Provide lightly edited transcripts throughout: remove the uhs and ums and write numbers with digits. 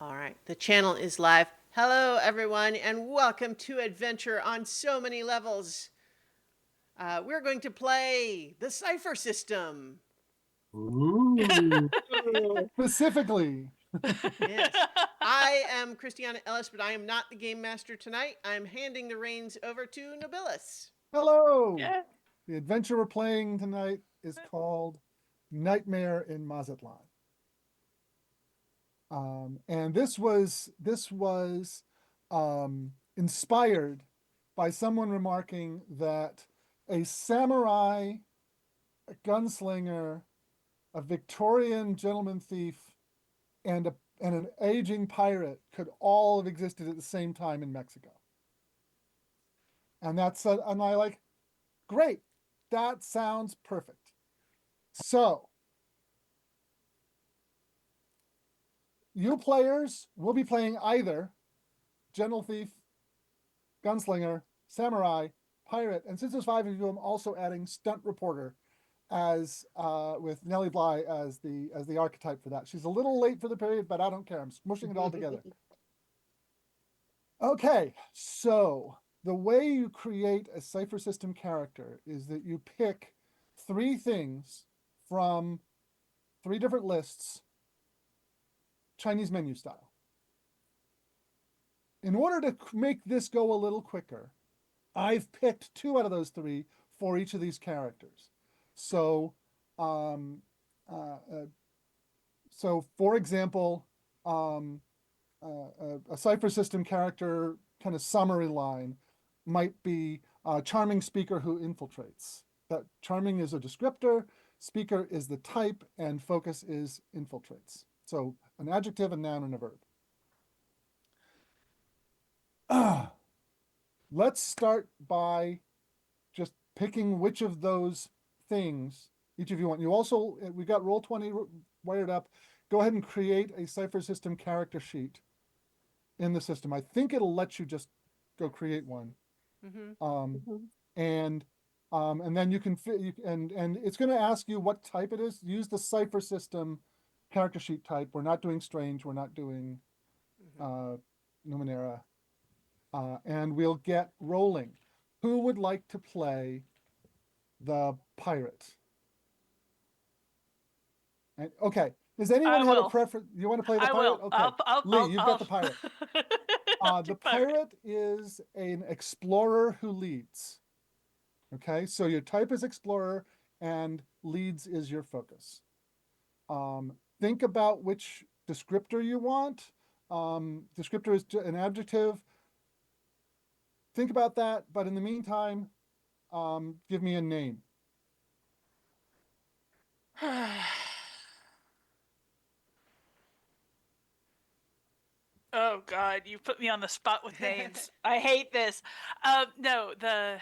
All right, the channel is live. Hello, everyone, and welcome to Adventure on So Many Levels. We're going to play the Cipher System. Ooh. Specifically. Yes, I am Christiana Ellis, but I am not the game master tonight. I'm handing the reins over to Nobilis. Hello. Yeah. The adventure we're playing tonight is called Nightmare in Mazatlan. And this was inspired by someone remarking that a samurai, a gunslinger, a Victorian gentleman thief, and an aging pirate could all have existed at the same time in Mexico. And and I like, great, that sounds perfect. So you players will be playing either general thief, gunslinger, samurai, pirate, and since there's five of you, I'm also adding stunt reporter as with Nellie Bly as the archetype for that. She's a little late for the period, but I don't care. I'm smushing it all together. Okay, so the way you create a cipher system character is that you pick three things from three different lists, Chinese menu style. In order to make this go a little quicker, I've picked two out of those three for each of these characters. So, um, uh, uh, so for example, a cipher system character kind of summary line might be charming speaker who infiltrates. That charming is a descriptor, speaker is the type, and focus is infiltrates. So an adjective, a noun, and a verb. Let's start by just picking which of those things each of you want. You also, we got Roll20 wired up. Go ahead and create a cipher system character sheet in the system. I think it'll let you just go create one. Mm-hmm. And then you can and it's going to ask you what type it is. Use the cipher system character sheet type. We're not doing strange. We're not doing Numenera. And we'll get rolling. Who would like to play the pirate? And, okay. Does anyone have a preference? You want to play the I pirate? will. Okay. Lee, you've got the pirate. The pirate. pirate is an explorer who leads. Okay, so your type is explorer and leads is your focus. Think about which descriptor you want. Descriptor is an adjective. Think about that, but in the meantime, give me a name. Oh God, you put me on the spot with names. I hate this. No, the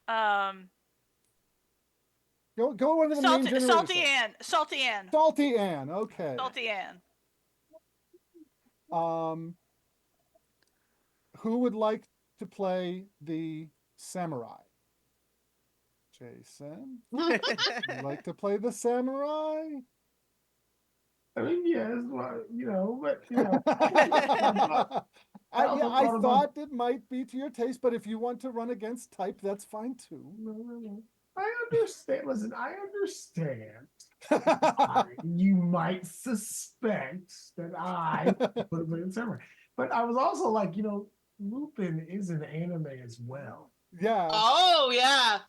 um Go into the name generator. Salty Ann. Salty Ann. Salty Ann. Okay. Salty Ann. Who would like to play the samurai? Jason, would you like to play the samurai? I mean, yes, well, but I thought it might be to your taste, but if you want to run against type, that's fine too. no. I understand. Listen, I understand. You might suspect that I would have been samurai, but I was also like, Lupin is an anime as well. Yeah. Oh yeah,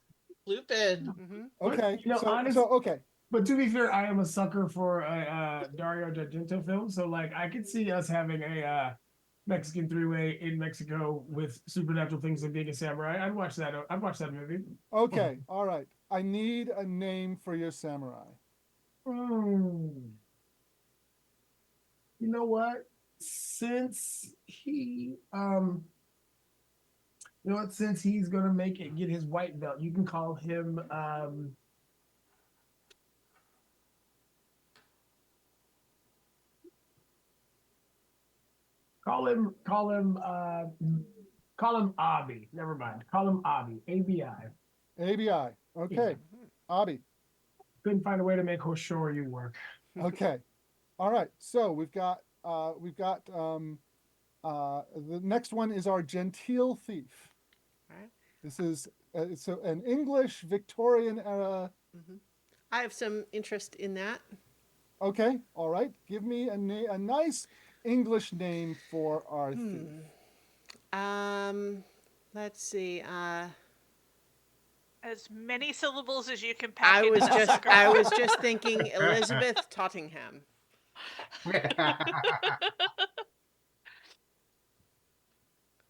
Lupin. Mm-hmm. Okay. But, okay. But to be fair, I am a sucker for a Dario Argento film, so like I could see us having a Mexican three-way in Mexico with supernatural things and being a samurai. I'd watch that. I'd watch that movie. Okay. All right. I need a name for your samurai. You know what? Since he since he's gonna get his white belt, you can call him call him Abi. Never mind. Call him Abi. ABI. ABI. Okay. Yeah. Abi. Couldn't find a way to make Hoshoryu work. Okay. All right, so the next one is our genteel thief. All right. This is so an English Victorian era. I have some interest in that. Okay, all right. Give me a nice English name for our thief. Um, let's see. As many syllables as you can pack into that sucker. I was just thinking Elizabeth Tottingham.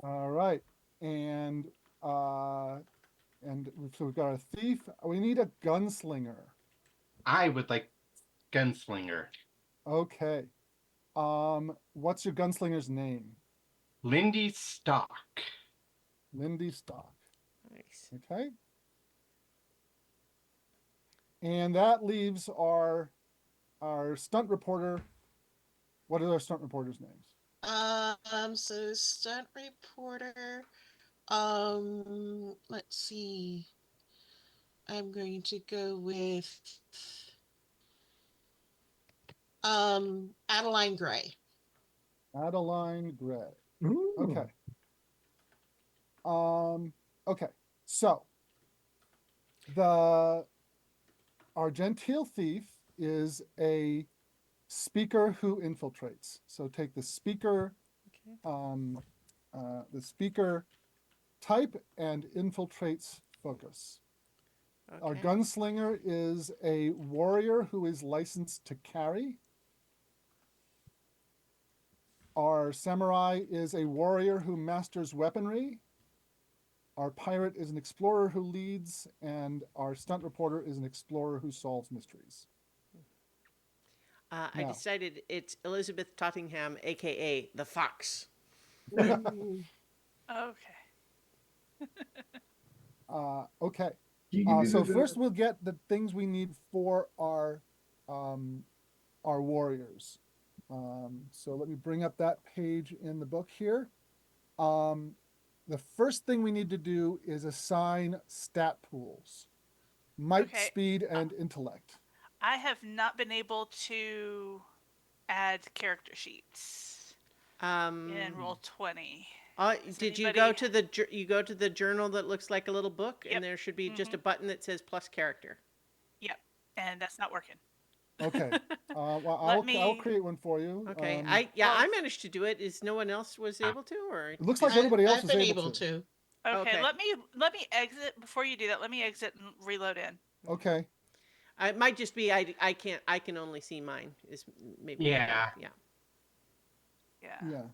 All right, and uh, so we've got a thief. We need a gunslinger. I would like gunslinger. Okay. What's your gunslinger's name? Lindy Stock. Lindy Stock. Nice. Okay. And that leaves our stunt reporter. What are our stunt reporters' names? So stunt reporter. Let's see. I'm going to go with Adeline Gray. Adeline Gray. Ooh. Okay. Okay. So our genteel thief is a speaker who infiltrates. So take the speaker type and infiltrates focus. Our Okay. gunslinger is a warrior who is licensed to carry. Our samurai is a warrior who masters weaponry. Our pirate is an explorer who leads, and our stunt reporter is an explorer who solves mysteries. I Now. decided it's Elizabeth Tottingham, aka the Fox. Okay. Okay. You can do So the- first we'll get the things we need for our warriors. So let me bring up that page in the book here. The first thing we need to do is assign stat pools. Might, Okay. speed, and intellect. I have not been able to add character sheets in Roll20. Did you go to the journal that looks like a little book, Yep. and there should be just a button that says plus character? Yep, and that's not working. Okay. Well, Let me- I'll create one for you. Okay. well- I managed to do it. Is no one else was able to, or It looks like everybody else I've is been able able to. to. Okay, Okay. let me exit before you do that. Let me exit and reload in. Okay. it might just be I can't. I can only see mine. Is maybe Yeah. yeah. Yeah. Yeah.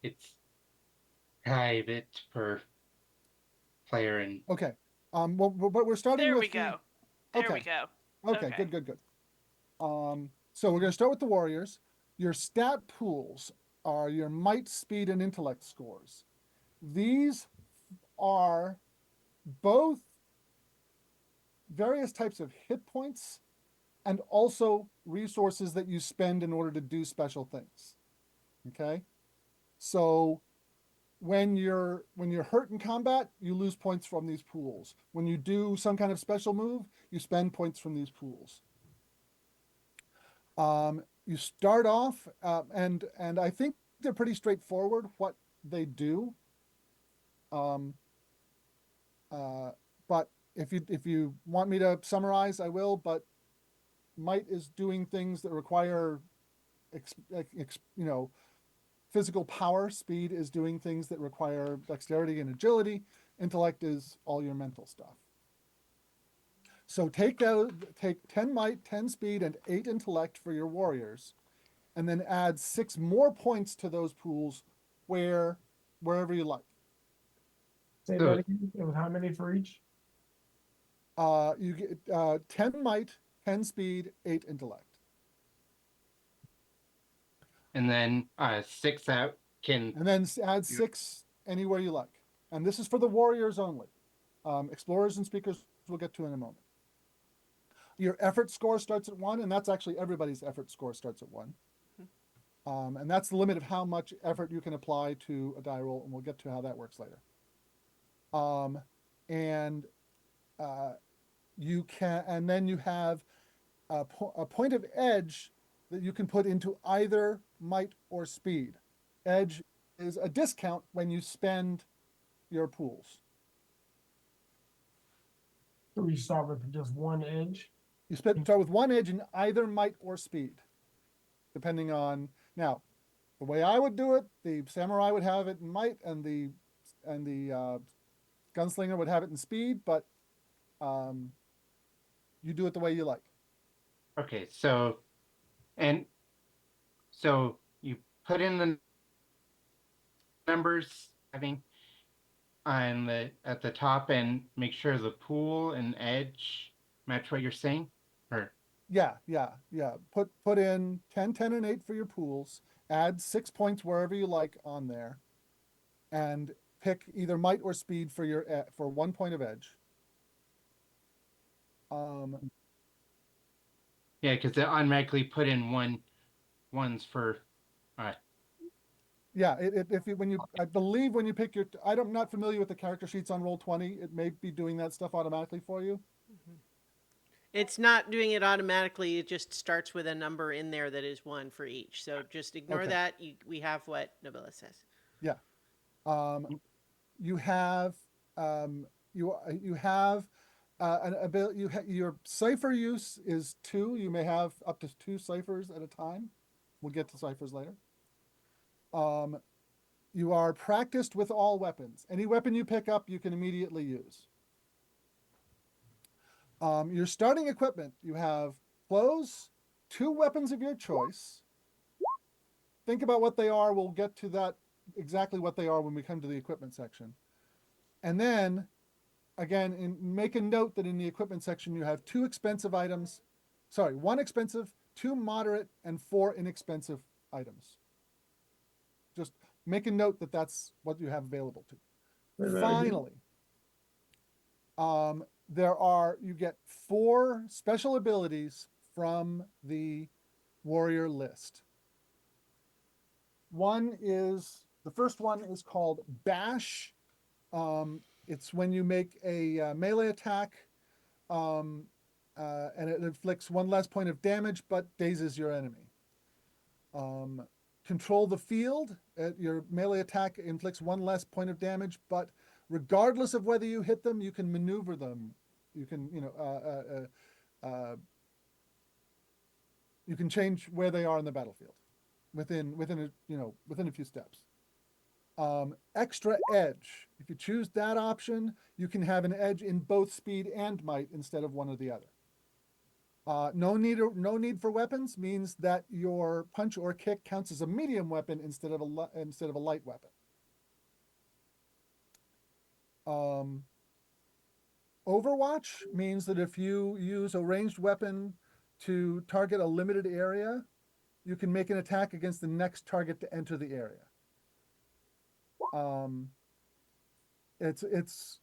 It's private per player and Okay. Well, but we're starting There with we the- go. There we Okay. go. Okay, Okay. good. So we're going to start with the warriors. Your stat pools are your might, speed, and intellect scores. These are both various types of hit points and also resources that you spend in order to do special things. Okay? So when you're hurt in combat, you lose points from these pools. When you do some kind of special move, you spend points from these pools. You start off, and I think they're pretty straightforward what they do. But if you want me to summarize, I will. But might is doing things that require, physical power. Speed is doing things that require dexterity and agility. Intellect is all your mental stuff. So take 10 might, 10 speed, and 8 intellect for your warriors, and then add 6 more points to those pools wherever you like. Say that again. It was how many for each? You get 10 might, 10 speed, 8 intellect. and then 6 out can And then add 6 anywhere you like. And this is for the warriors only. Explorers and speakers we'll get to in a moment. Your effort score starts at 1, and that's actually everybody's effort score starts at 1. And that's the limit of how much effort you can apply to a die roll, and we'll get to how that works later. You can, and then you have a point of edge that you can put into either might or speed. Edge is a discount when you spend your pools. So we start with just one edge. You start with one edge in either might or speed, depending on. Now, the way I would do it, the samurai would have it in might, and the gunslinger would have it in speed. But you do it the way you like. Okay, so you put in the numbers, I think, at the top, and make sure the pool and edge match what you're saying, or Yeah. Put in 10, 10, and 8 for your pools. Add 6 points wherever you like on there, and pick either might or speed for your for 1 point of edge. yeah, because it automatically put in ones for. Yeah, if you when you I believe when you pick your I'm not familiar with the character sheets on Roll20. It may be doing that stuff automatically for you. It's not doing it automatically. It just starts with a number in there that is 1 for each. So just ignore Okay. that. We have what Nabila says. Yeah. You have you have an ability. Your cipher use is 2. You may have up to 2 ciphers at a time. We'll get to ciphers later. You are practiced with all weapons. Any weapon you pick up, you can immediately use. Your starting equipment, you have clothes, 2 weapons of your choice. Think about what they are. We'll get to that, exactly what they are, when we come to the equipment section. And then, again, make a note that in the equipment section, you have 2 expensive items. Sorry, 1 expensive, 2 moderate, and 4 inexpensive items. Just make a note that that's what you have available to. Finally, you get 4 special abilities from the warrior list. The first one is called Bash. It's when you make a melee attack, and it inflicts 1 less point of damage, but dazes your enemy. Control the field. Your melee attack inflicts 1 less point of damage, but regardless of whether you hit them, you can maneuver them. You can, you can change where they are in the battlefield within a few steps. Extra edge. If you choose that option, you can have an edge in both speed and might instead of one or the other. No need for weapons means that your punch or kick counts as a medium weapon instead of a light weapon. Overwatch means that if you use a ranged weapon to target a limited area, you can make an attack against the next target to enter the area. It's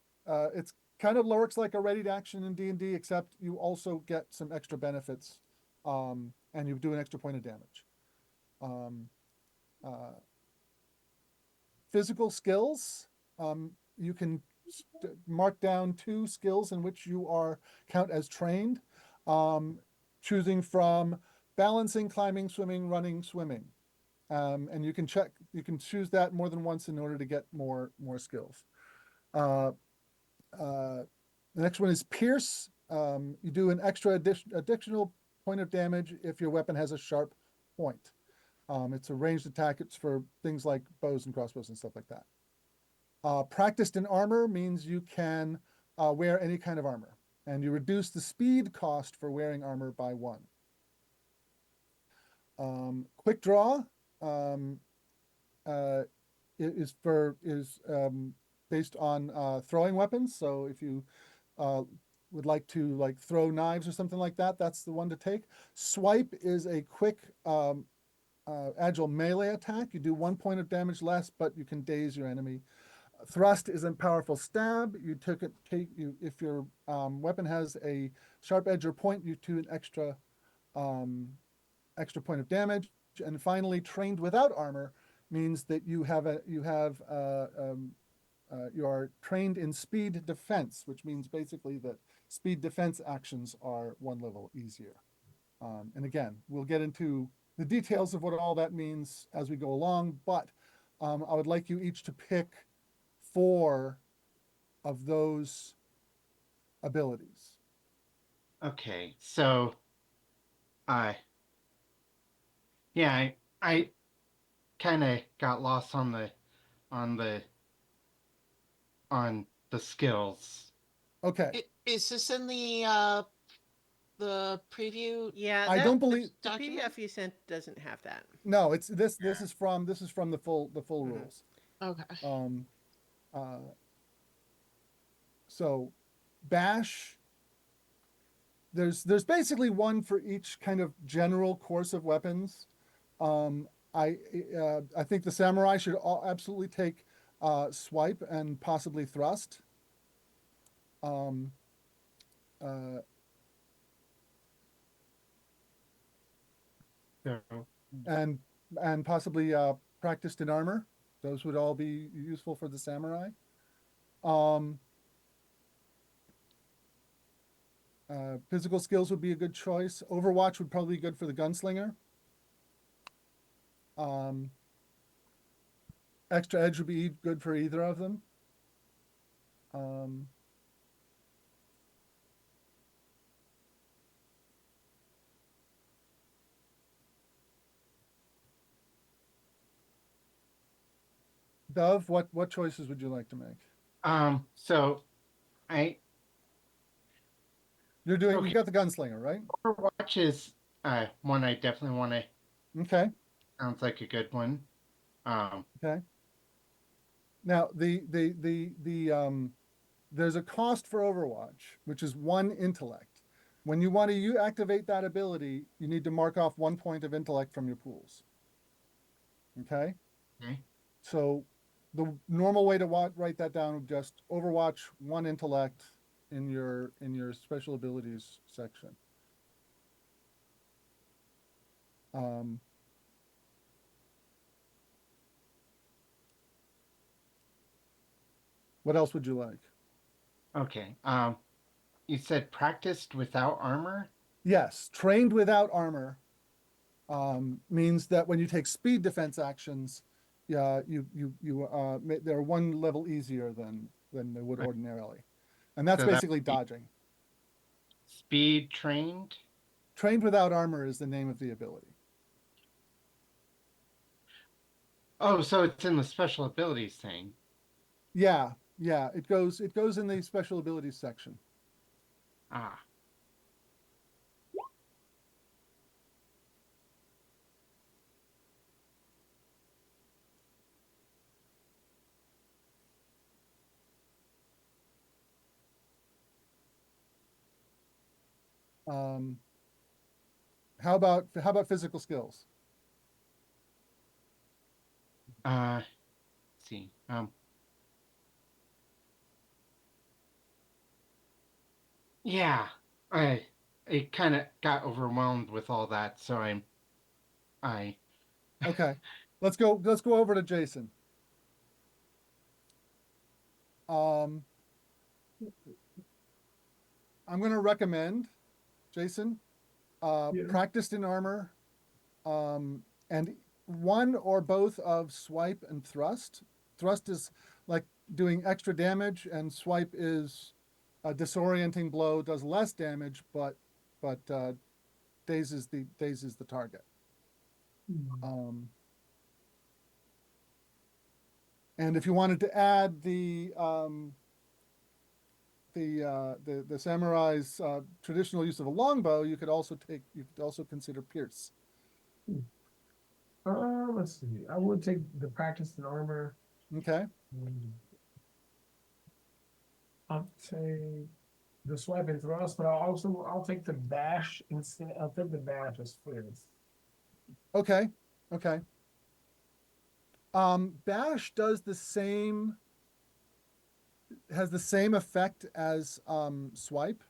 kind of works like a ready to action in D&D, except you also get some extra benefits, and you do an extra point of damage. Physical skills, you can mark down 2 skills in which you count as trained, choosing from balancing, climbing, swimming, running, swimming. And you can choose that more than once in order to get more skills. The next one is Pierce. You do an extra additional point of damage if your weapon has a sharp point. It's a ranged attack. It's for things like bows and crossbows and stuff like that. Practiced in armor means you can wear any kind of armor, and you reduce the speed cost for wearing armor by 1. Quick draw is based on throwing weapons. So if you would like to throw knives or something like that, that's the one to take. Swipe is a quick agile melee attack. You do 1 point of damage less, but you can daze your enemy. Thrust is a powerful stab. If your weapon has a sharp edge or point, you do an extra point of damage. And finally, trained without armor means that you are trained in speed defense, which means basically that speed defense actions are 1 level easier. And again, we'll get into the details of what all that means as we go along, but I would like you each to pick 4 of those abilities. Okay, so yeah, I kind of got lost on on the on the skills. Okay. Is this in the preview Yeah, I don't believe, the document? PDF you sent doesn't have that. no, it's this is from the full rules. Okay. Um so bash, there's basically one for each kind of general course of weapons. I think the samurai should absolutely take swipe and possibly thrust. Um, uh, So and possibly practiced in armor. Those would all be useful for the samurai. Um, Physical skills would be a good choice. Overwatch would probably be good for the gunslinger. Um, Extra edge would be good for either of them. Um, Dove, what choices would you like to make? so I You're doing, okay. you got the gunslinger, right? Overwatch is one I definitely want to. Okay. Sounds like a good one. Okay. Now there's a cost for Overwatch, which is 1 intellect. When you want to activate that ability, you need to mark off 1 point of intellect from your pools. Okay. Okay. So the normal way to write that down would just Overwatch 1 intellect in your special abilities section. What else would you like? Okay. You said practiced without armor? Yes, trained without armor means that when you take speed defense actions, yeah, they're 1 level easier than they would Right. ordinarily, and that's So that basically would be dodging. speed trained? Trained without armor is the name of the ability. Oh, so it's in the special abilities thing. Yeah, it goes in the special abilities section. Ah. Um, how about physical skills? Let's see. Yeah. I it kind of got overwhelmed with all that, so I Okay, let's go over to Jason. Um, I'm going to recommend Jason Yeah. practiced in armor, and 1 or both of swipe and thrust. Thrust is like doing extra damage, and swipe is a disorienting blow, does less damage, but dazes the target. Um, and if you wanted to add the samurai's traditional use of a longbow, you could also consider pierce. Let's see. I would take the practice in armor. Okay. I'll take the swipe and thrust, but I'll take the bash instead. I'll take the bash as first. Okay. Okay. Bash does has the same effect as swipe.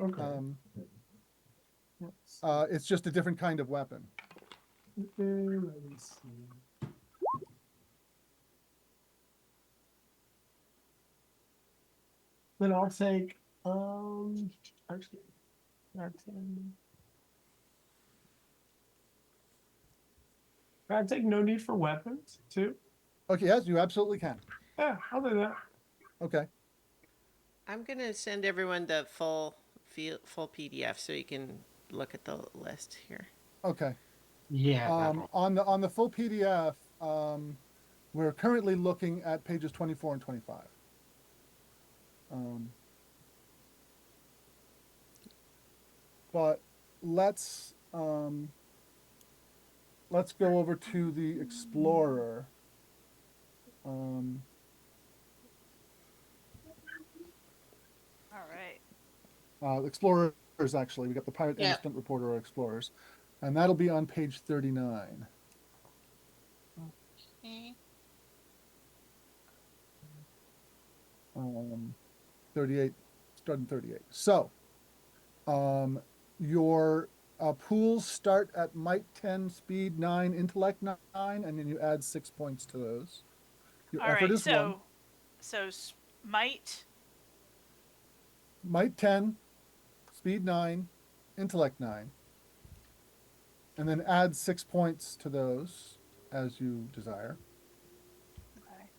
Okay. It's just a different kind of weapon. Let me see. Then I'll take actually Can I take no need for weapons too? Okay, yes, you absolutely can. Yeah, I'll do that. Okay. I'm gonna send everyone the full PDF so you can look at the list here. Okay. Yeah, On the full PDF, we're currently looking at pages 24 and 25. But let's go over to the Explorer. All right. Explorers, actually. We got the Pirate and Yeah. the Stunt Reporter are Explorers. And that'll be on page 39. Okay. 38, starting 38. So, your pools start at might 10, speed 9, intellect 9, and then you add 6 points to those. Your All effort right. is 1. So might. Might 10, speed 9, intellect 9. And then add 6 points to those as you desire. Okay.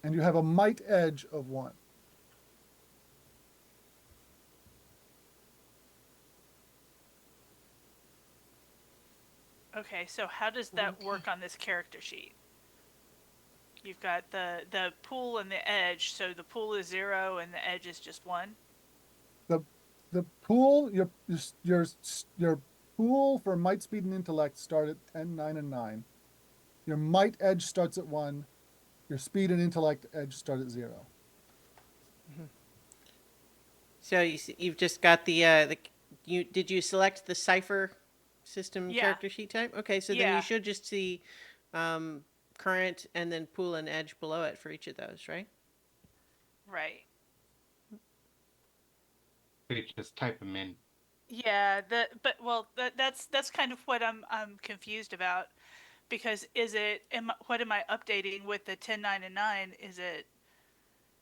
And you have a might edge of 1. Okay. So how does that work on this character sheet? You've got the pool and the edge. So the pool is 0 and the edge is just 1. The pool, your pool for might, speed, and intellect start at 10, 9, and 9. Your might edge starts at 1. Your speed and intellect edge start at 0. So you've just got did you select the cipher system Yeah. character sheet type? Okay, so then Yeah. you should just see current and then pool and edge below it for each of those, right? Right. you just type them in. Yeah. That's kind of what I'm confused about, because what am I updating with the 10, 9, and 9? Is it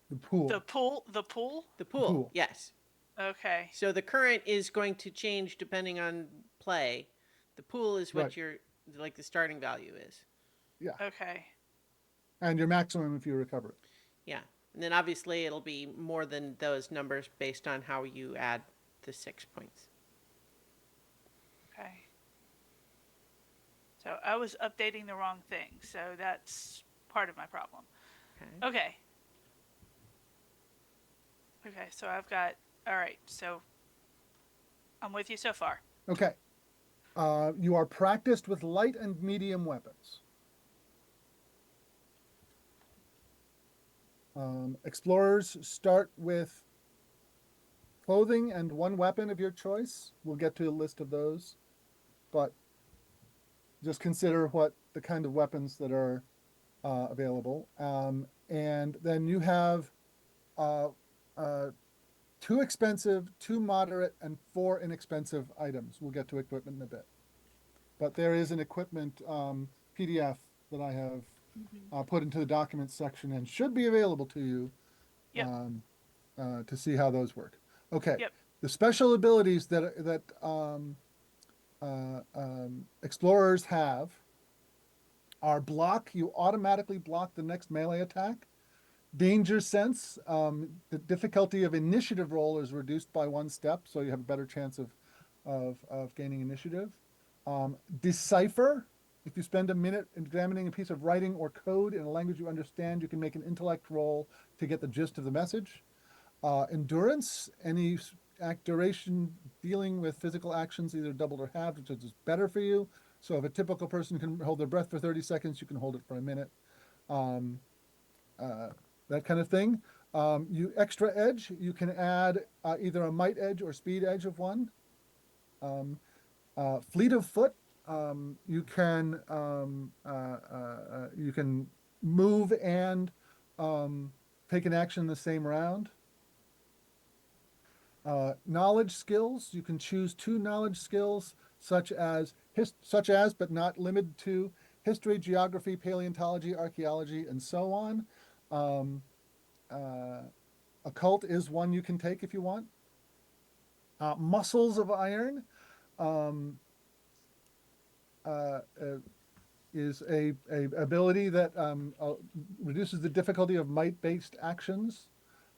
The pool. the pool? The pool? The pool, pool. yes. Okay. So the current is going to change depending on play. The pool is what Right. your like the starting value is. Yeah. Okay. And your maximum if you recover it. Yeah. And then obviously it'll be more than those numbers based on how you add the 6 points. Okay. So I was updating the wrong thing. So that's part of my problem. Okay. Okay. Okay. So I've got. All right. So I'm with you so far. Okay. You are practiced with light and medium weapons. Explorers start with clothing and 1 weapon of your choice. We'll get to a list of those, but just consider what the kind of weapons that are available. And then you have 2 expensive, 2 moderate, and 4 inexpensive items. We'll get to equipment in a bit. But there is an equipment PDF that I have put into the documents section and should be available to you. Yep. To see how those work. Okay. Yep. The special abilities that explorers have are block. You automatically block the next melee attack. Danger sense. The difficulty of initiative roll is reduced by 1 step, so you have a better chance of gaining initiative. Decipher. If you spend a minute examining a piece of writing or code in a language you understand, you can make an intellect roll to get the gist of the message. Endurance, any act duration dealing with physical actions, either doubled or halved, which is better for you. So if a typical person can hold their breath for 30 seconds, you can hold it for a minute. That kind of thing. You extra edge, you can add either a might edge or speed edge of 1. Fleet of foot, you can move and take an action in the same round. Knowledge skills, you can choose 2 knowledge skills such as but not limited to history, geography, paleontology, archaeology, and so on. Occult is one you can take if you want. Muscles of iron um, uh, uh, is a ability that reduces the difficulty of might-based actions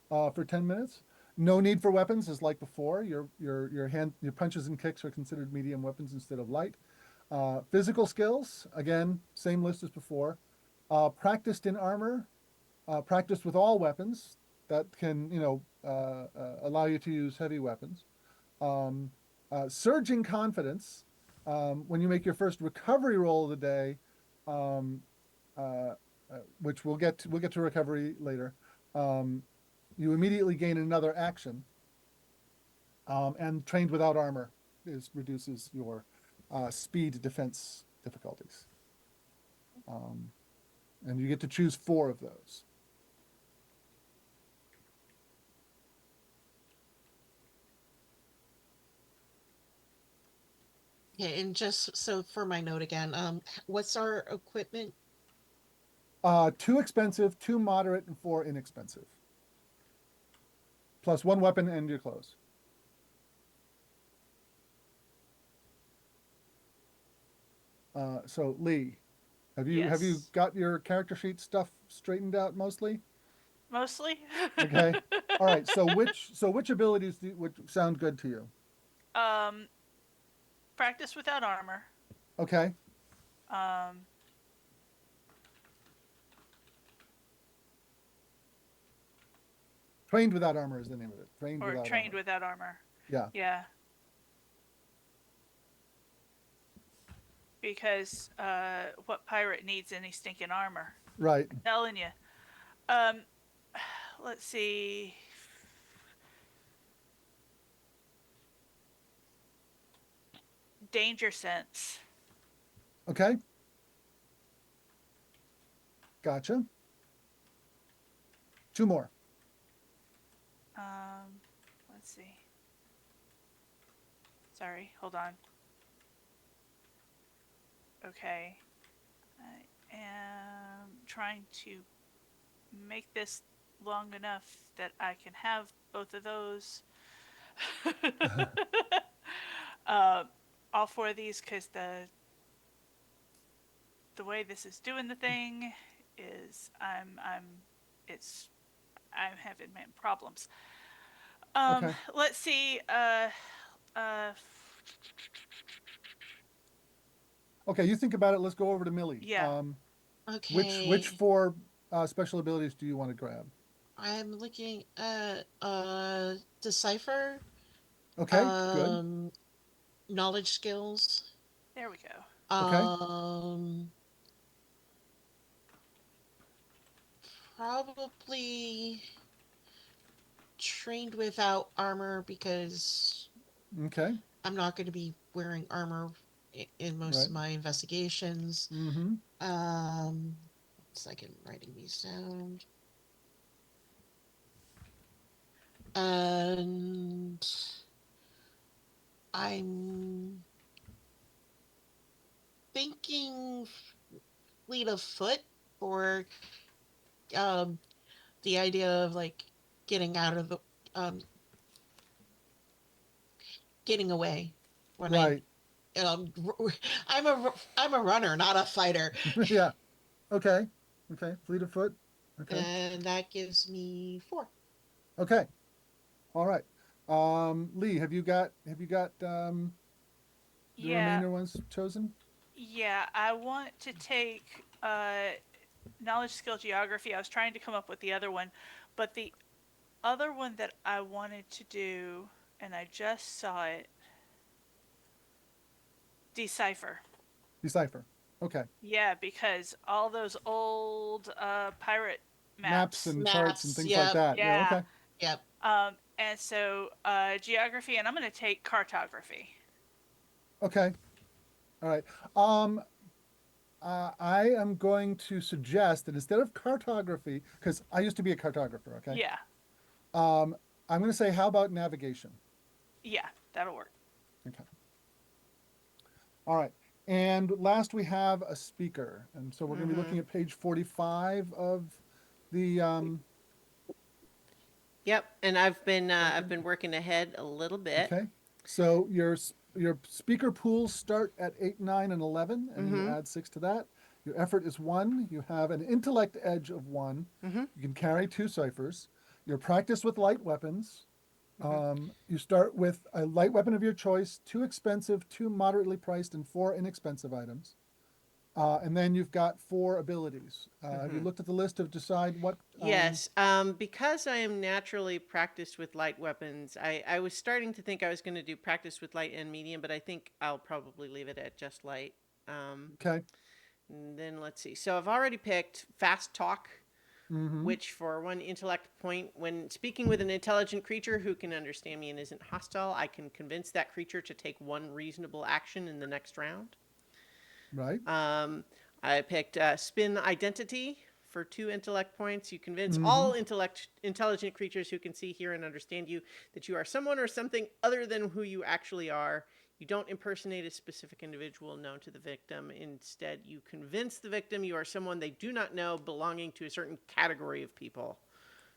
for 10 minutes. No need for weapons is like before. Your punches and kicks are considered medium weapons instead of light. Physical skills, again, same list as before. Practiced in armor, practiced with all weapons that can, allow you to use heavy weapons. Um, Surging confidence, when you make your first recovery roll of the day, um, uh, which we'll get to recovery later. You immediately gain another action, and trained without armor reduces your speed defense difficulties. Um, and you get to choose 4 of those. Okay, and just so for my note again, what's our equipment? 2 expensive, 2 moderate, and 4 inexpensive. Plus 1 weapon and your clothes. So Lee, have you Yes. got your character sheet stuff straightened out mostly? Mostly. Okay. All right. So which abilities would sound good to you? um, practice without armor. Okay. Um, Trained without armor is the name of it. Trained or without trained armor. without armor. Yeah. Yeah. Because what pirate needs any stinking armor? Right. I'm telling you. Um, let's see. Danger sense. Okay. Gotcha. 2 more. Let's see. Sorry, hold on. Okay. I am trying to make this long enough that I can have both of those. uh, all 4 of these, because the way this is doing the thing is I'm having problems. Okay. Let's see. Uh, Okay. You think about it. Let's go over to Millie. yeah. Which Okay, 4 special abilities do you want to grab? I'm looking at decipher, Okay. Good. um, knowledge skills, There we go. Okay. um, probably trained without armor because Okay. I'm not going to be wearing armor in most Right. of my investigations. Mm-hmm. 1 second, writing these down. And I'm thinking fleet of foot for um, the idea of like getting out of the um, getting away when Right. um, I'm a runner, not a fighter, Yeah. Okay. Okay. Fleet of foot. Okay. and that gives me 4. Okay. All right. Lee, have you got the Yeah, remainder ones chosen? yeah. I want to take knowledge, skill, geography. I was trying to come up with the other one, but the other one that I wanted to do, and I just saw it, decipher. Decipher. Okay. Yeah, because all those old pirate Maps maps. and charts and Maps, things like yep, that. Yeah. Yeah. Okay. yep. And so geography, and I'm going to take cartography. Okay. All right. Um, I am going to suggest that instead of cartography, because I used to be a cartographer. Okay. Yeah. I'm going to say, how about navigation? Yeah, that'll work. Okay. All right. And last we have a speaker. And so we're going to be looking at page 45 of the Yep, and I've been working ahead a little bit. Okay. So your speaker pools start at 8, 9, and 11, and you add 6 to that. Your effort is 1. You have an intellect edge of 1. You can carry 2 ciphers. You're practiced with light weapons. You start with a light weapon of your choice, 2 expensive, 2 moderately priced, and 4 inexpensive items. And then you've got 4 abilities. Have you looked at the list to decide what? Yes, because I am naturally practiced with light weapons, I was starting to think I was going to do practice with light and medium, but I think I'll probably leave it at just light. Okay. And then let's see. So I've already picked fast talk, which for 1 intellect point, when speaking with an intelligent creature who can understand me and isn't hostile, I can convince that creature to take 1 reasonable action in the next round. Right. I picked spin identity for 2 intellect points. You convince all intelligent creatures who can see, hear, and understand you that you are someone or something other than who you actually are. You don't impersonate a specific individual known to the victim. Instead, you convince the victim you are someone they do not know, belonging to a certain category of people,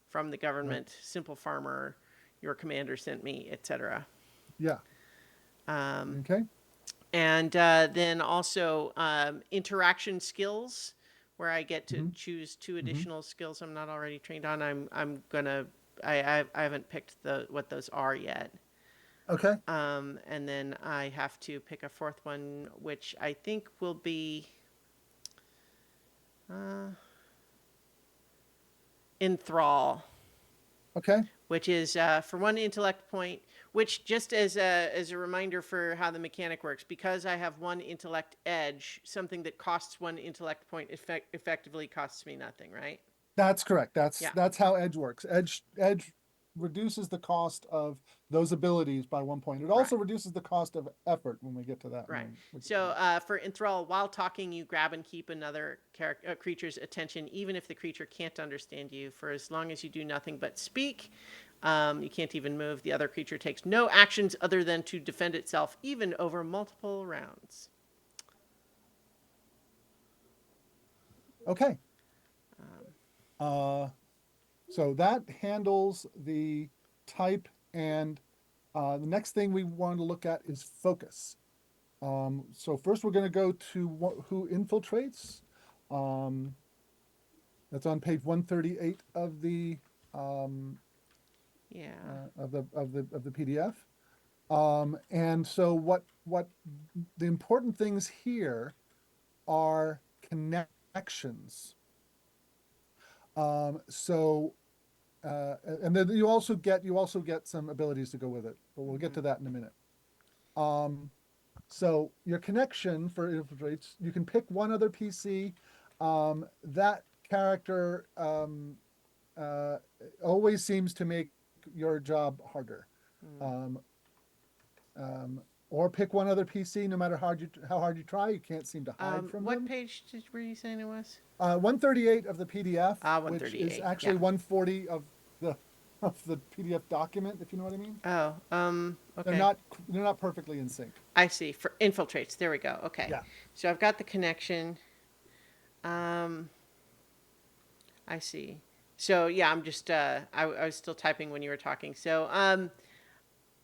from the government, simple farmer, your commander sent me, etc. Yeah. Okay. And then also interaction skills, where I get to choose 2 additional skills I'm not already trained on. I haven't picked what those are yet. Okay. And then I have to pick a 4th one, which I think will be enthrall, Okay. which is for 1 intellect point, which just as a reminder for how the mechanic works, because I have 1 intellect edge, something that costs 1 intellect point effectively costs me nothing, right? That's correct. Yeah. That's how edge works. Edge reduces the cost of those abilities by 1 point. It also reduces the cost of effort when we get to that. Right. So for enthrall, while talking, you grab and keep another creature's attention, even if the creature can't understand you. For as long as you do nothing but speak, you can't even move. The other creature takes no actions other than to defend itself, even over multiple rounds. Okay. So that handles the type, and the next thing we want to look at is focus. So first we're going to go to who infiltrates. That's on page 138 of the Yeah. of the PDF. And so what the important things here are connections. And then you also get some abilities to go with it, but we'll get to that in a minute. So your connection for infiltrates, you can pick 1 other PC. That character always seems to make your job harder. Or pick 1 other PC. No matter how hard you try, you can't seem to hide from what them. page were you saying it was? 138 of the PDF, which 138, is actually yeah. 140 of the PDF document, if you know what I mean. Oh, okay. They're not perfectly in sync. I see. For infiltrates, there we go. Okay. Yeah. So I've got the connection. I see. So yeah, I'm just I was still typing when you were talking. So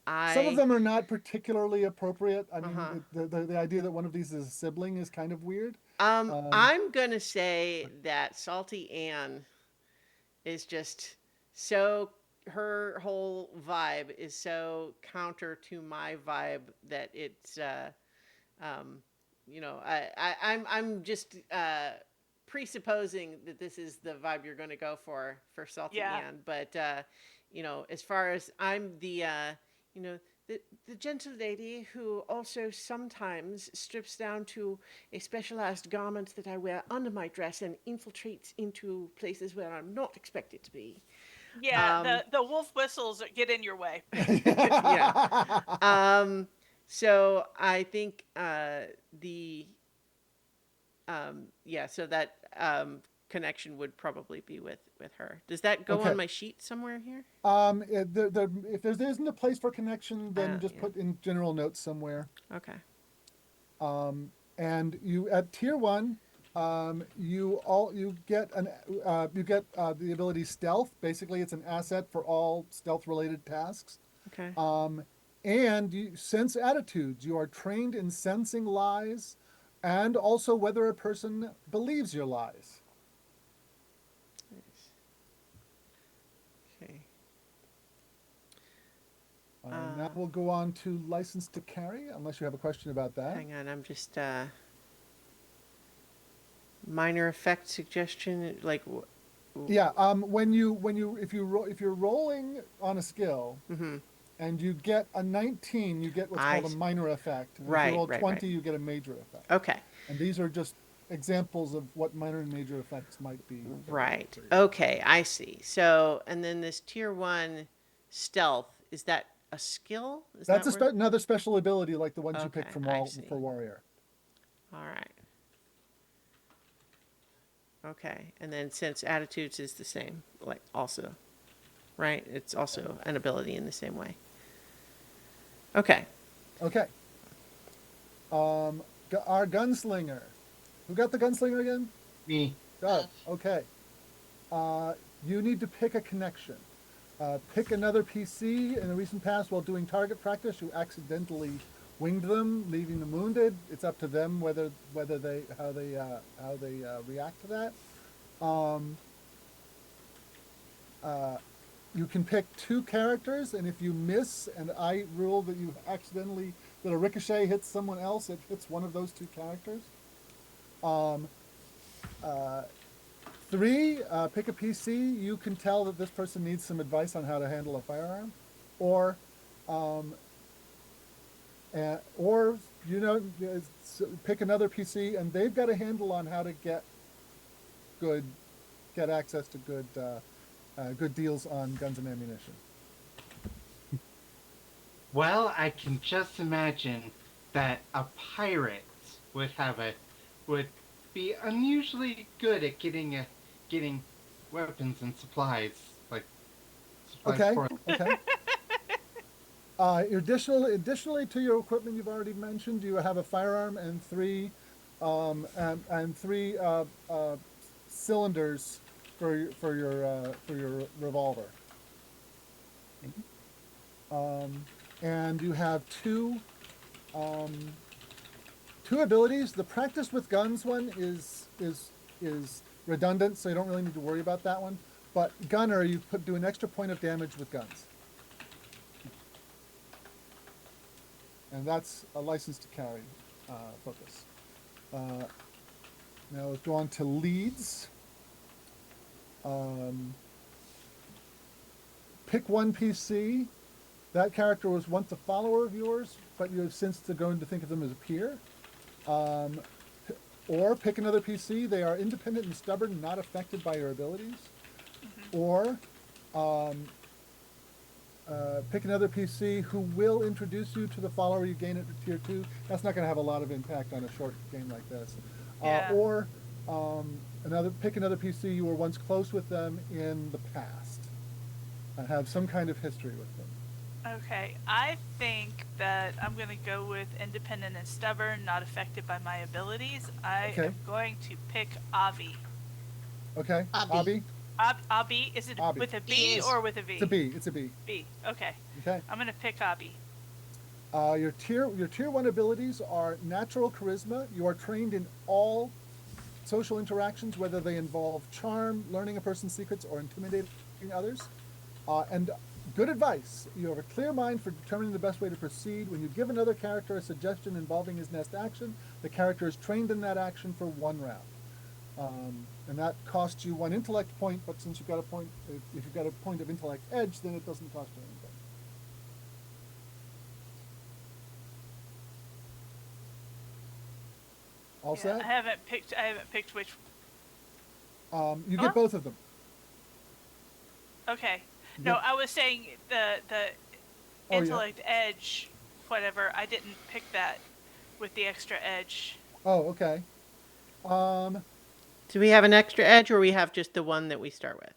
some of them are not particularly appropriate. I mean, the idea that one of these is a sibling is kind of weird. I'm gonna say that Salty Ann is just so, her whole vibe is so counter to my vibe that it's I'm just presupposing that this is the vibe you're going to go for Salty Ann. But as far as I'm the the gentle lady who also sometimes strips down to a specialized garment that I wear under my dress and infiltrates into places where I'm not expected to be. Yeah, the wolf whistles get in your way. Yeah. So I think so that connection would probably be with her. Does that go on my sheet somewhere here? If there isn't a place for connection, then just put in general notes somewhere. Okay. And you at tier 1, You get the ability stealth. Basically, it's an asset for all stealth related tasks. Okay. And you sense attitudes. You are trained in sensing lies, and also whether a person believes your lies. Nice. Okay. Now we'll go on to license to carry, unless you have a question about that. Hang on, I'm just minor effect suggestion like Yeah. If you're rolling on a skill Mhm. and you get a 19, you get what's I called a see. minor effect. And if Right, you roll right, 20, right. you get a major effect. Okay. And these are just examples of what minor and major effects might be. Right. Okay, I see. So, and then this tier 1 stealth, is that a skill? Is That's that where... another special ability like the ones you Okay, pick from I see. for warrior. All right. Okay. And then since attitudes is the same, like also, right? It's also an ability in the same way. Okay. Okay. Our gunslinger. Who got the gunslinger again? Me. Doug. Okay. You need to pick a connection. Pick another PC in the recent past while doing target practice. You accidentally winged them, leaving them wounded. It's up to them how they react to that. You can pick 2 characters, and if you miss, and I rule that that a ricochet hits someone else, it hits one of those 2 characters. 3, pick a PC. You can tell that this person needs some advice on how to handle a firearm, or pick another PC, and they've got a handle on how to get access to good deals on guns and ammunition. Well, I can just imagine that a pirate would be unusually good at getting weapons and supplies, like supplies Okay. for. Okay. Additionally to your equipment you've already mentioned, you have a firearm and 3 cylinders for your revolver. And you have two abilities. The practice with guns one is redundant, so you don't really need to worry about that one. But gunner, you do an extra point of damage with guns. And that's a license to carry focus. Now let's go on to leads. Pick 1 PC. That character was once a follower of yours, but you have since grown to think of them as a peer. Or pick another PC. They are independent and stubborn, not affected by your abilities. Mm-hmm. Or pick another PC who will introduce you to the follower you gain at tier 2. That's not going to have a lot of impact on a short game like this. Yeah. Or pick another PC you were once close with them in the past and have some kind of history with them. Okay, I think that I'm going to go with independent and stubborn, not affected by my abilities. I am going to pick Avi. Okay, Abi. Abi, is it Abi. with a B or with a V? It's a B. It's a B. B. Okay. Okay. I'm going to pick Abi. Your tier 1 abilities are natural charisma. You are trained in all social interactions, whether they involve charm, learning a person's secrets, or intimidating others. And good advice. You have a clear mind for determining the best way to proceed. When you give another character a suggestion involving his next action, the character is trained in that action for 1 round. And that costs you 1 intellect point, but since you've got a point, if you've got a point of intellect edge, then it doesn't cost you anything. All set? I haven't picked which. You get both of them. Okay. No, I was saying the intellect edge, whatever. I didn't pick that with the extra edge. Oh, okay. Do we have an extra edge, or we have just the one that we start with?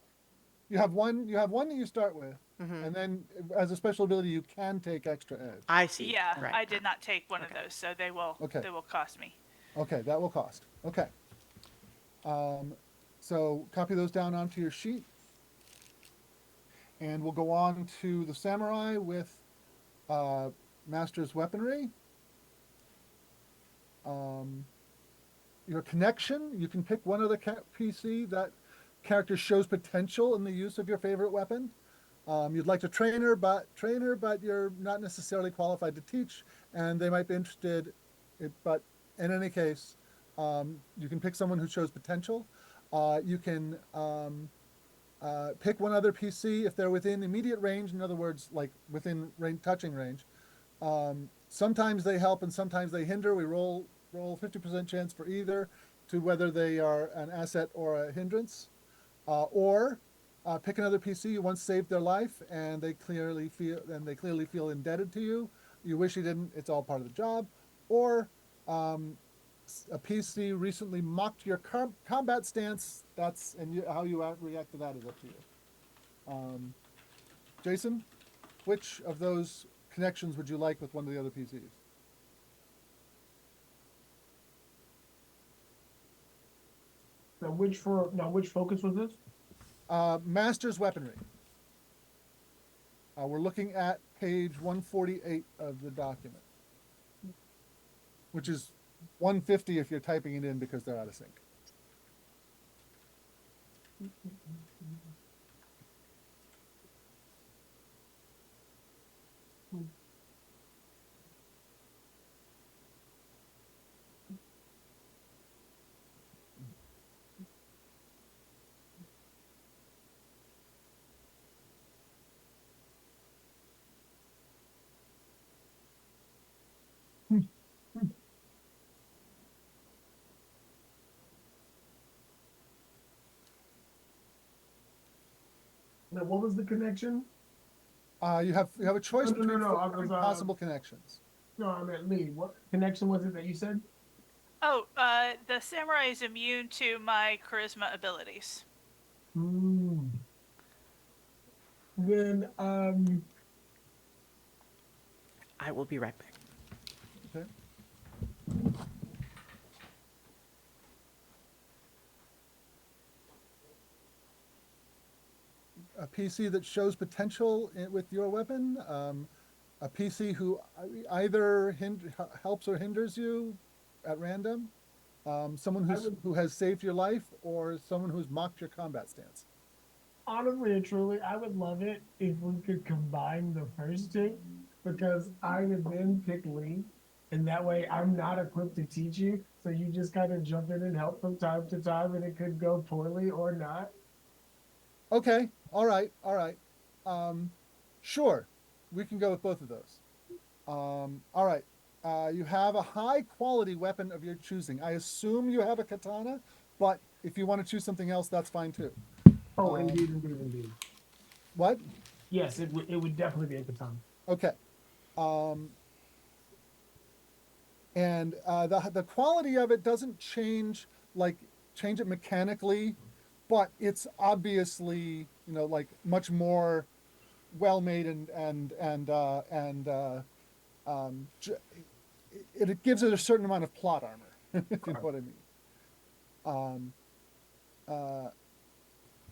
You have one that you start with, Mm-hmm. and then as a special ability, you can take extra edge. I see. Yeah, Right. I did not take one of those, so they will cost me. Okay, that will cost. Okay. So copy those down onto your sheet. And we'll go on to the samurai with master's weaponry. Your connection, you can pick one other PC that character shows potential in the use of your favorite weapon. You'd like to train her, but you're not necessarily qualified to teach, and they might be interested. But in any case, you can pick someone who shows potential. You can pick one other PC if they're within immediate range. In other words, like within touching range. Sometimes they help and sometimes they hinder. We roll 50% chance for either to whether they are an asset or a hindrance. Or pick another PC you once saved their life and they clearly feel indebted to you. You wish you didn't. It's all part of the job. Or a PC recently mocked your combat stance. How you react to that is up to you. Jason, which of those connections would you like with one of the other PCs? Which focus was this? Master's weaponry. We're looking at page 148 of the document, which is 150 if you're typing it in because they're out of sync. Now, what was the connection? You have a choice No, between I four was, possible connections. No, I meant Lee. What connection was it that you said? Oh, the samurai is immune to my charisma abilities. Then I will be right back. Okay. A PC that shows potential with your weapon. A PC who either helps or hinders you at random. Someone who has saved your life, or someone who's mocked your combat stance. honestly and truly, I would love it if we could combine the first two, because I would then pick Lee, and that way I'm not equipped to teach you, so you just kind of jump in and help from time to time, and it could go poorly or not. Okay, all right. Sure, we can go with both of those. All right, you have a high quality weapon of your choosing. I assume you have a katana, but if you want to choose something else, that's fine too. Oh, indeed. What? Yes, it would definitely be a katana. Okay. And the quality of it doesn't change it mechanically, but it's obviously like much more well made it gives it a certain amount of plot armor. If you know what I mean.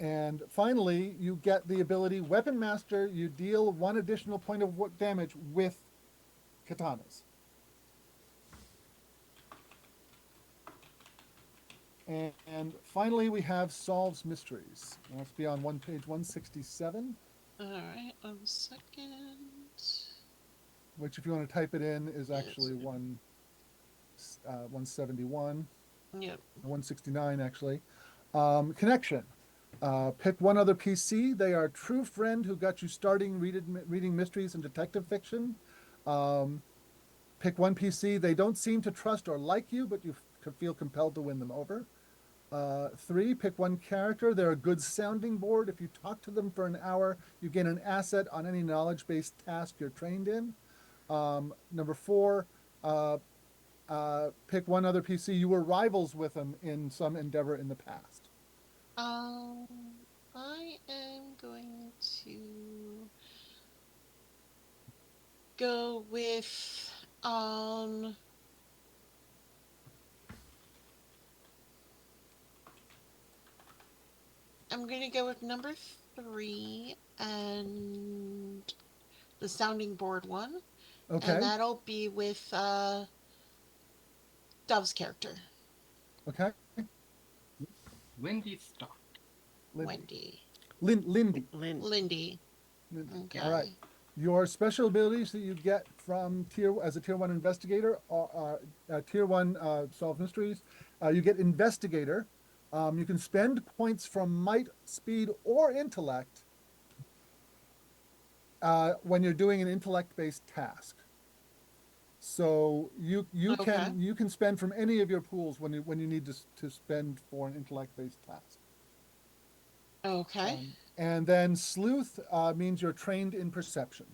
And finally, you get the ability Weapon Master. You deal 1 additional point of damage with katanas. And finally, we have Solves Mysteries. That's be on page 167. All right, 1 second. Which, if you want to type it in, is actually 171. Yep. 169, actually. Connection. Pick one other PC. They are a true friend who got you starting reading mysteries and detective fiction. Pick one PC. They don't seem to trust or like you, but you feel compelled to win them over. 3, pick one character. They're a good sounding board. If you talk to them for an hour, you gain an asset on any knowledge-based task you're trained in. Number 4, pick one other PC. You were rivals with them in some endeavor in the past. I am going to go with I'm gonna go with number 3 and the sounding board one, and Okay. that'll be with Dove's character, Okay. Lindy Stock. Lindy. Wendy. Lindy. Lynn. Lindy. Lindy. Okay. All right. Your special abilities that you get from as a tier 1 investigator are tier 1 solve mysteries. You get investigator. You can spend points from might, speed, or intellect when you're doing an intellect-based task. So you Okay. can spend from any of your pools when you need to spend for an intellect-based task. Okay. And then sleuth means you're trained in perception.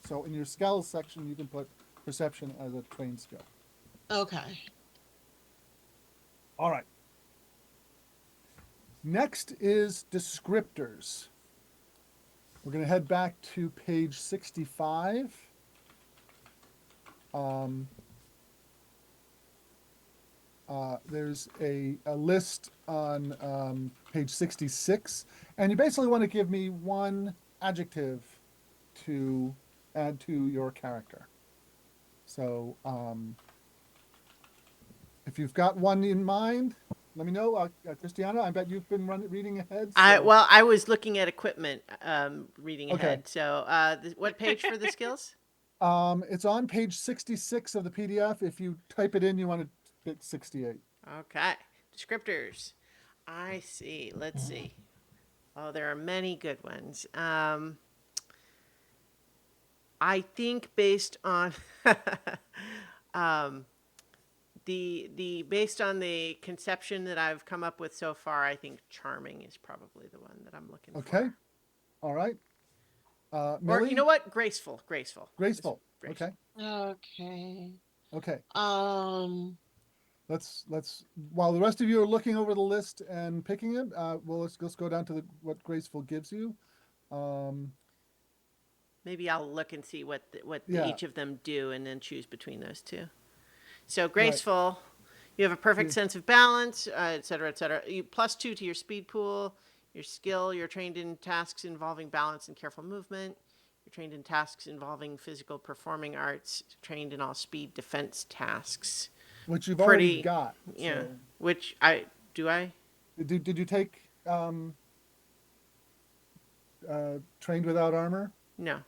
So in your skills section, you can put perception as a trained skill. Okay. All right. Next is descriptors. We're going to head back to page 65. There's a list on page 66, and you basically want to give me one adjective to add to your character. So if you've got one in mind, let me know. Christiana, I bet you've been reading ahead. So. I was looking at equipment, reading Okay. ahead. So, what page for the skills? It's on page 66 of the PDF. If you type it in, you want to hit 68. Okay. Descriptors. I see. Let's see. Oh, there are many good ones. I think based on the based on the conception that I've come up with so far, I think charming is probably the one that I'm looking Okay. for. All right. Or Millie? you know what? Graceful. Graceful. Graceful. Okay. Okay. Okay. Um. Let's while the rest of you are looking over the list and picking it, let's go down to what graceful gives you. Maybe I'll look and see what Yeah. each of them do, and then choose between those two. So Right. graceful, you have a perfect Yeah. sense of balance, et cetera, et cetera. You +2 to your speed pool. Your skill, you're trained in tasks involving balance and careful movement. You're trained in tasks involving physical performing arts. Trained in all speed defense tasks. Which you've already Pretty, got. yeah. So. Which I. Did you take trained without armor? No.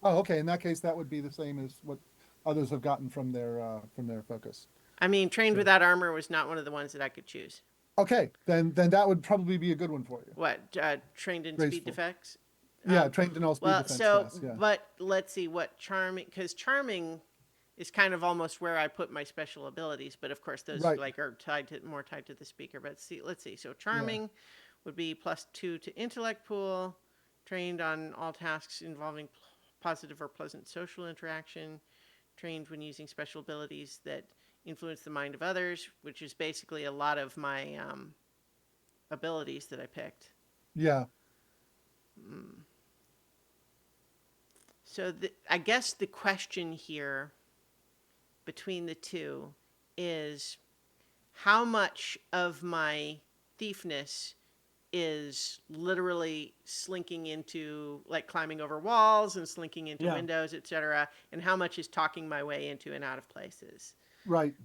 Oh, okay. In that case, that would be the same as what others have gotten from their focus. I mean, trained So. without armor was not one of the ones that I could choose. Okay, then that would probably be a good one for you. What? Trained in Graceful. speed defects? Yeah, trained in all speed Well, defense so, tasks. Yeah. but let's see what charming, because charming is kind of almost where I put my special abilities, but of course those Right. like are more tied to the speaker. But let's see. So charming would be +2 to intellect pool, trained on all tasks involving positive or pleasant social interaction, trained when using special abilities that influence the mind of others, which is basically a lot of my abilities that I picked. Yeah. So I guess the question here between the two is how much of my thiefness is literally slinking into like climbing over walls and slinking into Yeah. windows, etc., and how much is talking my way into and out of places. Right.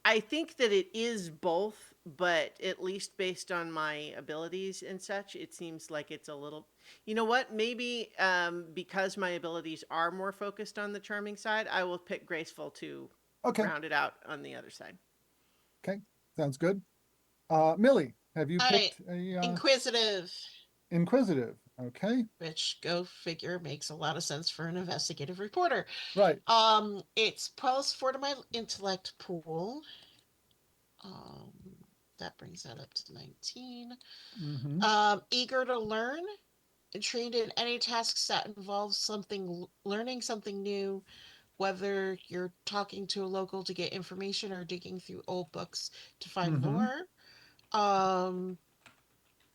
I think that it is both, but at least based on my abilities and such, it seems like it's a little. You know what? Maybe because my abilities are more focused on the charming side, I will pick graceful to Okay. round it out on the other side. Okay. Sounds good. Millie, have you All right. picked a Inquisitive, inquisitive? Okay. which go figure makes a lot of sense for an investigative reporter. Right. It's +4 to my intellect pool. That brings that up to 19. Mm-hmm. Eager to learn, trained in any tasks that involve learning something new, whether you're talking to a local to get information or digging through old books to find Mm-hmm. more.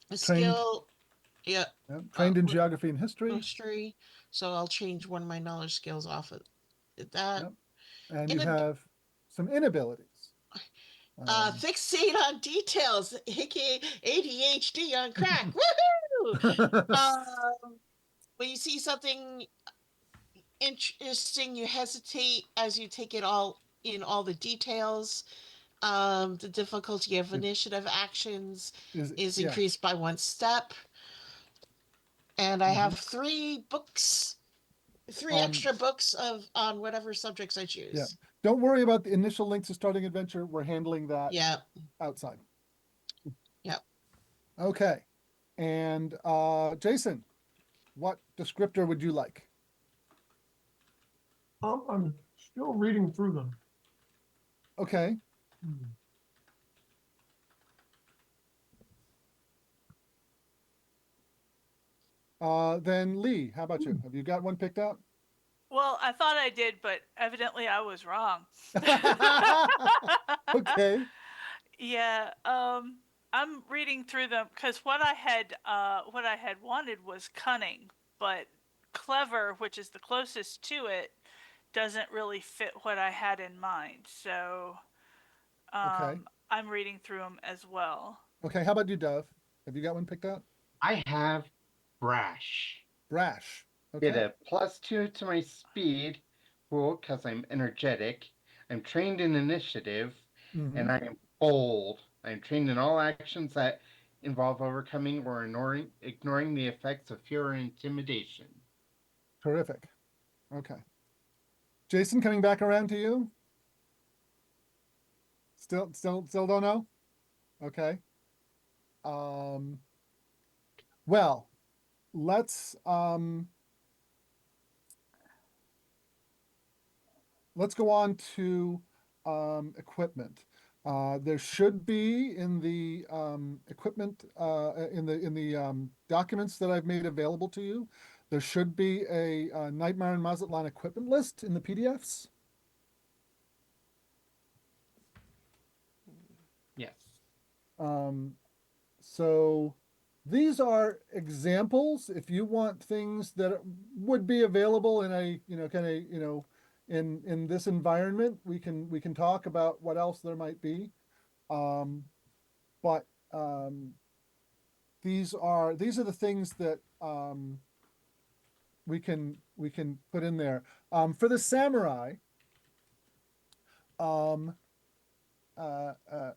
A Trained. skill, yeah, Trained in geography and history. history. So I'll change one of my knowledge skills off of that. Yep. And In you a, have some inabilities. Fixate on details, aka ADHD on crack. Woohoo! When you see something interesting, you hesitate as you take it all in, all the details. The difficulty of initiative actions is yeah. increased by 1 step. And I have Mhm. 3 books, three Um, extra books of on whatever subjects I yeah. choose. Don't worry about the initial link to starting adventure. We're handling that Yeah, outside. yeah. Okay. And Jason, what descriptor would you like? I'm still reading through them. Okay. Hmm. Then Lee, how about you? Have you got one picked out? Well, I thought I did, but evidently I was wrong. Okay. Yeah, I'm reading through them because what I had wanted was cunning, but clever, which is the closest to it, doesn't really fit what I had in mind. So, Okay. I'm reading through them as well. Okay. How about you, Dove? Have you got one picked out? I have brash. Brash. Get Okay. a +2 to my speed pool because I'm energetic. I'm trained in initiative, Mm-hmm. and I am bold. I'm trained in all actions that involve overcoming or ignoring the effects of fear or intimidation. Terrific. Okay. Jason, coming back around to you. Still don't know. Okay. Um. Well, let's let's go on to equipment. There should be in the equipment in the documents that I've made available to you. There should be a Nightmare in Mazatlan equipment list in the PDFs. Yes. Um, so these are examples. If you want things that would be available in a, kind of, in this environment, we can talk about what else there might be. Um, but these are the things that we can put in there. For the samurai, um, uh, uh,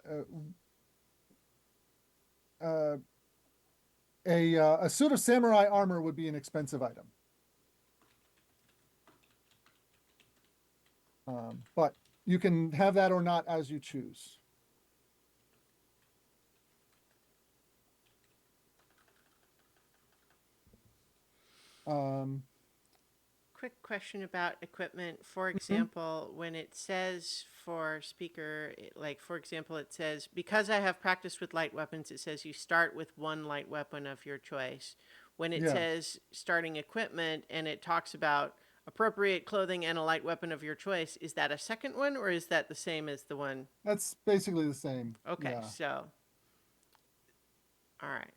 uh, a suit of samurai armor would be an expensive item. But you can have that or not as you choose. Um, Quick question about equipment. For mhm. example, when it says for speaker, like for example, it says, because I have practiced with light weapons, it says you start with one light weapon of your choice. When it Yeah, says starting equipment and it talks about appropriate clothing and a light weapon of your choice, is that a second one or is that the same as the one? that's basically the same. Okay, Yeah, so, all right.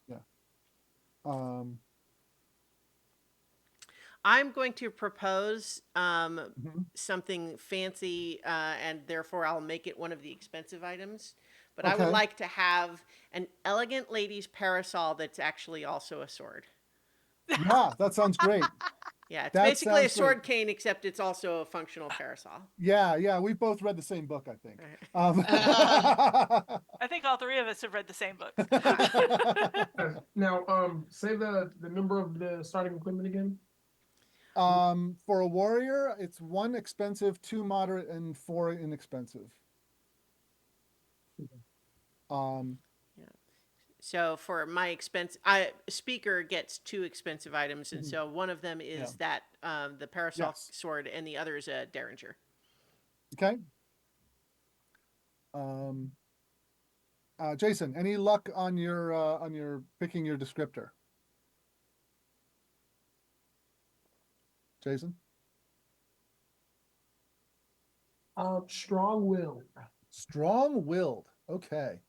yeah. Um, I'm going to propose mhm. something fancy, and therefore I'll make it one of the expensive items. But I would Okay. like to have an elegant lady's parasol that's actually also a sword. Yeah, that sounds great. Yeah, it's That basically a sounds great. sword cane, except it's also a functional parasol. Yeah, yeah. We've both read the same book, I think. Right. I think all three of us have read the same books. Now, say the number of the starting equipment again. For a warrior, it's 1 expensive, 2 moderate, and 4 inexpensive. Um, Yeah. So for my expense, I speaker gets 2 expensive items, and mhm. so one of them is Yeah. that the parasol Yes. sword, and the other is a derringer. Okay. Um, Jason, any luck on your picking your descriptor? Jason? Strong-willed. Strong-willed. Okay.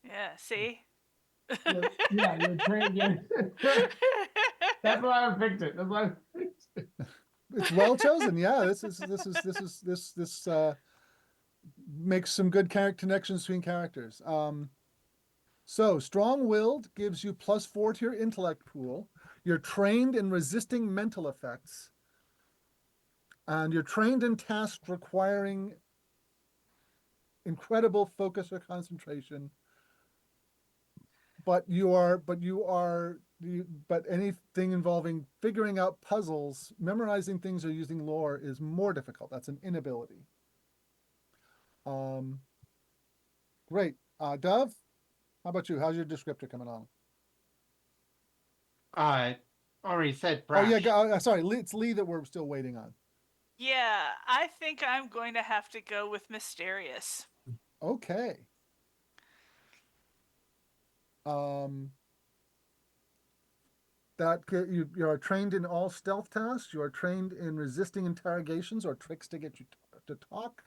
Yeah, see? Yeah, you're trained. Yeah. That's why I picked it. That's why I picked it. It's well chosen. Yeah, this makes some good character connections between characters. So strong-willed gives you +4 to your intellect pool. You're trained in resisting mental effects, and you're trained in tasks requiring incredible focus or concentration. But anything involving figuring out puzzles, memorizing things, or using lore is more difficult. That's an inability. Great. Dove, how about you? How's your descriptor coming on? Already said Oh yeah, brush. sorry, it's Lee that we're still waiting on. Yeah, I think I'm going to have to go with mysterious. Okay. Um, you are trained in all stealth tasks. You are trained in resisting interrogations or tricks to get you to talk.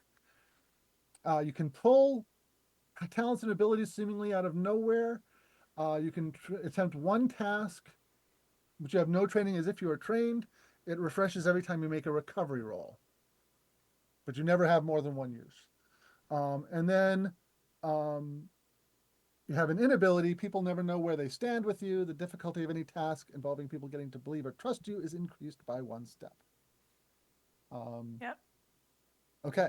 You can pull talents and abilities seemingly out of nowhere. You can attempt one task, but you have no training as if you are trained. It refreshes every time you make a recovery roll, but you never have more than one use. And then you have an inability. People never know where they stand with you. The difficulty of any task involving people getting to believe or trust you is increased by 1 step. Yep. Okay.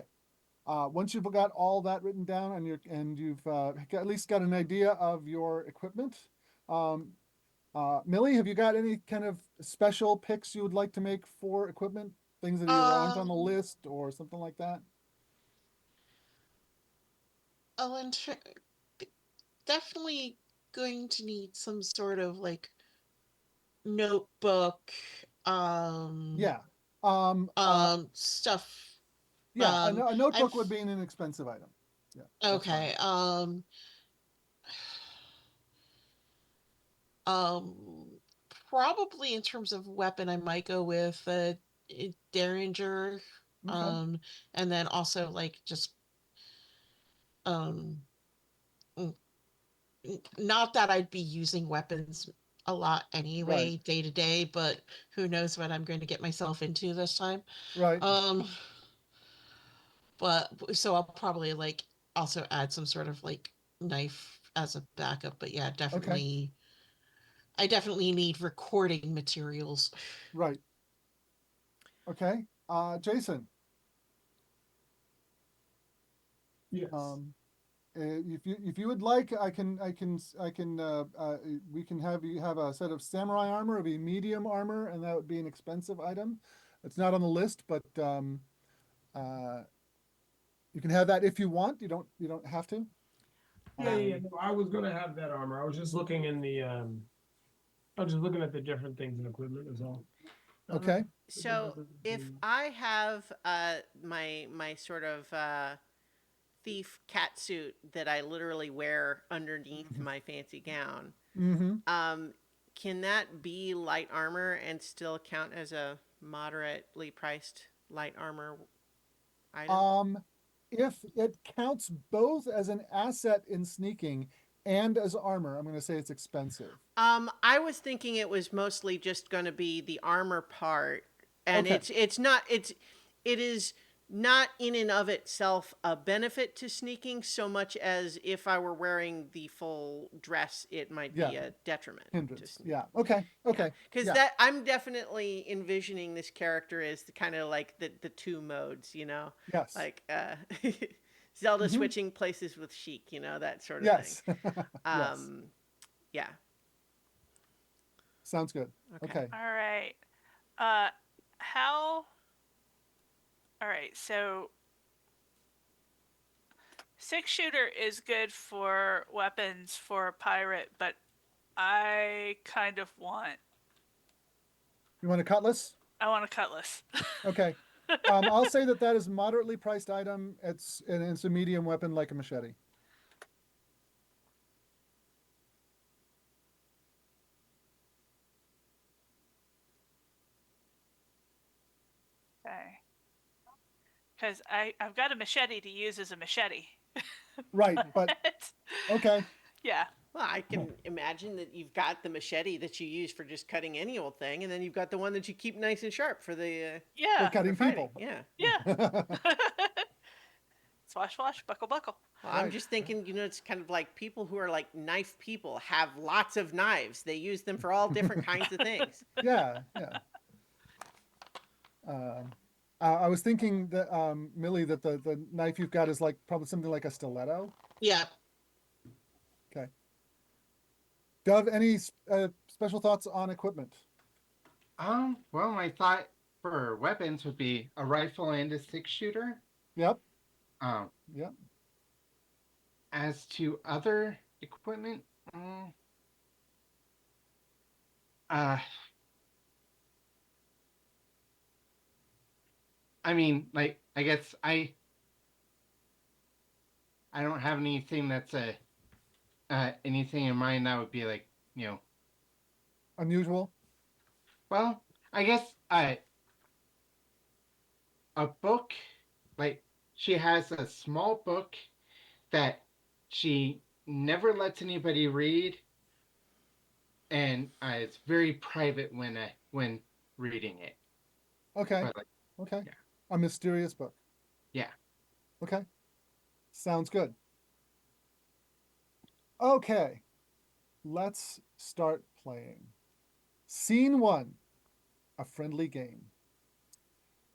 Once you've got all that written down and you've at least got an idea of your equipment, Millie, have you got any kind of special picks you would like to make for equipment? Things that either aren't on the Um, list or something like that? oh, and definitely going to need some sort of like notebook, um, Yeah. Uh, stuff. yeah, a I'm notebook would be an inexpensive item. Yeah, that's fine. okay. Um, Probably in terms of weapon, I might go with a Derringer, Okay. and then also like just um, mm, not that I'd be using weapons a lot Right. anyway, day to day, but who knows what I'm going to get myself into this time. Right. Um, but so I'll probably like also add some sort of like knife as a backup. But yeah, Okay. definitely, I definitely need recording materials. Right. Okay. Jason, Yes. um, if you would like, we can have you have a set of samurai armor, of a medium armor, and that would be an expensive item. It's not on the list, but uh, you can have that if you want. You don't have to. Yeah. No, I was gonna have that armor. I was just looking in the I was just looking at the different things and equipment as all. Okay. So if I have my sort of thief cat suit that I literally wear underneath my fancy gown, Mm-hmm. um, can that be light armor and still count as a moderately priced light armor item? Um, if it counts both as an asset in sneaking and as armor, I'm going to say it's expensive. I was thinking it was mostly just going to be the armor part, and Okay. it is not in and of itself a benefit to sneaking so much as if I were wearing the full dress, it might Yeah. be a detriment to Hindrance. sneaking. Yeah. Okay. Yeah, Okay. because Yeah. that I'm definitely envisioning this character as the kind of like the two modes, you know, Yes. like Zelda Mm-hmm. switching places with Sheik, you know, that sort of thing. Yes. Yes. Um, yeah. Sounds good. Okay. Okay. All right. Uh, how? All right. So 6-shooter is good for weapons for a pirate, but I kind of want. You want a cutlass? I want a cutlass. Okay. I'll say that that is a moderately priced item. It's a medium weapon like a machete. Okay. Because I've got a machete to use as a machete. Right. But okay. Yeah. Well, I can imagine that you've got the machete that you use for just cutting any old thing, and then you've got the one that you keep nice and sharp for the For Yeah. cutting fighting. people. Yeah. Yeah. It's Swash, swash, buckle, buckle. Well, I'm Right. just thinking, it's kind of like people who are like knife people have lots of knives. They use them for all different kinds of things. Yeah, yeah. I was thinking that Millie, that the knife you've got is like probably something like a stiletto. Yeah. Okay. Dove, any special thoughts on equipment? Well, my thought for weapons would be a rifle and a six-shooter. Yep. Um, Yep. as to other equipment, mm, uh, I mean, like, I guess I don't have anything that's anything in mind that would be like, Unusual. well, I guess a book, like, she has a small book that she never lets anybody read, and it's very private when reading it. Okay. But like, Okay. yeah. A mysterious book. Yeah. Okay. Sounds good. Okay. Let's start playing. Scene 1, a friendly game.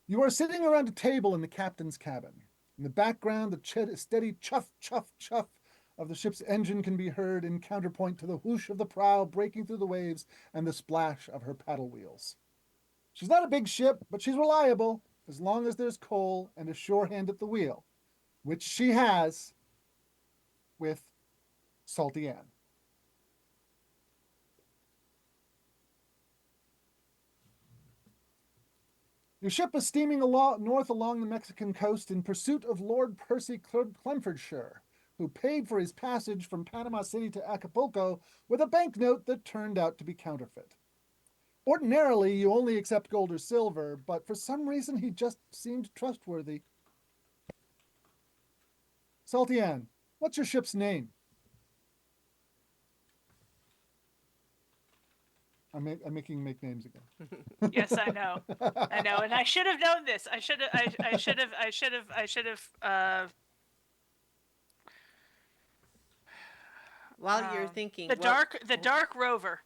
You are sitting around a table in the captain's cabin. In the background, the steady chuff, chuff, chuff of the ship's engine can be heard in counterpoint to the whoosh of the prow breaking through the waves and the splash of her paddle wheels. She's not a big ship, but she's reliable as long as there's coal and a sure hand at the wheel, which she has with Salty Ann. Your ship is steaming north along the Mexican coast in pursuit of Lord Percy Clemfordshire, who paid for his passage from Panama City to Acapulco with a banknote that turned out to be counterfeit. Ordinarily, you only accept gold or silver, but for some reason he just seemed trustworthy. Salty Ann, what's your ship's name? I'm making make names again. Yes, I know. I know, and I should have known this. I should have. I should have. I should have. I should have. While you're thinking, The dark rover.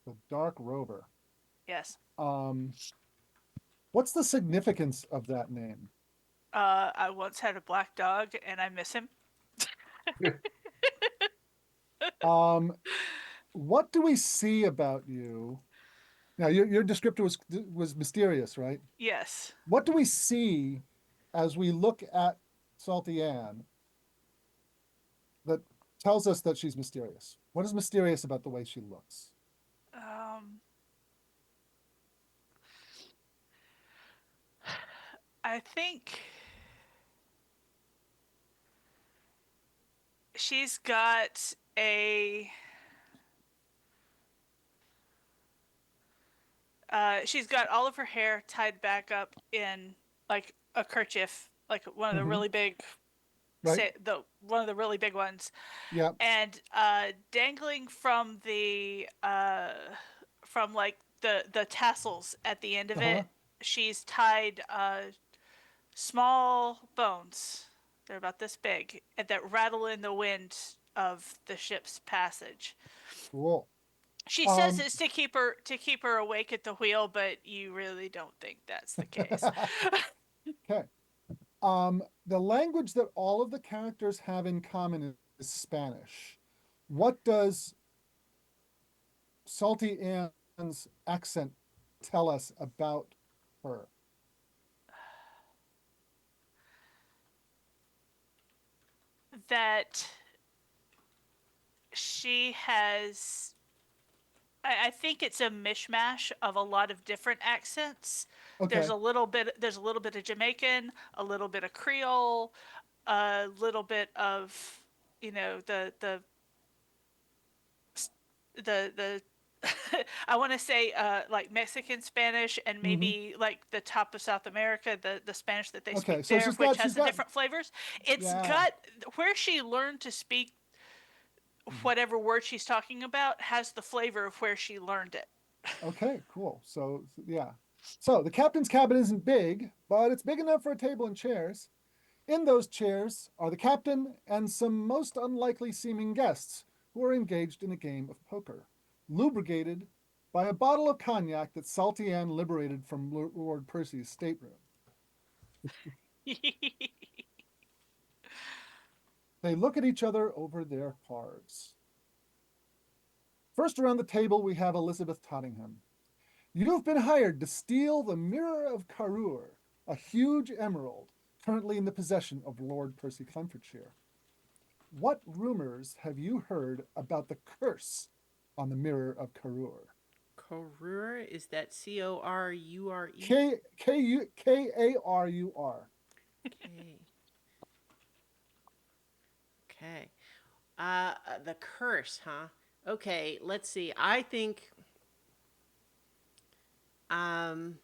The Dark Rover. Yes. What's the significance of that name? I once had a black dog, and I miss him. What do we see about you? Now, your descriptor was mysterious, right? Yes. What do we see as we look at Salty Ann that tells us that she's mysterious? What is mysterious about the way she looks? I think she's got a. She's got all of her hair tied back up in like a kerchief, like one of the really big, Right. one of the really big ones, Yeah. and dangling from the from like the tassels at the end of it, she's tied small bones. They're about this big, and that rattle in the wind of the ship's passage. Cool. She says it's to keep her awake at the wheel, but you really don't think that's the case. Okay. The language that all of the characters have in common is Spanish. What does Salty Ann's accent tell us about her? That she has. I think it's a mishmash of a lot of different accents. Okay. There's a little bit of Jamaican, a little bit of Creole, a little bit of the I want to say like Mexican Spanish and maybe like the top of South America, the Spanish that they Okay, speak so there, she's which got- has she's the got- different flavors. It's Yeah. got where she learned to speak whatever word she's talking about has the flavor of where she learned it. Okay, cool. So yeah. So the captain's cabin isn't big, but it's big enough for a table and chairs. In those chairs are the captain and some most unlikely seeming guests who are engaged in a game of poker, lubricated by a bottle of cognac that Salty Ann liberated from Lord Percy's stateroom. They look at each other over their cards. First around the table, we have Elizabeth Tottingham. You've been hired to steal the Mirror of Karur, a huge emerald currently in the possession of Lord Percy Clemfordshire. What rumors have you heard about the curse on the Mirror of Karur? Corur, is that Corure? Karur. Okay. Okay. The curse, huh? Okay, let's see. I think um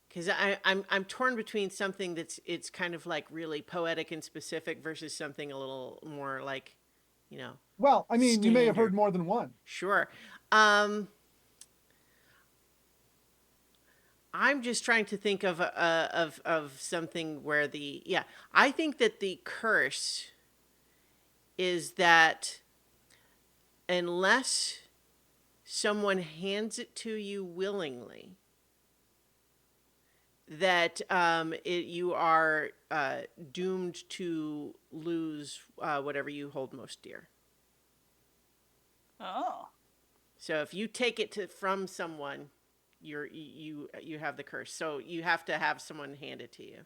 because I'm torn between something that's it's kind of like really poetic and specific versus something a little more like, you know, Well, I mean, you may have heard standard. more than one. Sure. I'm just trying to think of of something where the yeah, I think that the curse is that unless someone hands it to you willingly, that you are doomed to lose whatever you hold most dear. Oh. So if you take it from someone, you have the curse. So you have to have someone hand it to you.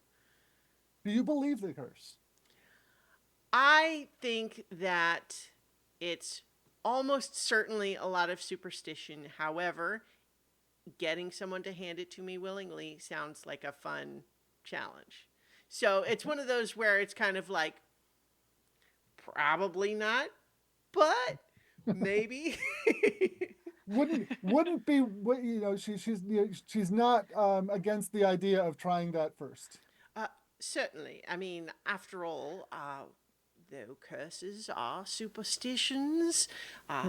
Do you believe the curse? I think that it's almost certainly a lot of superstition. However, getting someone to hand it to me willingly sounds like a fun challenge. So it's one of those where it's kind of like, probably not, but maybe. Wouldn't be she's not against the idea of trying that first. uh, Certainly. I mean, after all, though curses are superstitions,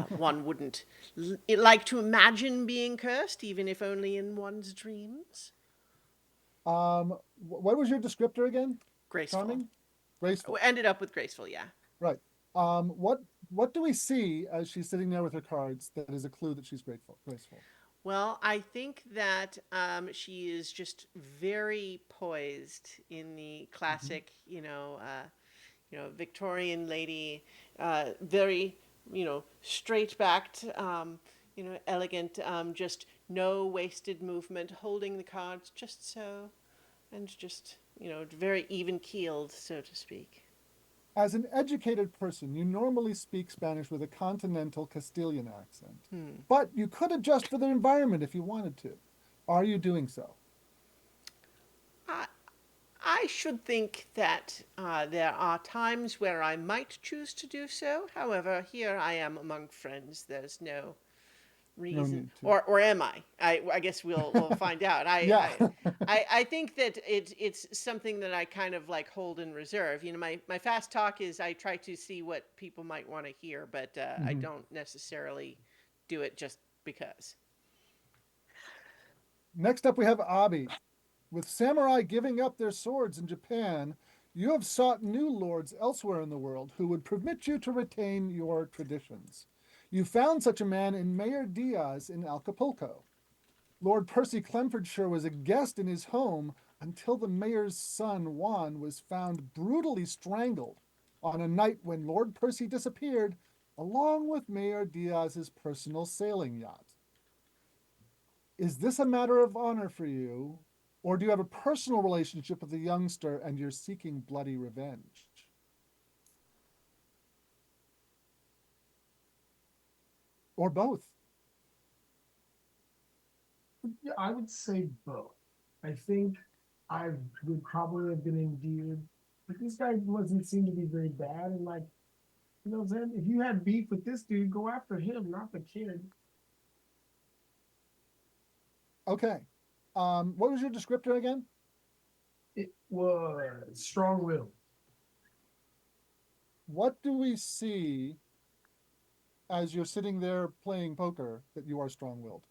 one wouldn't like to imagine being cursed, even if only in one's dreams. What was your descriptor again? Graceful. Charming, graceful. Ended up with graceful, yeah. Right. What do we see as she's sitting there with her cards that is a clue that she's graceful? Well, I think that she is just very poised in the classic, Victorian lady, very, straight backed, elegant, just no wasted movement, holding the cards just so, and just, very even keeled, so to speak. As an educated person, you normally speak Spanish with a continental Castilian accent, but you could adjust for the environment if you wanted to. Are you doing so? I should think that there are times where I might choose to do so. However, here I am among friends. There's no reason, need to. or am I? I guess we'll find out. Yeah. I think that it's something that I kind of like hold in reserve. My fast talk is I try to see what people might want to hear, but I don't necessarily do it just because. Next up, we have Abi. With samurai giving up their swords in Japan, you have sought new lords elsewhere in the world who would permit you to retain your traditions. You found such a man in Mayor Diaz in Acapulco. Lord Percy Clemfordshire was a guest in his home until the mayor's son Juan was found brutally strangled on a night when Lord Percy disappeared, along with Mayor Diaz's personal sailing yacht. Is this a matter of honor for you, or do you have a personal relationship with the youngster and you're seeking bloody revenge? Or both? Yeah, I would say both. I think I would probably have been endeared, but this guy wasn't seem to be very bad. And like, you know what I'm saying? If you had beef with this dude, go after him, not the kid. Okay. What was your descriptor again? It was strong will. What do we see as you're sitting there playing poker that you are strong-willed?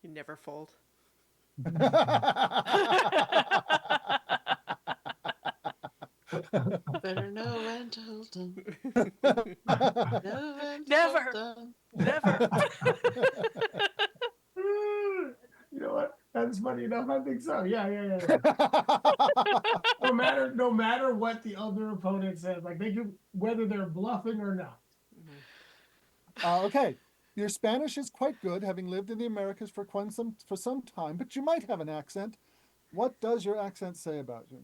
You never fold. Better know when to hold them. Know when to Never. hold them. Never. You know what? That's funny enough. I think so. Yeah. No matter what the other opponent says, like they can, whether they're bluffing or not. Okay, your Spanish is quite good, having lived in the Americas for some time, but you might have an accent. What does your accent say about you?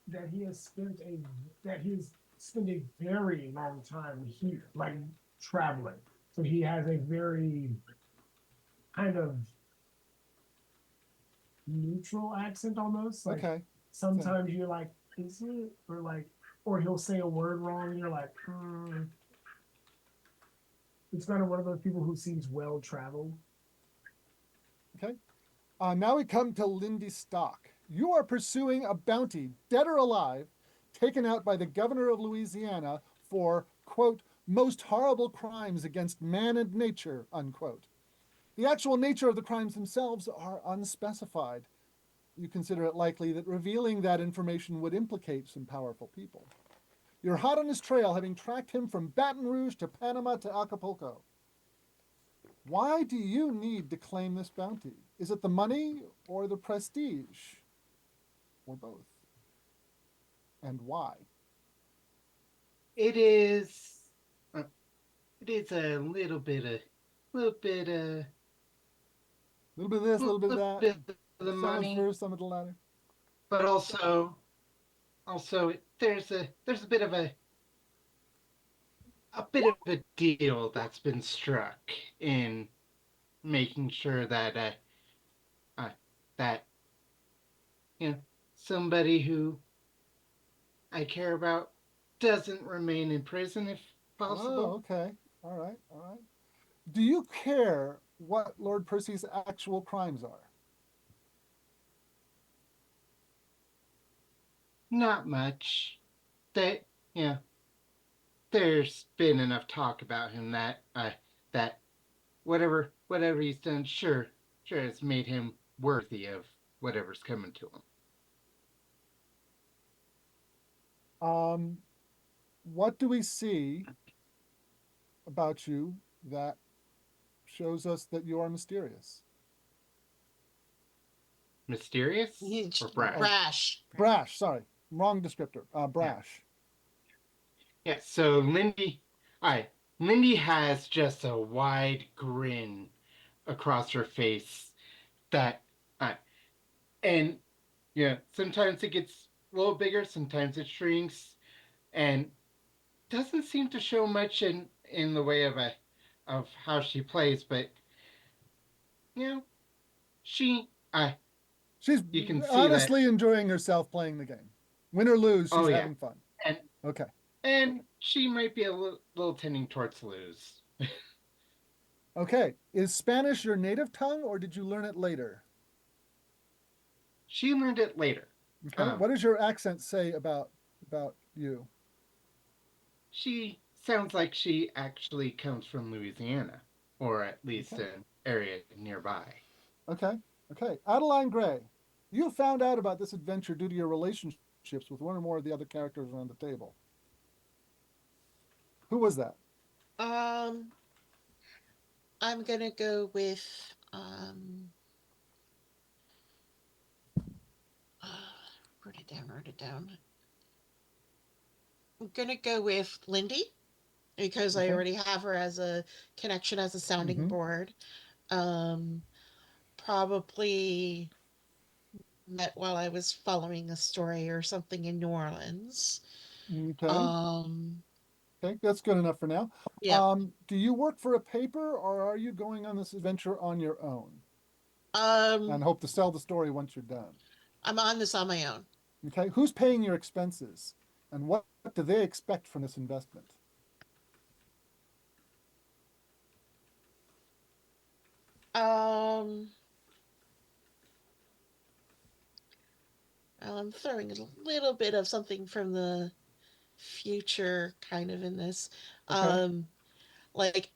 That he has spent a very long time here, like traveling. So he has a very kind of neutral accent almost. Like Okay, sometimes you're like, is it? Or like, or he'll say a word wrong and you're like, It's kind of one of those people who seems well traveled. okay. Now we come to Lindy Stock. You are pursuing a bounty, dead or alive, taken out by the governor of Louisiana for, quote, most horrible crimes against man and nature, unquote. The actual nature of the crimes themselves are unspecified. You consider it likely that revealing that information would implicate some powerful people. You're hot on his trail, having tracked him from Baton Rouge to Panama to Acapulco. Why do you need to claim this bounty? Is it the money or the prestige? Or both? And why? It is. It is a little bit of, little bit A little bit of this, a little bit of that. bit of the Some money, is first, some of the latter. but also there's a bit of a bit of a deal that's been struck in making sure that that somebody who I care about doesn't remain in prison if Oh, possible. okay. All right, all right. Do you care what Lord Percy's actual crimes are? Not much. That there's been enough talk about him that whatever he's done, sure has made him worthy of whatever's coming to him. What do we see about you that shows us that you are mysterious? Mysterious He's or brash? brash. Brash, sorry. Wrong descriptor. Brash. Yeah. So Lindy has just a wide grin across her face that, and sometimes it gets a little bigger, sometimes it shrinks, and doesn't seem to show much in the way of how she plays, but you know she She's you can see that. honestly enjoying herself playing the game. Win or lose, she's Oh yeah, having fun. and Okay. and she might be a little tending towards lose. Okay. Is Spanish your native tongue or did you learn it later? She learned it later. Okay. What does your accent say about you? She sounds like she actually comes from Louisiana, or at least Okay. an area nearby. Okay. Okay. Adeline Gray, you found out about this adventure due to your relationships with one or more of the other characters around the table. Who was that? Um, I'm gonna go with write it down, write it down. I'm gonna go with Lindy because I Okay. already have her as a connection as a sounding Mm-hmm. board. Um, Probably met while I was following a story or something in New Orleans. Okay. Um, Okay. That's good enough for now. yeah. Do you work for a paper or are you going on this adventure on your own Um, and hope to sell the story once you're done? I'm on this on my own. Okay. Who's paying your expenses and what do they expect from this investment? Um, I'm throwing a little bit of something from the future kind of in this. Okay. Like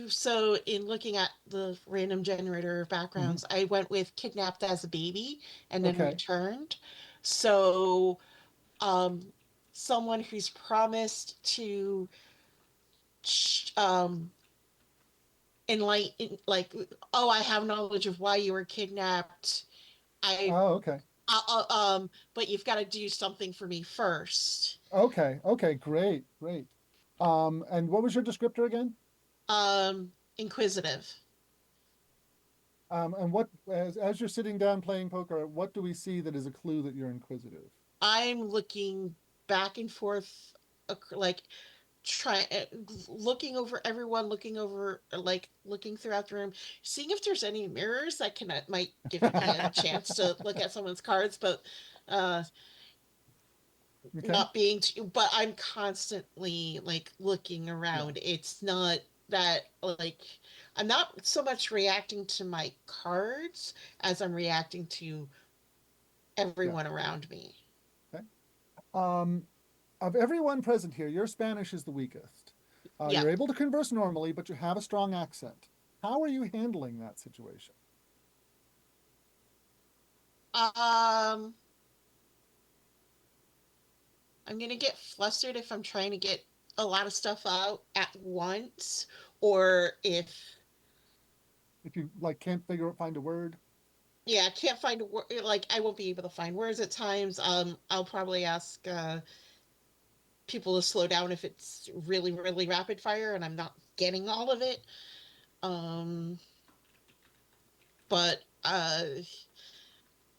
so in looking at the random generator of Hmm. backgrounds, I went with kidnapped as a baby and then Okay. returned. So um someone who's promised to um enlighten, like, oh, I have knowledge of why you were kidnapped. I Oh, okay. but you've got to do something for me first. Okay. Okay. Great. Great. And what was your descriptor again? Inquisitive. And what, as you're sitting down playing poker, what do we see that is a clue that you're inquisitive? I'm looking back and forth, like try looking over everyone, looking over, like looking throughout the room, seeing if there's any mirrors that can might give me a chance to look at someone's cards, but uh Okay. not being too, but I'm constantly like looking Yeah. around. It's not that like I'm not so much reacting to my cards as I'm reacting to Yeah. everyone around me. Okay. Um, of everyone present here, your Spanish is the weakest. Yeah. You're able to converse normally, but you have a strong accent. How are you handling that situation? Um, I'm gonna get flustered if I'm trying to get a lot of stuff out at once, or if, If you like can't find a word. yeah, I can't find a word. Like I won't be able to find words at times. I'll probably ask people to slow down if it's really, really rapid fire and I'm not getting all of it. Um, but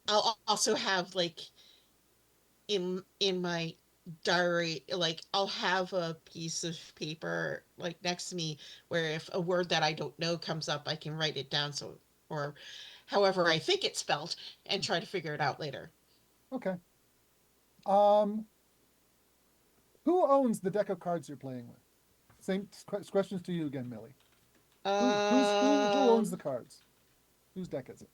I'll also have like in my diary, like I'll have a piece of paper like next to me where if a word that I don't know comes up, I can write it down, so, or however I think it's spelled, and try to figure it out later. Okay. Um, who owns the deck of cards you're playing with? Same questions to you again, Millie. Who owns the Um, cards? Whose deck is it?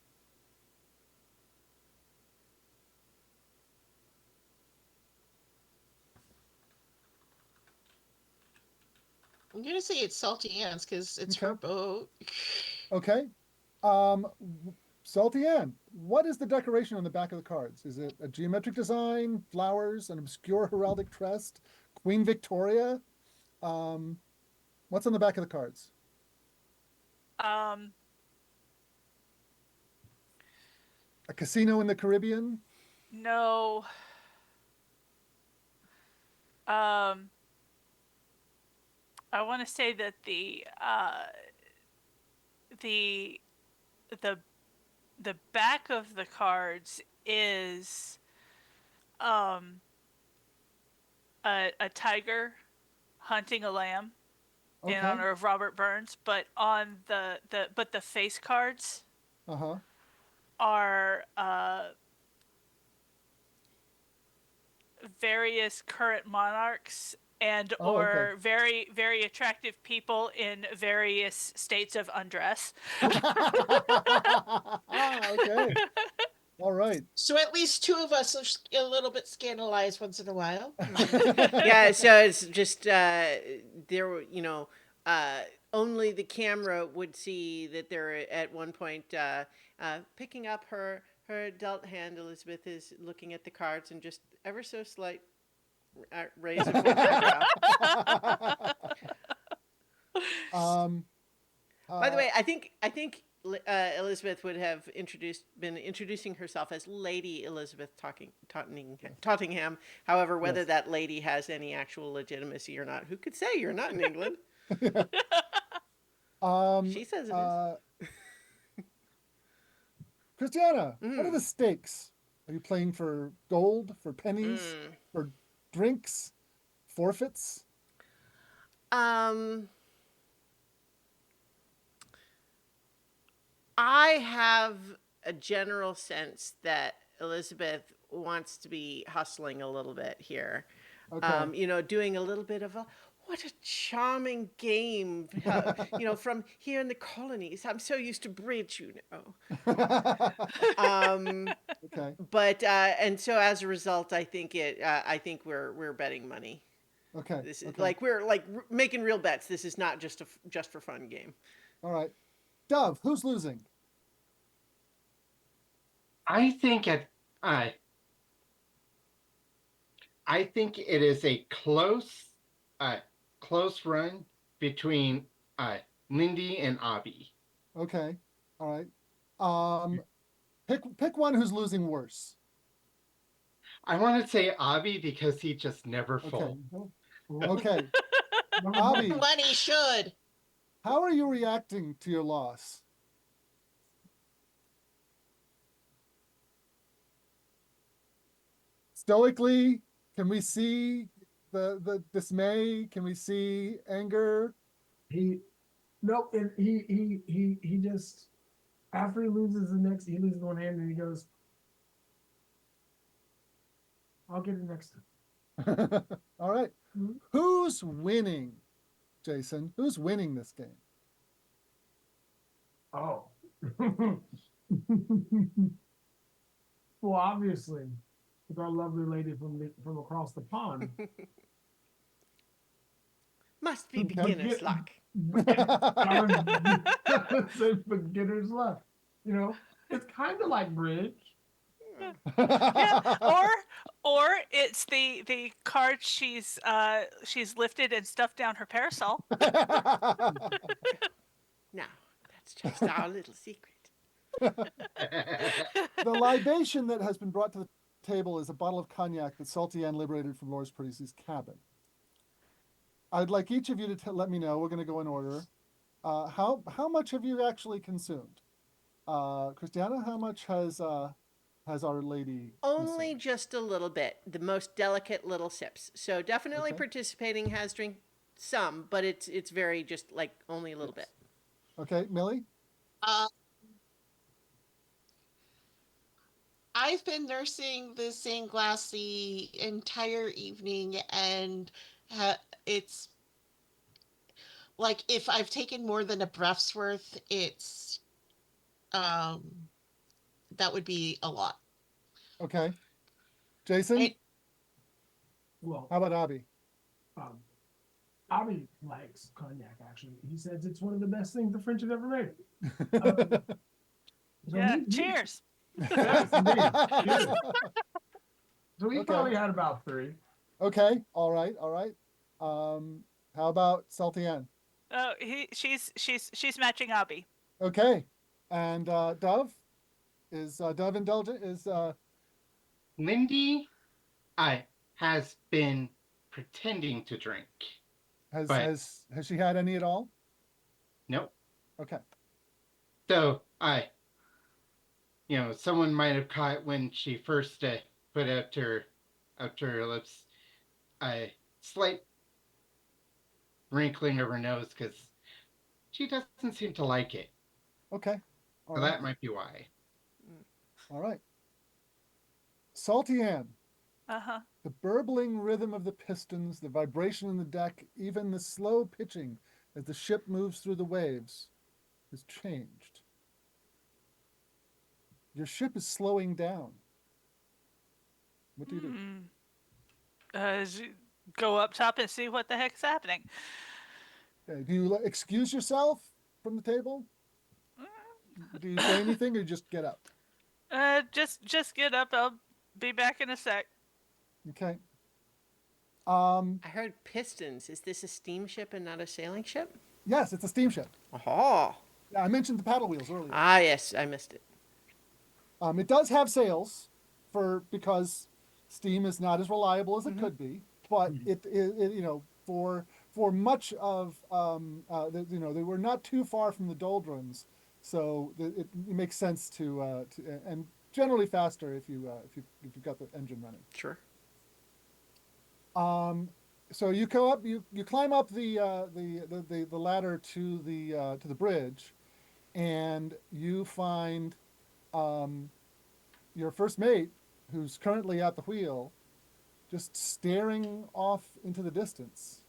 I'm gonna say it's Salty Ants because it's her Okay. boat. Okay. Um, Salty Ann, what is the decoration on the back of the cards? Is it a geometric design, flowers, an obscure heraldic crest, Queen Victoria? Um, what's on the back of the cards? Um, A casino in the Caribbean? no. Um, I want to say that the the the back of the cards is um a tiger hunting a lamb in Okay. honor of Robert Burns, but on the face cards Uh-huh. are various current monarchs and Oh, okay. or very attractive people in various states of undress. Okay. All right. So at least two of us are a little bit scandalized once in a while. Yeah, so it's just there were, uh only the camera would see that they're at one point picking up her adult hand. Elizabeth is looking at the cards and just ever so slight raise of one eyebrow. um, By the uh, way, I think Elizabeth would have been introducing herself as Lady Elizabeth Tottingham. However, whether yes. that lady has any actual legitimacy or not, who could say? You're not in England. Um, She says it is. uh, Christiana, what are Mm, the stakes? Are you playing for gold, for pennies, mm. for drinks, forfeits? Um, I have a general sense that Elizabeth wants to be hustling a little bit here. Okay. Doing a little bit of a what a charming game, from here in the colonies. I'm so used to bridge. Okay. Okay. But and so as a result, I think I think we're betting money. Okay. This is Okay. like we're like making real bets. This is not just a just for fun game. All right. Dove, who's losing? I think at uh, I think it is a uh, close run between Lindy and Abby. Okay. All right. Pick one who's losing worse. I want to say Abby because he just never Okay. folds. Okay. Number one. Abby, When he should. how are you reacting to your loss? Stoically, can we see the dismay? Can we see anger? He nope, and he just after he loses he loses one hand and he goes, I'll get it next time. All right. Mhm. Who's winning, Jason? Who's winning this game? Oh. Well, obviously, with our lovely lady from across the pond. Must be Okay. beginner's luck. I would say beginner's luck. You know, it's kind of like bridge. Yeah, or it's the card she's lifted and stuffed down her parasol. Now, that's just our little secret. The libation that has been brought to the table is a bottle of cognac that Salty Ann liberated from Lors Parisi's cabin. I'd like each of you to let me know. We're going to go in order. How much have you actually consumed? Christiana, how much has Our Lady Only consumed? just a little bit, the most delicate little sips. So definitely Okay. participating has drink some, but it's very just like only a little bit. Okay, Millie. Uh, I've been nursing the same glass the entire evening, and it's like if I've taken more than a breath's worth, it's um that would be a lot. Okay, Jason. I, Well, How about Abby? um, Abby likes cognac. Actually, he says it's one of the best things the French have ever made. So Yeah, he- cheers. Yes, indeed. Cheers. So he Okay. probably had about 3. Okay, all right, all right. How about Salty Ann? Oh, she's matching Abby. Okay, and Dove is Dove indulgent? Is Lindy has been pretending to drink, has but has she had any at all? nope. Okay, So someone might have caught when she first put up to her lips a slight wrinkling of her nose because she doesn't seem to like it. okay, all So right, that might be why. all right. Salty Ann, Uh-huh. the burbling rhythm of the pistons, the vibration in the deck, even the slow pitching as the ship moves through the waves has changed. Your ship is slowing down. What do you do? Go up top and see what the heck's happening. Okay, do you excuse yourself from the table? Do you say anything or just get up? Just get up. I'll be back in a sec. Okay. I heard pistons. Is this a steamship and not a sailing ship? Yes, it's a steamship. Oh. Yeah, I mentioned the paddle wheels earlier. Ah, yes, I missed it. It does have sails because steam is not as reliable as it could be, but it for much of they were not too far from the doldrums, so it makes sense to and generally faster if you've got the engine running. Sure. So you go up, you climb up the ladder to the bridge, and you find your first mate, who's currently at the wheel, just staring off into the distance,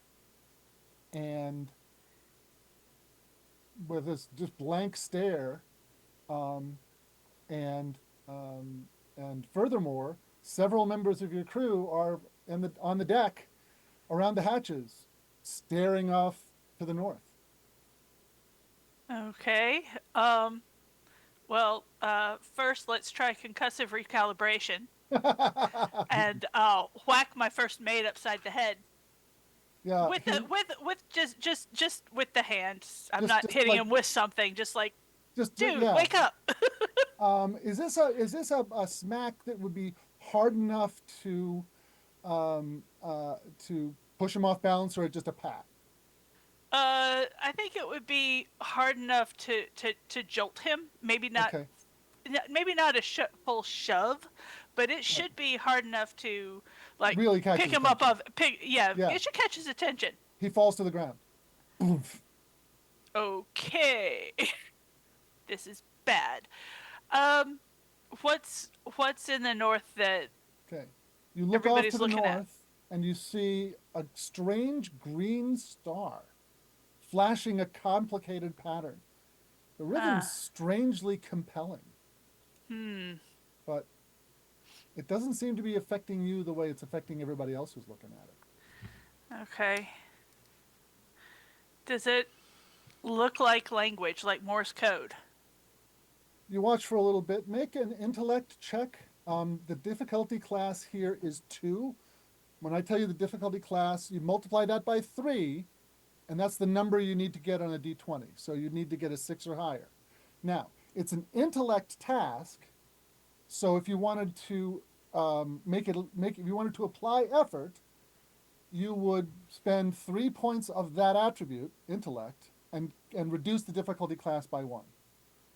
and with this just blank stare, and And furthermore, several members of your crew are on the deck around the hatches, staring off to the north. Okay. Well, first let's try concussive recalibration, and I'll whack my first mate upside the head Yeah, with the with just with the hand. I'm just not just hitting like him with something. Just like, dude, yeah. wake up. Is this a smack that would be hard enough to push him off balance, or just a pat? I think it would be hard enough to jolt him. Okay, Maybe not a full shove, but it right. should be hard enough to like Really catch pick his him up attention. yeah, Yeah, it should catch his attention. he falls to the ground. Oomph. Okay. This is bad. Um, what's in the north that Okay, you look off everybody's to the looking at? north, and you see a strange green star, flashing a complicated pattern. The rhythm's Ah, strangely compelling, hmm. but it doesn't seem to be affecting you the way it's affecting everybody else who's looking at it. Okay. Does it look like language, like Morse code? You watch for a little bit, make an intellect check. The difficulty class here is 2. When I tell you the difficulty class, you multiply that by 3, and that's the number you need to get on a d20. So you need to get a 6 or higher. Now, it's an intellect task, so if you wanted to if you wanted to apply effort, you would spend 3 points of that attribute, intellect, and reduce the difficulty class by 1.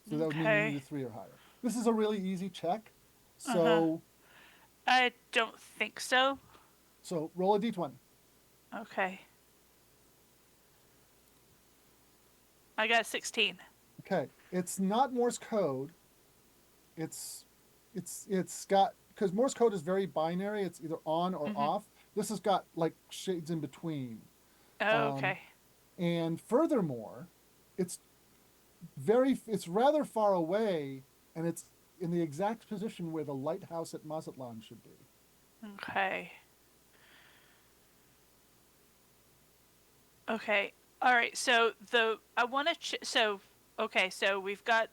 So that would mean you Okay. need a 3 or higher. This is a really easy check. Uh-huh. So I don't think so. so roll a d20. Okay. I got 16. Okay, it's not Morse code. It's got, because Morse code is very binary. It's either on or off. This has got like shades in between. Oh, okay. And furthermore, it's it's rather far away, and it's in the exact position where the lighthouse at Mazatlan should be. Okay. Okay. All right. So I want to okay, so we've got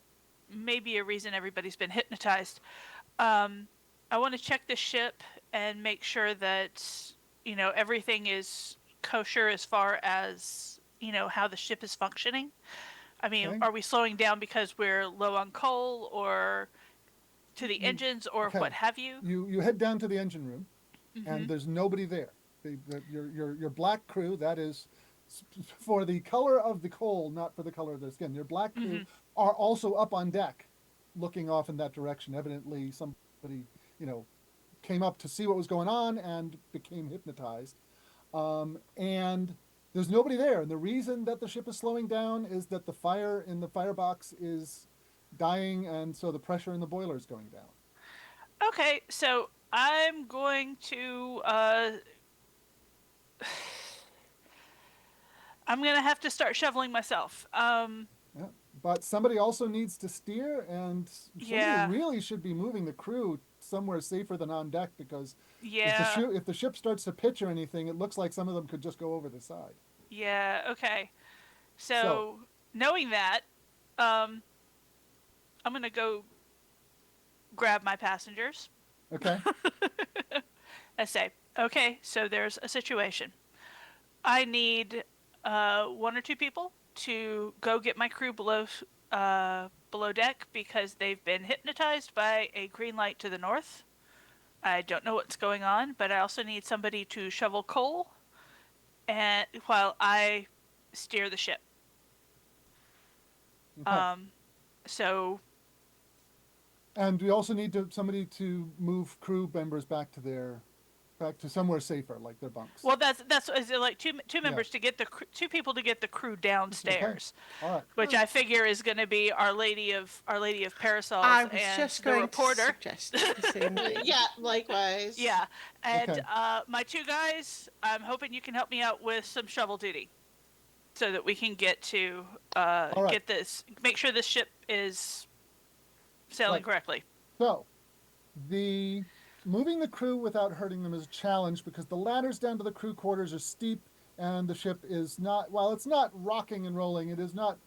maybe a reason everybody's been hypnotized. I want to check the ship and make sure that everything is kosher as far as how the ship is functioning. I mean, Okay. are we slowing down because we're low on coal, or to the You engines, or okay? what have you? You head down to the engine room, Mm-hmm. and there's nobody there. Your black crew, that is for the color of the coal, not for the color of their skin. Your black crew are also up on deck, looking off in that direction. Evidently, somebody came up to see what was going on and became hypnotized. And there's nobody there. And the reason that the ship is slowing down is that the fire in the firebox is dying, and so the pressure in the boiler is going down. Okay, so I'm going to I'm gonna have to start shoveling myself. Yeah. But somebody also needs to steer, and somebody Yeah. really should be moving the crew somewhere safer than on deck, because Yeah. if the ship starts to pitch or anything, it looks like some of them could just go over the side. Yeah. Okay. So, So knowing that, um, I'm gonna go grab my passengers. okay. I say, okay, so there's a situation. I need 1 or 2 people to go get my crew below deck because they've been hypnotized by a green light to the north. I don't know what's going on, but I also need somebody to shovel coal, and while I steer the ship. Okay. So And we also need somebody to move crew members back to somewhere safer, like their bunks. well, that's is it like two members to get the 2 people to get the crew downstairs, All right. which I figure is going to be Our Lady of Parasols I was and just the going reporter. to suggest the same thing. Yeah, likewise. Yeah, and Okay. my 2 guys, I'm hoping you can help me out with some shovel duty, so that we can get to All right. make sure this ship is sailing Right. correctly. So, The moving the crew without hurting them is a challenge because the ladders down to the crew quarters are steep and the ship is not, while it's not rocking and rolling, it is not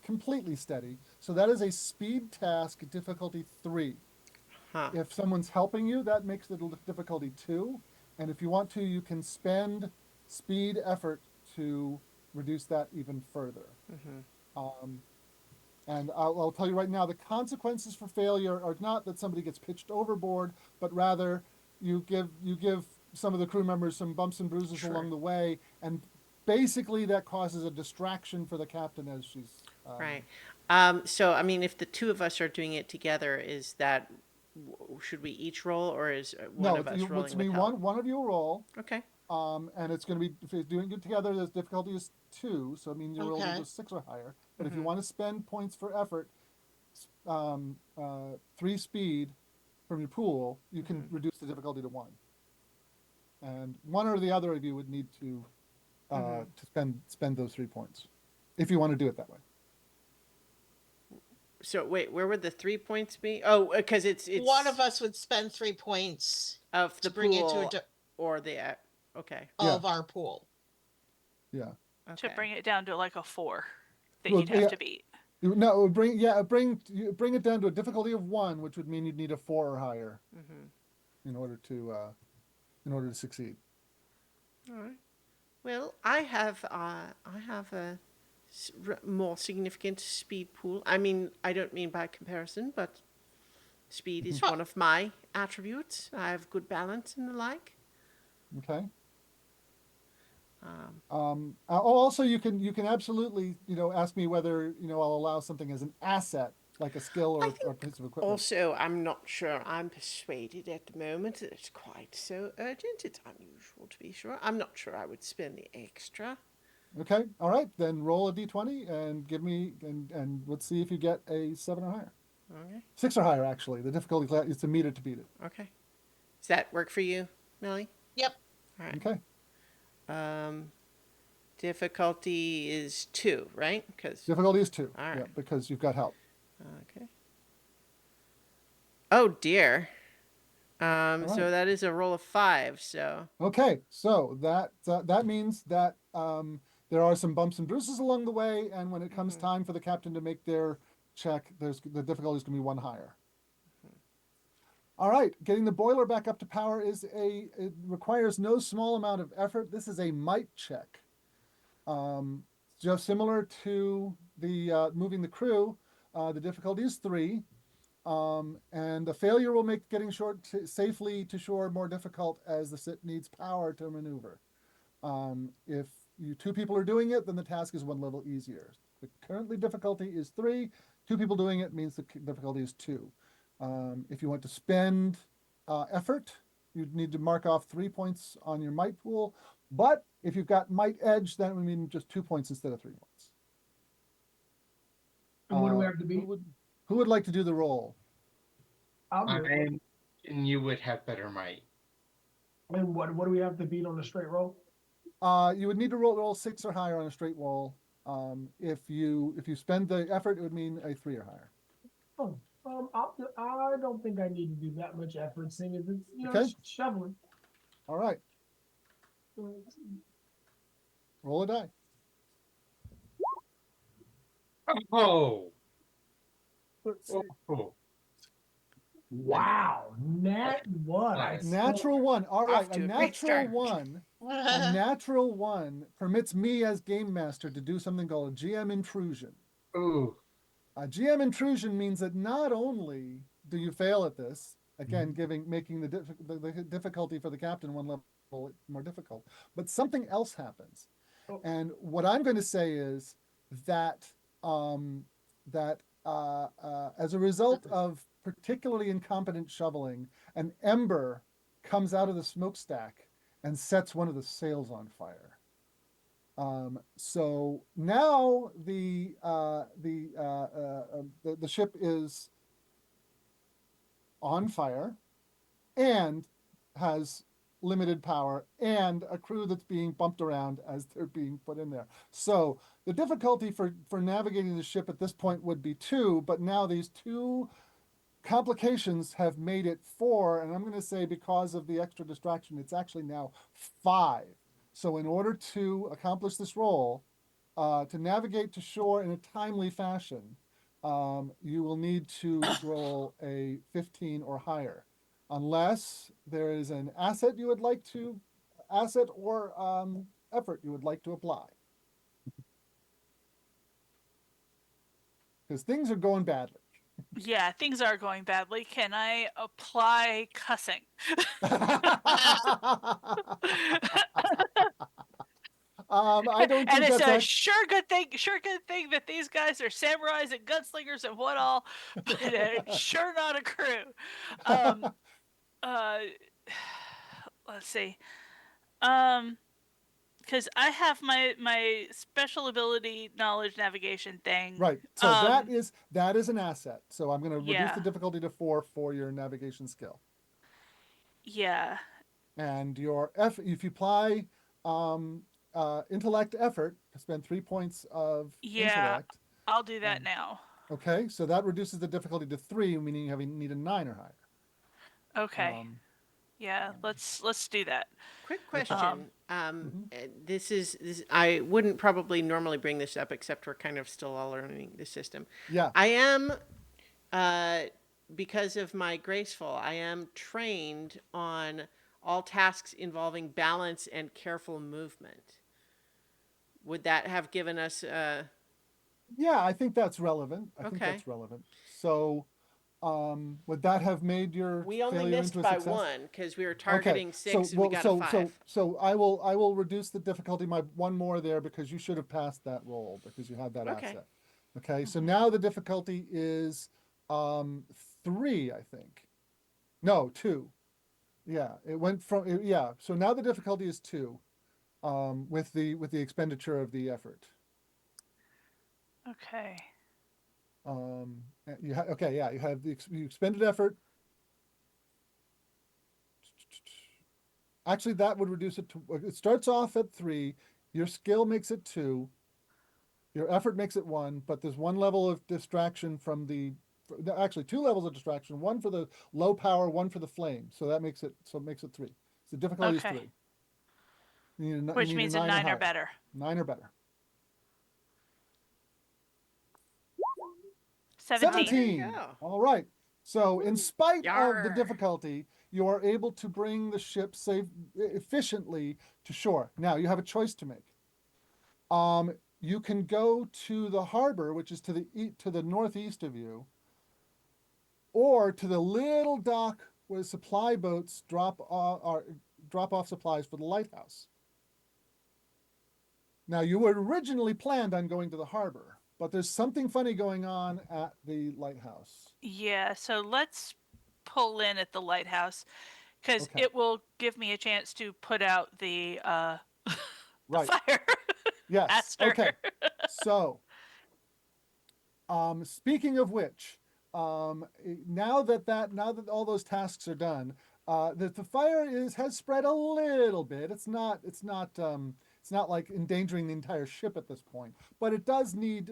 completely steady. So that is a speed task, difficulty 3. Huh. If someone's helping you, that makes it a difficulty 2. And if you want to, you can spend speed effort to reduce that even further. Um, and I'll tell you right now, the consequences for failure are not that somebody gets pitched overboard, but rather you give some of the crew members some bumps and bruises Sure. along the way, and basically that causes a distraction for the captain as she's Right. So, I mean, if the two of us are doing it together, is that, should we each roll, or is one no, of us it's rolling to be with help? one of you roll. Okay. And it's going to be, if you're doing it together, the difficulty is 2, so it means your roll Okay. equals 6 or higher. But if you want to spend points for effort, 3 speed from your pool, you can reduce the difficulty to 1. And one or the other of you would need to spend those 3 points if you want to do it that way. So wait, where would the 3 points be? Oh, because it's One of us would spend 3 points of the to bring it to pool or the okay. Yeah. of our pool. Yeah. To Okay. bring it down to like a 4 that Well, you'd have yeah. to beat. No, it would bring it down to a difficulty of 1, which would mean you'd need a 4 or higher in order to succeed. All right. Well, I have a more significant speed pool. I mean, I don't mean by comparison, but speed is one of my attributes. I have good balance and the like. Okay. Also, you can absolutely ask me whether I'll allow something as an asset like a skill I or think a piece of equipment. Also, I'm not sure I'm persuaded at the moment that it's quite so urgent. It's unusual, to be sure. I'm not sure I would spend the extra. Okay, all right, then roll a d20 and give me and let's see if you get a 7 or higher. Okay. 6 or higher, actually. The difficulty is to meet it to beat it. Okay. Does that work for you, Millie? Yep. All right. Okay. Difficulty is 2, right? Because Difficulty is 2. All right. Yeah, because you've got help. okay. Oh dear. right. So that is a roll of 5. So Okay, so that means that there are some bumps and bruises along the way, and when it comes time for the captain to make their check, the difficulty is going to be 1 higher. All right, getting the boiler back up to power it requires no small amount of effort. This is a might check. Just similar to the moving the crew, the difficulty is 3. And the failure will make getting safely to shore more difficult as the ship needs power to maneuver. If 2 people are doing it, then the task is 1 level easier. The currently difficulty is 3. 2 people doing it means the difficulty is 2. If you want to spend effort, you'd need to mark off 3 points on your might pool. But if you've got might edge, that would mean just 2 points instead of 3 points. And what do we have to beat? Who would like to do the roll? I'll do it. And you would have better might. And what do we have to beat on a straight roll? You would need to roll 6 or higher on a straight roll. If you spend the effort, it would mean a 3 or higher. Oh, I don't think I need to do that much effort, seeing as it's Okay. shoveling. All right, roll a die. Oh, Let's see. oh. Wow, nat one. Natural 1. All right, to a a great natural start. 1. A natural 1 permits me as game master to do something called a GM intrusion. Ooh. A GM intrusion means that not only do you fail at this, again, making the difficulty for the captain 1 level more difficult, but something else happens. Oh. And what I'm going to say is that as a result of particularly incompetent shoveling, an ember comes out of the smokestack and sets one of the sails on fire. So now the ship is on fire and has limited power and a crew that's being bumped around as they're being put in there. So the difficulty for navigating the ship at this point would be 2, but now these 2 complications have made it 4, and I'm going to say because of the extra distraction, it's actually now 5. So in order to accomplish this role, to navigate to shore in a timely fashion, you will need to roll a 15 or higher, unless there is an asset you would like to, asset or effort you would like to apply. Because things are going badly. Yeah, things are going badly. Can I apply cussing? I don't And think it's that's a sure good thing that these guys are samurais and gunslingers and what all, but sure not a crew. Um, uh, let's see. Um, because I have my special ability knowledge navigation thing. right. So that is an asset. So I'm going to reduce the Yeah, difficulty to 4 for your navigation skill. yeah, And your if you apply intellect effort, spend 3 points of yeah. intellect. I'll do that Um, now. okay, so that reduces the difficulty to 3, meaning you need a 9 or higher. Okay. Yeah, let's do that. Quick Okay. question. Mhm. This I wouldn't probably normally bring this up, except we're kind of still all learning the system. Yeah. I am, uh, because of my graceful, I am trained on all tasks involving balance and careful movement. Would that have given us? Yeah, I think that's relevant. I think Okay. that's relevant. So, would that have made your We only failure missed into a by success? 1 because we were Okay. targeting So, 6 and we got a 5. so I will reduce the difficulty by 1 more there because you should have passed that roll because you had that Okay. asset. Okay. So Mhm. now the difficulty is 3, I think. No, 2. Yeah, it went from yeah. So now the difficulty is 2, with the expenditure of the effort. Okay. Okay, yeah, you have the you expended effort. Actually, that would reduce it to. It starts off at 3. Your skill makes it 2. Your effort makes it 1, but there's 1 level of distraction from actually 2 levels of distraction. 1 for the low power, 1 for the flame. So that makes it 3. So the difficulty is Okay. 3. You Which need a means a 9 or 9 or higher. better. 9 or better. 17. There you 17. go. All right. So, in spite of the Yar. difficulty, you are able to bring the ship safe efficiently to shore. Now, you have a choice to make. You can go to the harbor, which is to the northeast of you, or to the little dock where supply boats drop off supplies for the lighthouse. Now, you were originally planned on going to the harbor, but there's something funny going on at the lighthouse. Yeah, so let's pull in at the lighthouse because Okay. it will give me a chance to put out the the Right. fire Yes. faster. Okay. So, speaking of which, now that all those tasks are done, the fire has spread a little bit. It's not like endangering the entire ship at this point, but it does need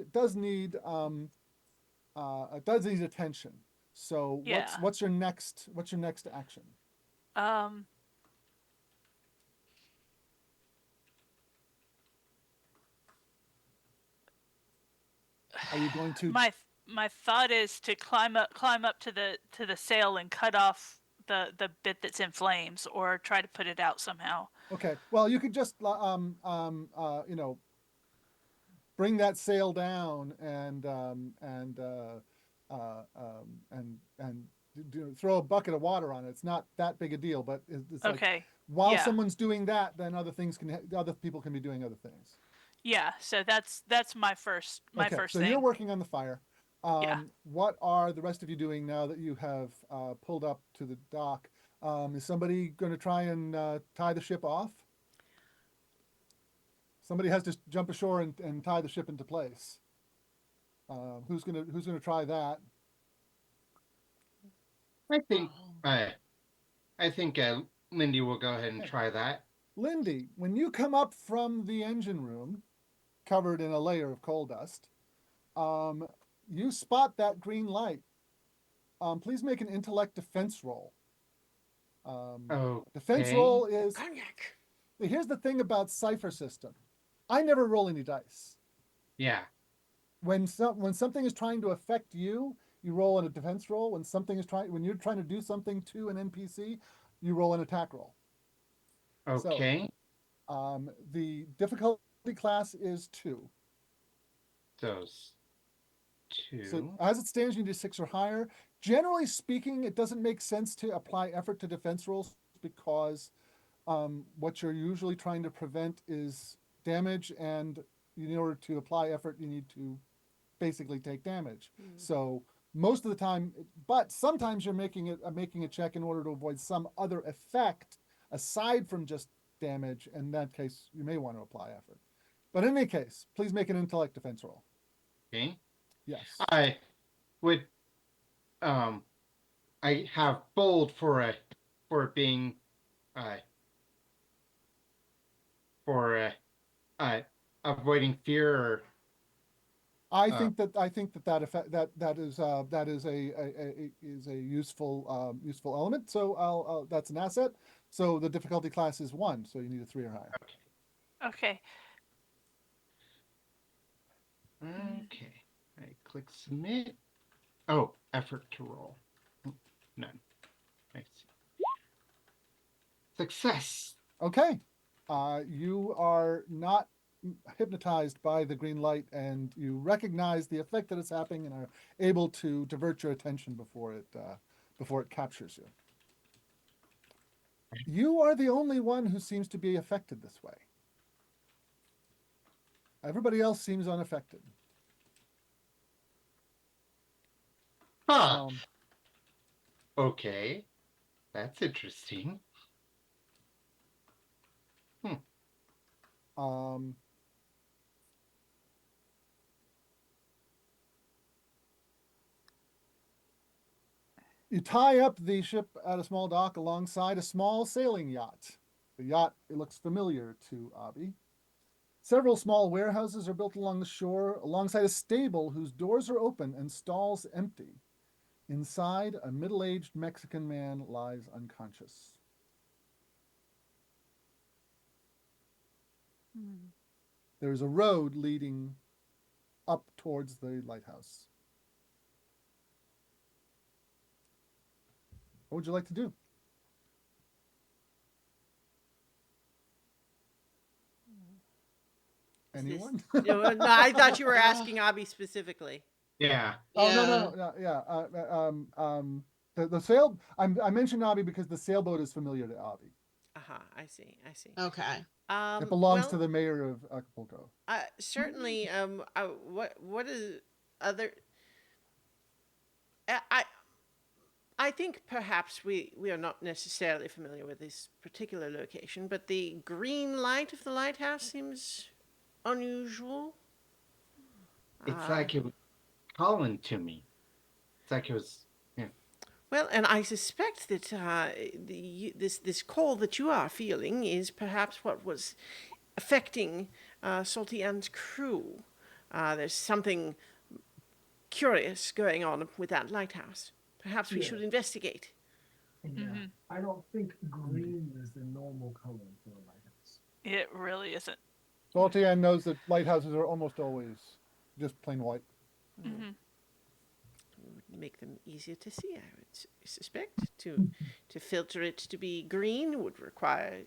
attention. So Yeah. what's your next action? Um Are you going to my thought is to climb up to the sail and cut off the bit that's in flames or try to put it out somehow. Okay. Well, you could just bring that sail down and throw a bucket of water on it. It's not that big a deal, but it's like Okay. while Yeah. someone's doing that, then other people can be doing other things. Yeah, so that's my first Okay, so thing. you're working on the fire. Yeah. What are the rest of you doing now that you have pulled up to the dock? Is somebody going to try and tie the ship off? Somebody has to jump ashore and tie the ship into place. Who's gonna try that? I think Oh. I think Lindy will go ahead and Okay. try that. Lindy, when you come up from the engine room, covered in a layer of coal dust, you spot that green light please make an intellect defense roll. Defense Okay. roll is, Cognac. here's the thing about Cipher system. I never roll any dice. Yeah. When something is trying to affect you, you roll in a defense roll. When you're trying to do something to an NPC, you roll an attack roll. Okay. So, the difficulty class is 2. Those 2. So as it stands, you need 6 or higher. Generally speaking, it doesn't make sense to apply effort to defense rolls because what you're usually trying to prevent is damage, and in order to apply effort, you need to basically take damage. So most of the time, but sometimes you're making a check in order to avoid some other effect aside from just damage. In that case, you may want to apply effort. But in any case, please make an intellect defense roll. Okay. Yes. I would I have bold for being for avoiding fear or I think that effect that is a useful element. So I'll that's an asset. So the difficulty class is 1. So you need a 3 or higher. Okay. Okay. I click submit. Oh, effort to roll. None. I see. Success. Okay. You are not hypnotized by the green light, and you recognize the effect that is happening and are able to divert your attention before it captures you. You are the only one who seems to be affected this way. Everybody else seems unaffected. Huh. Okay. That's interesting. Um, You tie up the ship at a small dock alongside a small sailing yacht. The yacht, it looks familiar to Abi. Several small warehouses are built along the shore, alongside a stable whose doors are open and stalls empty. Inside, a middle-aged Mexican man lies unconscious. There's a road leading up towards the lighthouse. What would you like to do? Anyone? No, I thought you were asking Abby specifically. Yeah. Oh Yeah. no, yeah. The sail. I mentioned Abi because the sailboat is familiar to Abi. I see. Okay. It belongs Well, to the mayor of Acapulco. certainly. What is other? I think perhaps we are not necessarily familiar with this particular location, but the green light of the lighthouse seems unusual. It's like it was calling to me. It's like it was. Yeah. Well, and I suspect that this call that you are feeling is perhaps what was affecting Salty Ann's crew. There's something curious going on with that lighthouse. Perhaps we Yeah. should investigate. Yeah. I don't think green is the normal color for a lighthouse. It really isn't. Salty Ann knows that lighthouses are almost always just plain white. Hmm. Would make them easier to see, I would suspect. To filter it to be green would require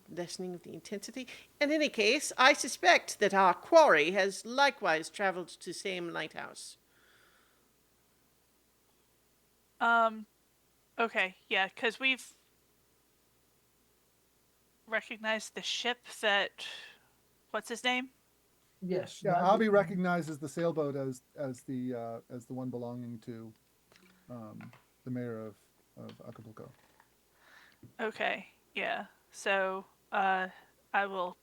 lessening of the intensity. In any case, I suspect that our quarry has likewise traveled to the same lighthouse. Okay, yeah, because we've recognized the ship that, what's his name? Yes. Yeah, that Abi would- recognizes the sailboat as the one belonging to the mayor of Acapulco. Okay, yeah. So, I will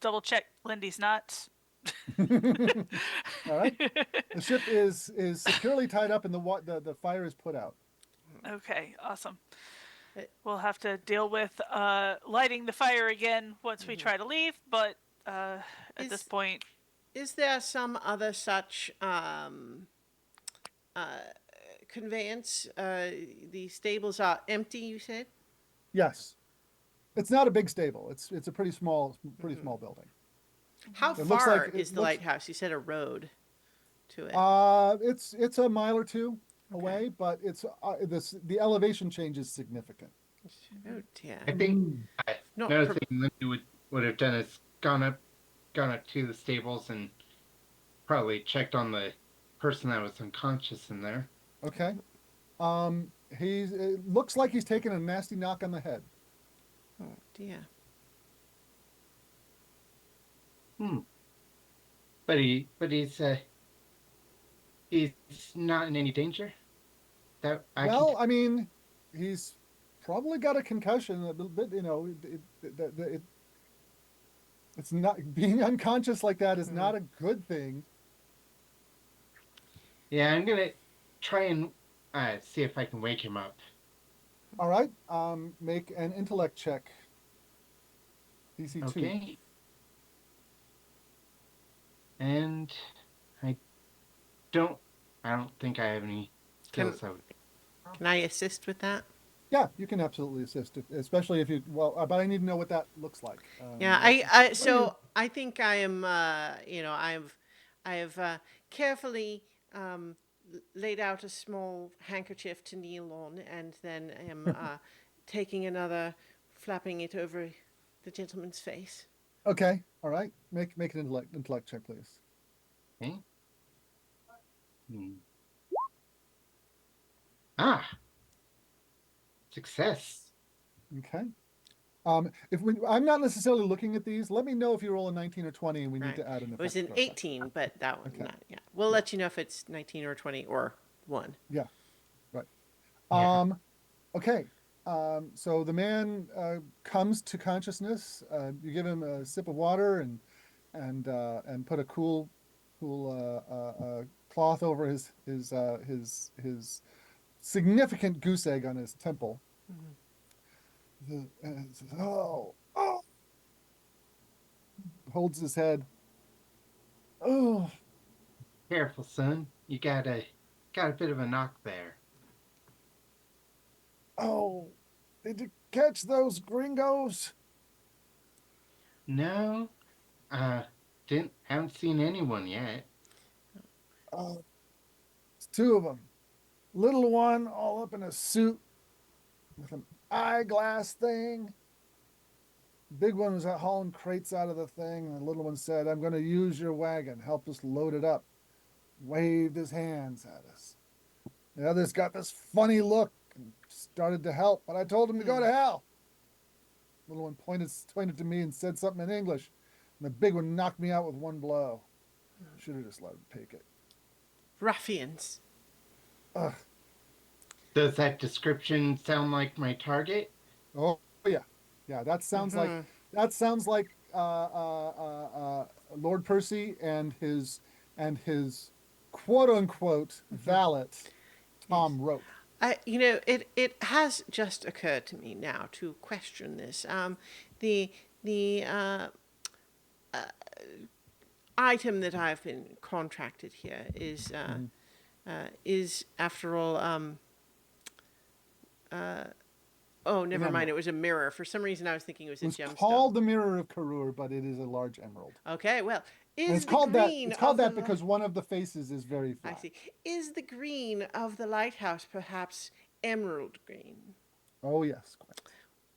double check Lindy's knots. All right. The ship is securely tied up, and the fire is put out. Okay, awesome. Uh, We'll have to deal with lighting the fire again once we try to leave, but at this Is- point, Is there some other such conveyance. The stables are empty, you said? Yes. It's not a big stable. It's a pretty small building. How It looks far like it is the looks lighthouse? You said a road to it. it's a mile or two Okay. away, but it's the elevation change is significant. Oh dear. I think Not another pro- thing Lindy would have done is gone up to the stables and probably checked on the person that was unconscious in there. Okay. It looks like he's taken a nasty knock on the head. Oh dear. But he's not in any danger. That I Well, can. I mean, he's probably got a concussion a little bit. It's not being unconscious like that is not a good thing. Yeah, I'm gonna try and see if I can wake him up. All right. Make an intellect check. DC 2. Okay. And I don't think I have any skills. Can I assist with that? Yeah, you can absolutely assist, especially if you. Well, but I need to know what that looks like. Yeah, I think I am. I have carefully laid out a small handkerchief to kneel on, and then am taking another, flapping it over the gentleman's face. Okay. All right. Make an intellect check, please. Okay. Ah, success. Okay. I'm not necessarily looking at these, let me know if you roll a 19 or 20 and we need Right. to add an It was effect an to our 18, but that one, Okay. not, yeah. We'll let you know if it's 19 or 20 or 1. Yeah, right. Yeah. Okay. So the man comes to consciousness. You give him a sip of water and put a cool cloth over his significant goose egg on his temple. And says, oh, holds his head. Oh, Careful, son. You got a bit of a knock there. oh, did you catch those gringos? No, haven't seen anyone yet. Oh, it's two of them. Little one all up in a suit with an eyeglass thing. Big one was hauling crates out of the thing. And the little one said, I'm going to use your wagon. Help us load it up. Waved his hands at us. The other's got this funny look and started to help, but I told him to go to hell. Little one pointed to me and said something in English. And the big one knocked me out with one blow. Should have just let him take it. Ruffians. Ugh. Does that description sound like my target? Oh yeah, yeah. That sounds like Lord Percy and his quote unquote valet Tom Rope. It has just occurred to me now to question this. The item that I've been contracted here is after all. Oh, never mind. It was a mirror. For some reason, I was thinking it was a It's gemstone. called the Mirror of Karur, but it is a large emerald. Okay, well, And it's called that because one of the faces is very flat. I see. Is the green of the lighthouse perhaps emerald green? Oh yes, quite.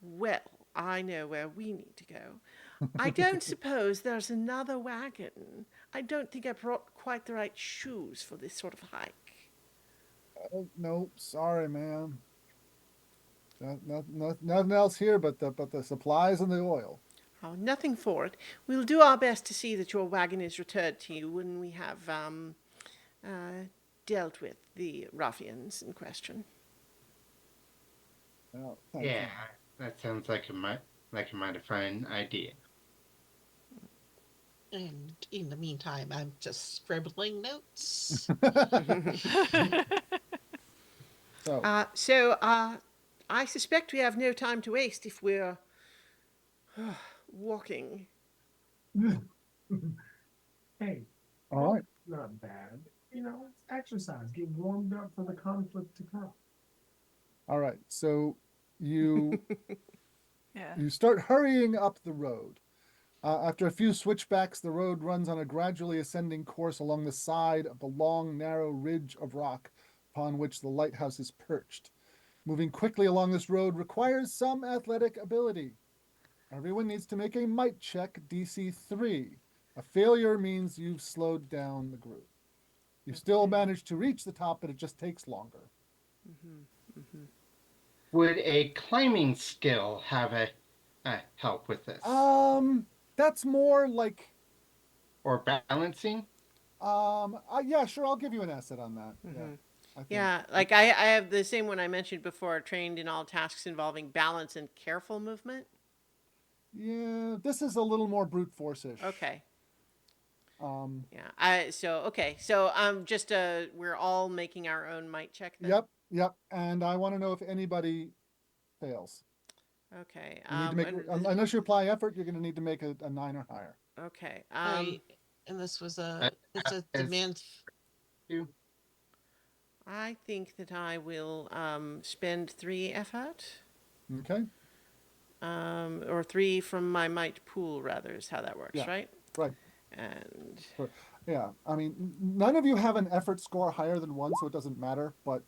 Well, I know where we need to go. I don't suppose there's another wagon. I don't think I brought quite the right shoes for this sort of hike. Oh, no, sorry, ma'am. Nothing else here but the supplies and the oil. Oh, nothing for it. We'll do our best to see that your wagon is returned to you when we have dealt with the ruffians in question. Well, thank Yeah, you. that sounds like a mighty fine idea. And in the meantime, I'm just scribbling notes. So, I suspect we have no time to waste if we're walking. Hey, all right. not bad. exercise, get warmed up for the conflict to come. All right. So you Yeah. you start hurrying up the road. After a few switchbacks, the road runs on a gradually ascending course along the side of the long, narrow ridge of rock upon which the lighthouse is perched. Moving quickly along this road requires some athletic ability. Everyone needs to make a might check DC 3. A failure means you've slowed down the group. You still managed to reach the top, but it just takes longer. Would a climbing skill have a help with this? That's more like Or balancing? yeah, sure, I'll give you an asset on that. Yeah. I think. Yeah, like I have the same one I mentioned before, trained in all tasks involving balance and careful movement. Yeah, this is a little more brute force-ish. Okay. Um, Yeah. So just we're all making our own might check then. yep. And I want to know if anybody fails. Okay. You need to make unless you apply effort, you're going to need to make a 9 or higher. Okay. Right. And this was it's a As demand. you I think that I will spend 3 effort. Okay. Or 3 from my might pool rather is how that works, Yeah. right? Right. And Yeah. I mean, none of you have an effort score higher than 1, so it doesn't matter. But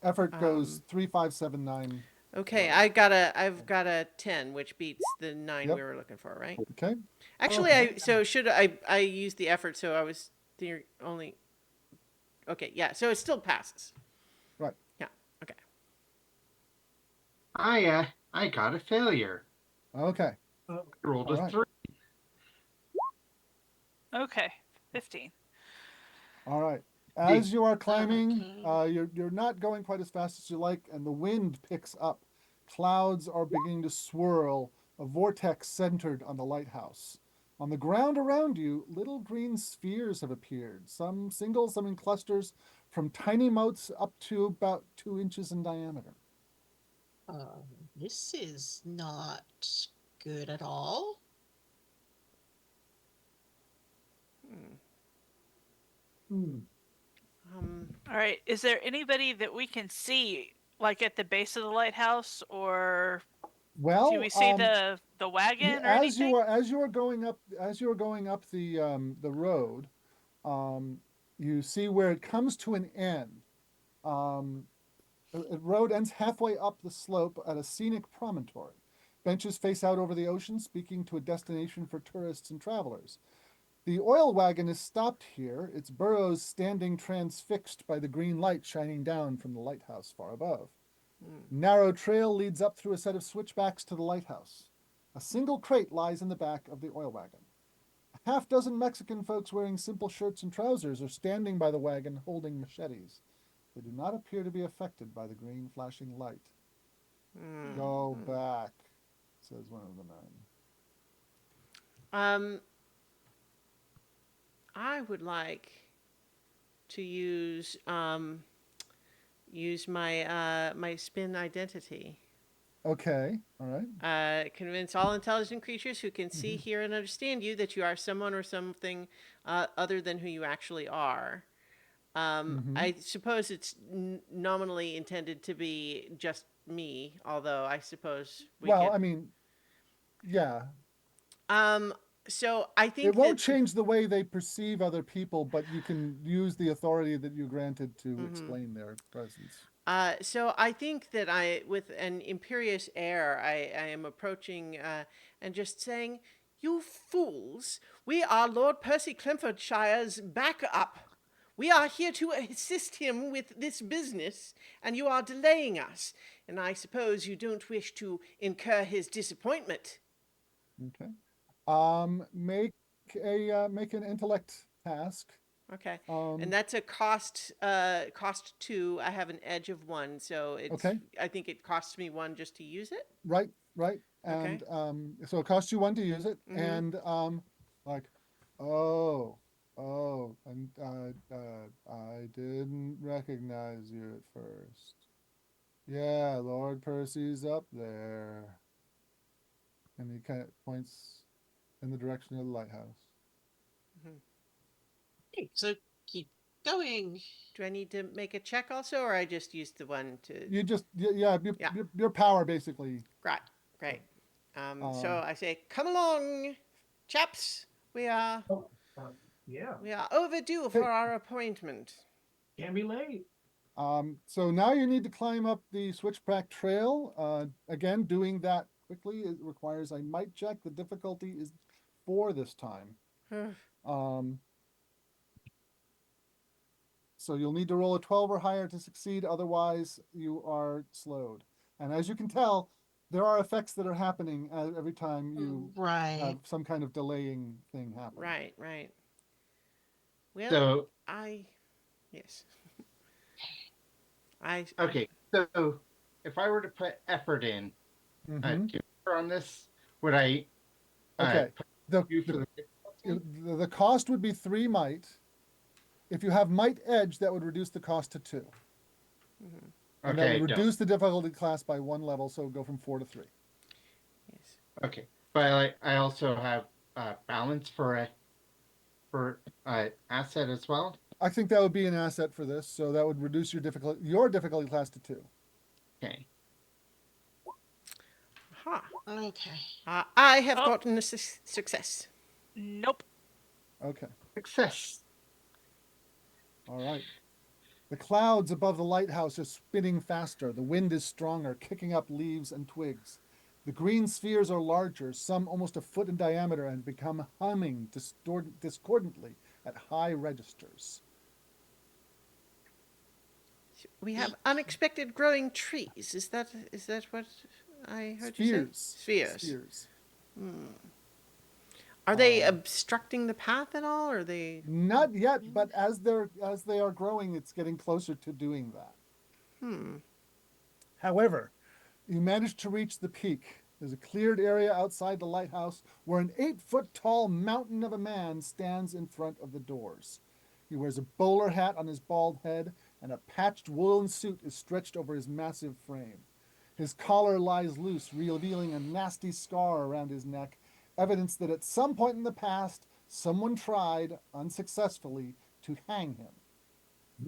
effort goes 3, 5, 7, 9. okay, I've got a 10, which beats the 9 Yep. we were looking for, right? Okay. Actually, I used the effort, so I was only. Okay, yeah, so it still passes. Right. Yeah. Okay. I got a failure. Okay. Rolled All a right. 3. Okay. 15. All right. As you are climbing, Okay. you're not going quite as fast as you like, and the wind picks up. Clouds are beginning to swirl, a vortex centered on the lighthouse. On the ground around you, little green spheres have appeared, some single, some in clusters, from tiny motes up to about 2 inches in diameter. This is not good at all. Hmm. All right. Is there anybody that we can see, like at the base of the lighthouse, or Well, do we see the wagon or as anything? you are going up the road, you see where it comes to an end. The road ends halfway up the slope at a scenic promontory. Benches face out over the ocean, speaking to a destination for tourists and travelers. The oil wagon is stopped here, its burrows standing transfixed by the green light shining down from the lighthouse far above. Narrow trail leads up through a set of switchbacks to the lighthouse. A single crate lies in the back of the oil wagon. A half dozen Mexican folks wearing simple shirts and trousers are standing by the wagon holding machetes. They do not appear to be affected by the green flashing light. Go back, says one of the men. I would like to use my spin identity. Okay, all right. Convince all intelligent creatures who can see, hear, and understand you that you are someone or something other than who you actually are. I suppose it's nominally intended to be just me, although I suppose we Well, could. I mean, yeah. So I think It won't that, change the way they perceive other people, but you can use the authority that you granted to explain their presence. So I think that with an imperious air, I am approaching and just saying, "You fools! We are Lord Percy Clemfordshire's backup. We are here to assist him with this business, and you are delaying us. And I suppose you don't wish to incur his disappointment." Okay. Make an intellect task. Okay, Um, and that's a cost 2. I have an edge of 1, so Okay. I think it costs me 1 just to use it. right. Okay. And so it costs you 1 to use it, and like, oh, and I didn't recognize you at first. Yeah, Lord Percy's up there, and he kind of points in the direction of the lighthouse. Okay, so keep going. Do I need to make a check also, or I just used the one to? You just Yeah. your power basically. Great, great. So Um, I say, come along, chaps. We are Oh, yeah, we are overdue Okay. for our appointment. can't be late. So now you need to climb up the Switchback Trail. Again, doing that quickly it requires a might check. The difficulty is 4 this time. Um, so you'll need to roll a 12 or higher to succeed, otherwise you are slowed. And as you can tell, there are effects that are happening every time you Right. have some kind of delaying thing happen. Right, right. Well, So yes. I okay, so if I were to put effort in Mm-hmm. on this, would I Okay. put The, you the for the difficulty? the cost would be 3 might. If you have might edge, that would reduce the cost to 2. And that Okay, would I don't. reduce the difficulty class by 1 level, so it would go from 4 to 3. yes. Okay, but I also have balance for asset as well. I think that would be an asset for this, so that would reduce your difficulty class to 2. Okay, Ha. Okay. I have Oh. gotten a success. Nope. Okay. success. All right. The clouds above the lighthouse are spinning faster. The wind is stronger, kicking up leaves and twigs. The green spheres are larger, some almost a foot in diameter, and become humming discordantly at high registers. We have unexpected growing trees. Is that what I heard you say? Spheres. Spheres. Are they obstructing the path at all? Or are they? Not yet, but as they are growing, it's getting closer to doing that. However, you manage to reach the peak. There's a cleared area outside the lighthouse where an 8-foot tall mountain of a man stands in front of the doors. He wears a bowler hat on his bald head, and a patched woolen suit is stretched over his massive frame. His collar lies loose, revealing a nasty scar around his neck, evidence that at some point in the past, someone tried, unsuccessfully, to hang him.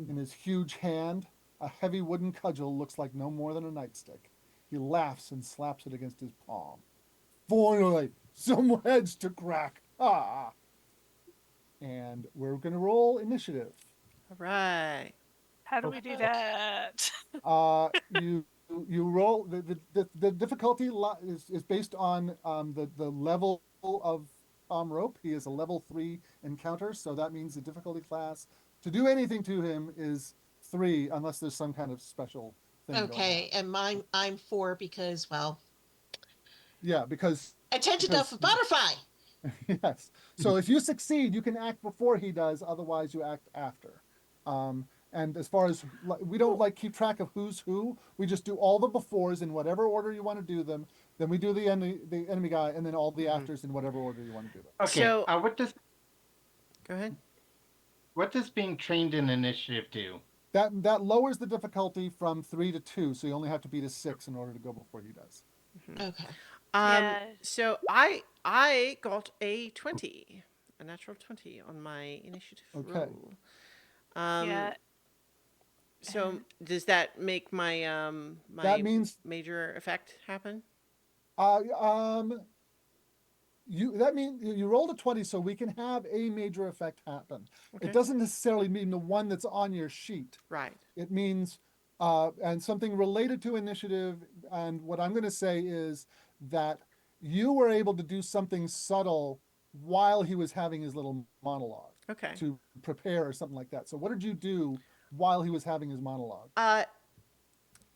In his huge hand, a heavy wooden cudgel looks like no more than a nightstick. He laughs and slaps it against his palm. Finally, some heads to crack. Ah! And we're going to roll initiative. All right. How do we do that? You roll the difficulty is based on the level of rope. He is a level 3 encounter, so that means the difficulty class to do anything to him is 3, unless there's some kind of special thing. Okay, and I'm 4 because, well, Yeah, because attention to a butterfly. yes. So if you succeed, you can act before he does. Otherwise, you act after. And as far as we don't keep track of who's who, we just do all the befores in whatever order you want to do them. Then we do the enemy guy, and then all the afters in whatever order you want to do them. Okay, So- Go ahead. What does being trained in initiative do? That lowers the difficulty from 3 to 2, so you only have to beat a 6 in order to go before he does. Okay. Yeah. So I got a 20, a natural 20 on my initiative Okay. roll. Yeah. So does that make my That means- major effect happen? That means you rolled a 20, so we can have a major effect happen. Okay. It doesn't necessarily mean the one that's on your sheet. Right. It means and something related to initiative. And what I'm going to say is that you were able to do something subtle while he was having his little monologue Okay. to prepare or something like that. So what did you do while he was having his monologue?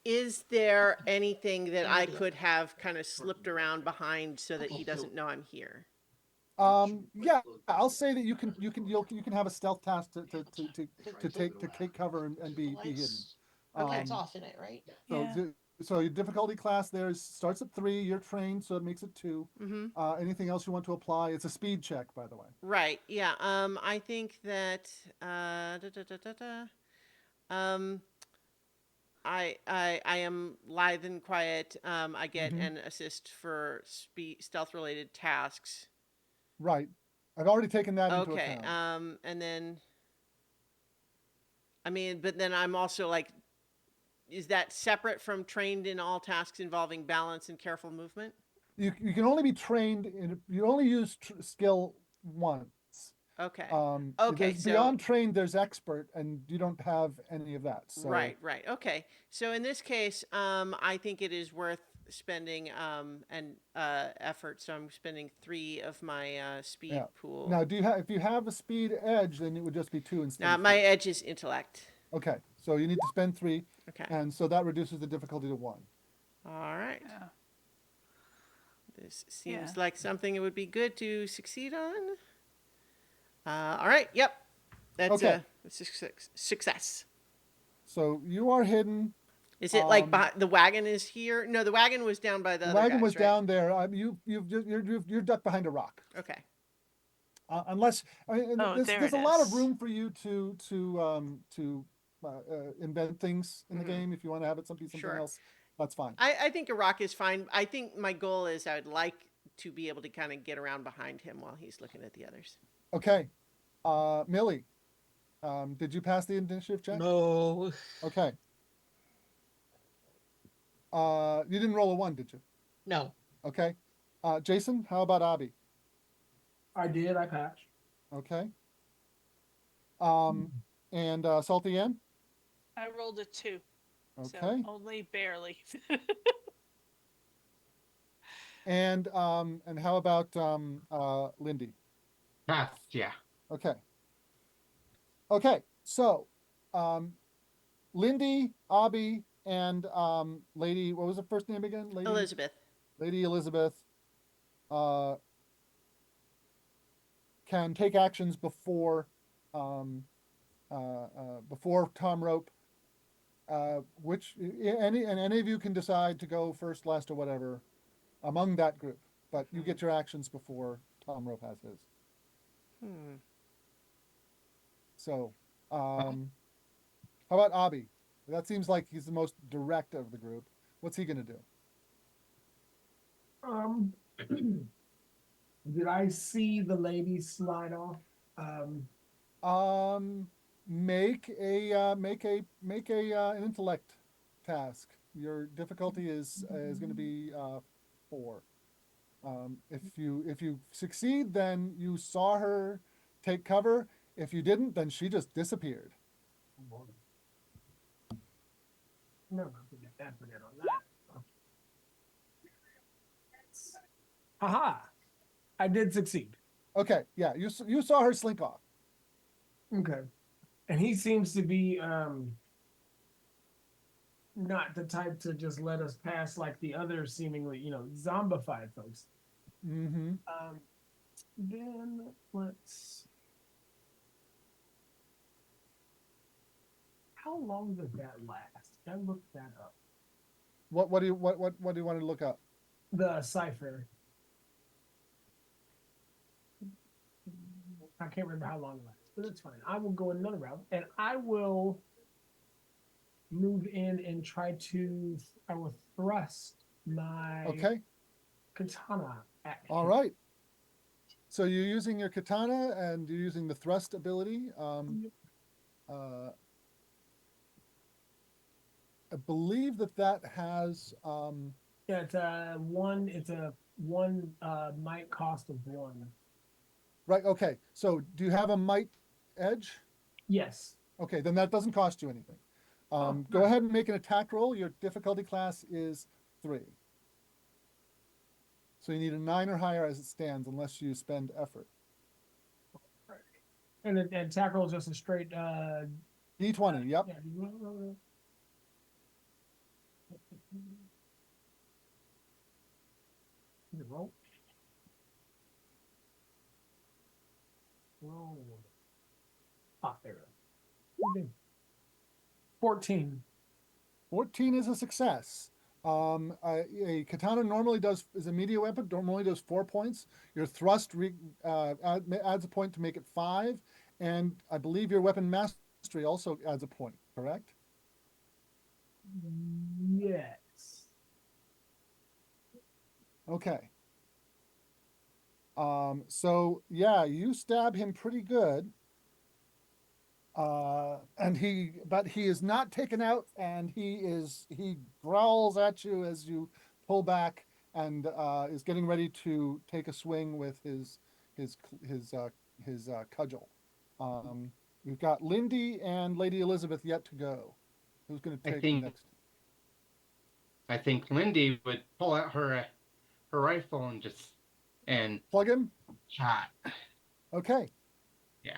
Is there anything that I could have kind of slipped around behind so that he doesn't know I'm here? Yeah, I'll say that you can have a stealth task to take cover and be hidden. Okay, it's off in it, right? Yeah. So your difficulty class there starts at 3. You're trained, so it makes it 2. Mm-hmm. Anything else you want to apply? It's a speed check, by the way. Right. Yeah. I think that I am lithe and quiet. I get an assist for stealth related tasks. Right. I've already taken that into Okay. account. And then I mean, but then I'm also like, is that separate from trained in all tasks involving balance and careful movement? You can only be trained in, you only use skill once. Okay. Okay, There's so beyond trained, there's expert, and you don't have any of that. So right. Okay. So in this case, I think it is worth spending an effort. So I'm spending 3 of my speed yeah. pool. Now, do you have, if you have a speed edge, then it would just be 2 instead Now of my 3. edge is intellect. Okay, so you need to spend 3, Okay. and so that reduces the difficulty to 1. All right. Yeah. This seems Yeah. like something it would be good to succeed on. All right. Yep. That's Okay. a success. So you are hidden. Is it like the wagon is here? No, the wagon was down by the The other wagon guys, was right? down there. You're ducked behind a rock. Okay. Unless I mean, Oh, there there's it a lot of is. room for you to invent things in the Mhm. game if you want to have it something Sure. else. That's fine. I think a rock is fine. I think my goal is I would like to be able to kind of get around behind him while he's looking at the others. Okay, Millie, did you pass the initiative check? No. Okay. You didn't roll a 1, did you? No. Okay. Jason, how about Abby? I did. I patched. Okay. And Salty Ann? I rolled a 2. Okay. So only barely. And how about Lindy? Passed, yeah. Okay. Okay. So, Lindy, Abby, and Lady, what was the first name again? Elizabeth. Lady Elizabeth can take actions before Tom Rope. Which any of you can decide to go first, last, or whatever among that group, but you get your actions before Tom Rope has his. Hmm. So, how about Abby? That seems like he's the most direct of the group. What's he gonna do? Did I see the lady slide off? Make an intellect task. Your difficulty is going to be 4. If you succeed, then you saw her take cover. If you didn't, then she just disappeared. No, forget that. Forget on that. Haha! I did succeed. Okay, yeah, you saw her slink off. Okay, and he seems to be not the type to just let us pass like the other seemingly zombified folks. Mm-hmm. Then let's. How long does that last? I looked that up. What do you want to look up? The cipher. I can't remember how long it lasts, but it's fine. I will go another route, and I will move in and I will thrust my Okay. katana at him. All right. So you're using your katana and you're using the thrust ability. I believe that has Yeah, it's a one might cost of 1. right. Okay. So do you have a might edge? Yes. Okay, then that doesn't cost you anything. Oh, Go nice. ahead and make an attack roll. Your difficulty class is 3. So you need a 9 or higher as it stands, unless you spend effort. And attack roll is just a straight D20. Yep. yeah, roll. Roll. Ah, there we go. 14. 14 is a success. A katana normally is a media weapon. Normally does 4 points. Your thrust adds a point to make it 5, and I believe your weapon mastery also adds a point. Correct? Yes. Okay. So yeah, you stab him pretty good. But he is not taken out, and he growls at you as you pull back, and is getting ready to take a swing with his his uh, his cudgel. Um, we've got Lindy and Lady Elizabeth yet to go. Who's going to I take the think next? I think Lindy would pull out her rifle and Plug him. shot. Okay. Yeah.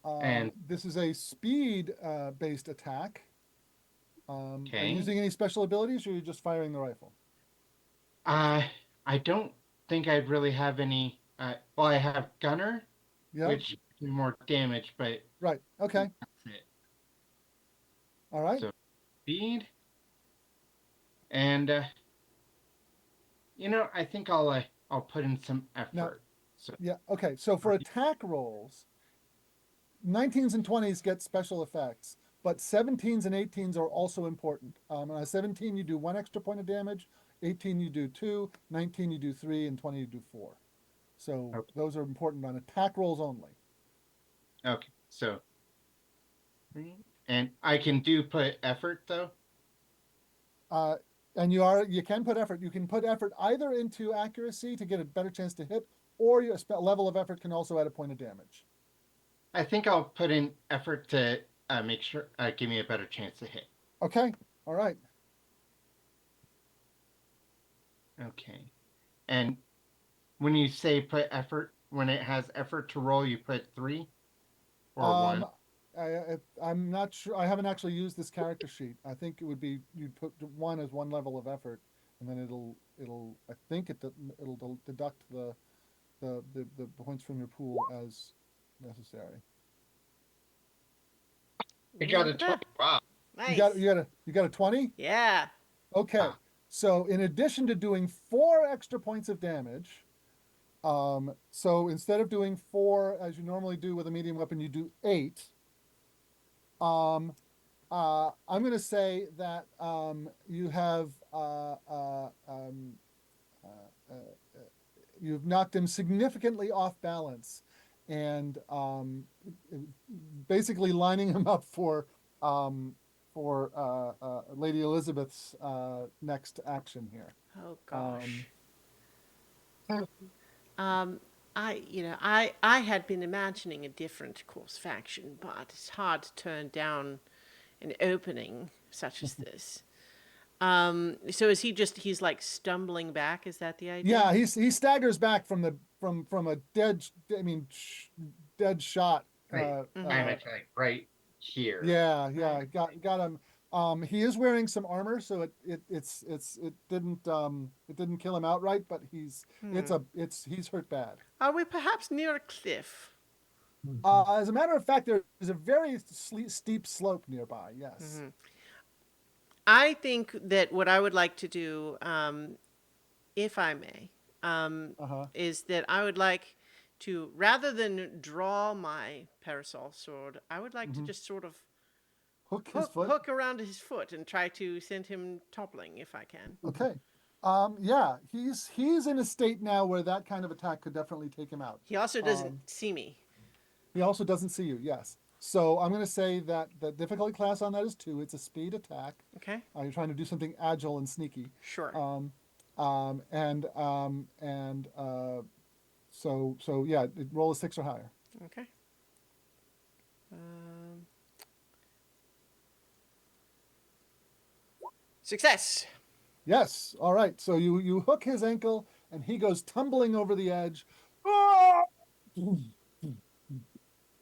And This is a speed based attack. Are you okay. using any special abilities, or are you just firing the rifle? I don't think I'd really have any. Well, I have Gunner, Yeah. which do more damage, but Right. Okay. that's it. All right. So speed, and I think I'll put in some Now, effort. So yeah. Okay. So for attack rolls, 19s and 20s get special effects, but 17s and 18s are also important. On a 17, you do 1 extra point of damage. 18, you do 2. 19, you do 3, and 20, you do 4. So okay, those are important on attack rolls only. okay. So and I can put effort though. Uh, and you can put effort. You can put effort either into accuracy to get a better chance to hit, or your level of effort can also add a point of damage. I think I'll put in effort to make sure give me a better chance to hit. Okay. All right. Okay. And when you say put effort, when it has effort to roll, you put 3 or 1. I'm not sure. I haven't actually used this character sheet. I think it would be you'd put 1 as 1 level of effort, and then I think it'll deduct the points from your pool as necessary. I got a 20. Wow. Nice. You got a 20? Yeah. Okay. Ah. So in addition to doing 4 extra points of damage, so instead of doing 4 as you normally do with a medium weapon, you do 8. I'm going to say that you have you've knocked him significantly off balance, and basically lining him up for Lady Elizabeth's next action here. Oh gosh. I had been imagining a different course of action, but it's hard to turn down an opening such as this. So he's like stumbling back? Is that the idea? Yeah, he staggers back from a dead shot. Right. I'm actually like right here. Yeah, Right. got him. He is wearing some armor, so it didn't kill him outright, but he's hurt bad. Are we perhaps near a cliff? As a matter of fact, there is a very steep slope nearby. Yes. I think that what I would like to do, if I may, is that I would like to, rather than draw my parasol sword, I would like to just sort of hook around his foot and try to send him toppling if I can. Okay. Yeah, he's in a state now where that kind of attack could definitely take him out. He also doesn't see me. He also doesn't see you. Yes. So I'm going to say that the difficulty class on that is 2. It's a speed attack. Okay. You're trying to do something agile and sneaky. Sure. So yeah, roll a 6 or higher. Okay. Success. Yes. All right. So you hook his ankle, and he goes tumbling over the edge. Ah!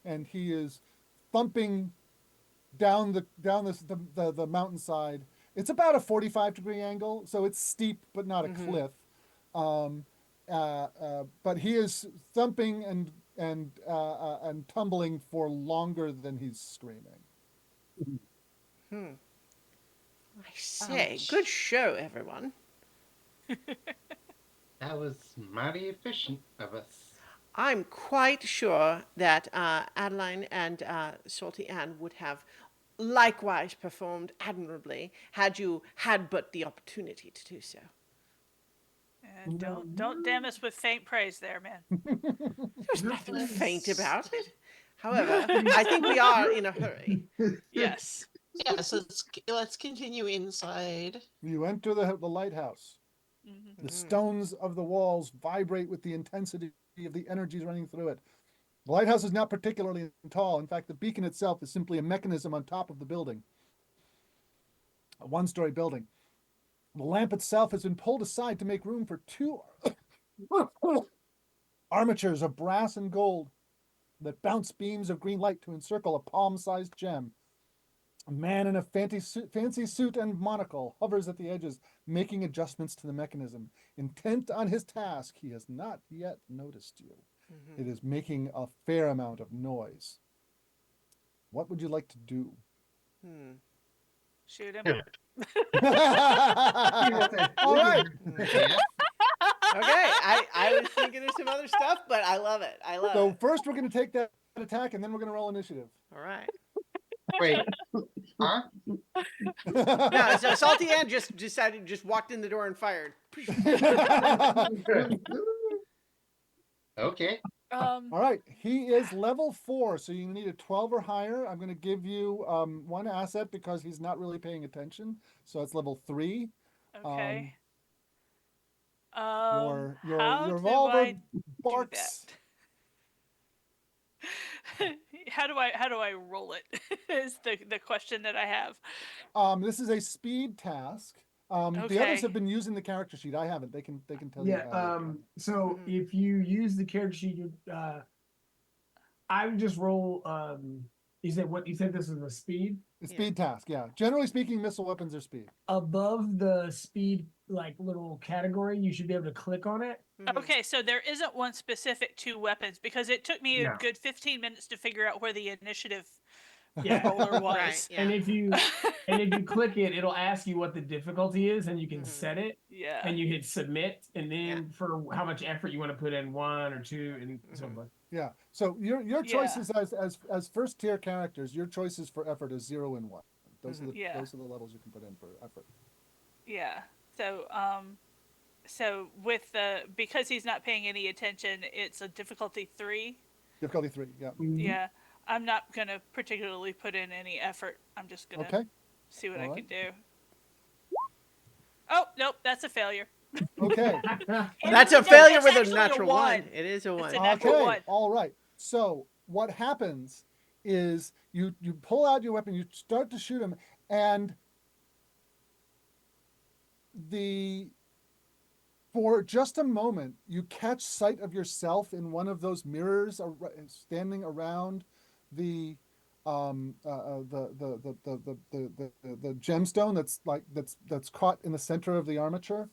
And he is thumping down the mountainside. It's about a 45-degree angle, so it's steep but not a cliff. But he is thumping and tumbling for longer than he's screaming. I say, Ouch. good show, everyone. That was mighty efficient of us. I'm quite sure that Adeline and Salty Ann would have likewise performed admirably had you had but the opportunity to do so. And don't damn us with faint praise there, man. There's nothing faint about it. However, I think we are in a hurry. Yes. Yeah, so let's continue inside. You enter the lighthouse. Mhm. The stones of the walls vibrate with the intensity of the energies running through it. The lighthouse is not particularly tall. In fact, the beacon itself is simply a mechanism on top of the building, a one-story building. The lamp itself has been pulled aside to make room for two armatures of brass and gold that bounce beams of green light to encircle a palm-sized gem. A man in a fancy suit and monocle hovers at the edges, making adjustments to the mechanism. Intent on his task, he has not yet noticed you. It is making a fair amount of noise. What would you like to do? Shoot him. All right. Okay, I was thinking of some other stuff, but I love it. I love So it. first we're going to take that attack, and then we're going to roll initiative. All right. Wait. Huh? No, so Salty Ann just walked in the door and fired. Okay. All right, he is level 4, so you need a 12 or higher. I'm going to give you one asset because he's not really paying attention, so it's level 3. Okay. Your how do revolver I barks. how do I roll it? Is the question that I have. This is a speed task. The Okay. others have been using the character sheet. I haven't. They can tell you. Yeah. So if you use the character sheet, I would just roll. You said what? You said this is a speed It's speed task. Yeah. Generally speaking, missile weapons are speed. above the speed like little category. You should be able to click on it. Okay, so there isn't one specific to weapons because it took me a No. good 15 minutes to figure out where the initiative Yeah. roller was. Right, yeah. And if you click it, it'll ask you what the difficulty is, and you can set it. Yeah. And you hit submit, and then Yeah. for how much effort you want to put in, 1 or 2, and so forth. Yeah. So your choices Yeah. as first tier characters, your choices for effort is 0 and 1. Those are the Yeah. those are the levels you can put in for effort. Yeah. So with because he's not paying any attention, it's a difficulty 3. Difficulty 3. Yeah. Yeah. I'm not gonna particularly put in any effort. I'm just gonna see what I can do. Oh nope, that's a failure. Okay. That's a No, failure it's with a actually natural 1. one. It is a 1. It's a natural Okay. 1. All right. So what happens is you pull out your weapon, you start to shoot him, and for just a moment you catch sight of yourself in one of those mirrors standing around the gemstone that's caught in the center of the armature.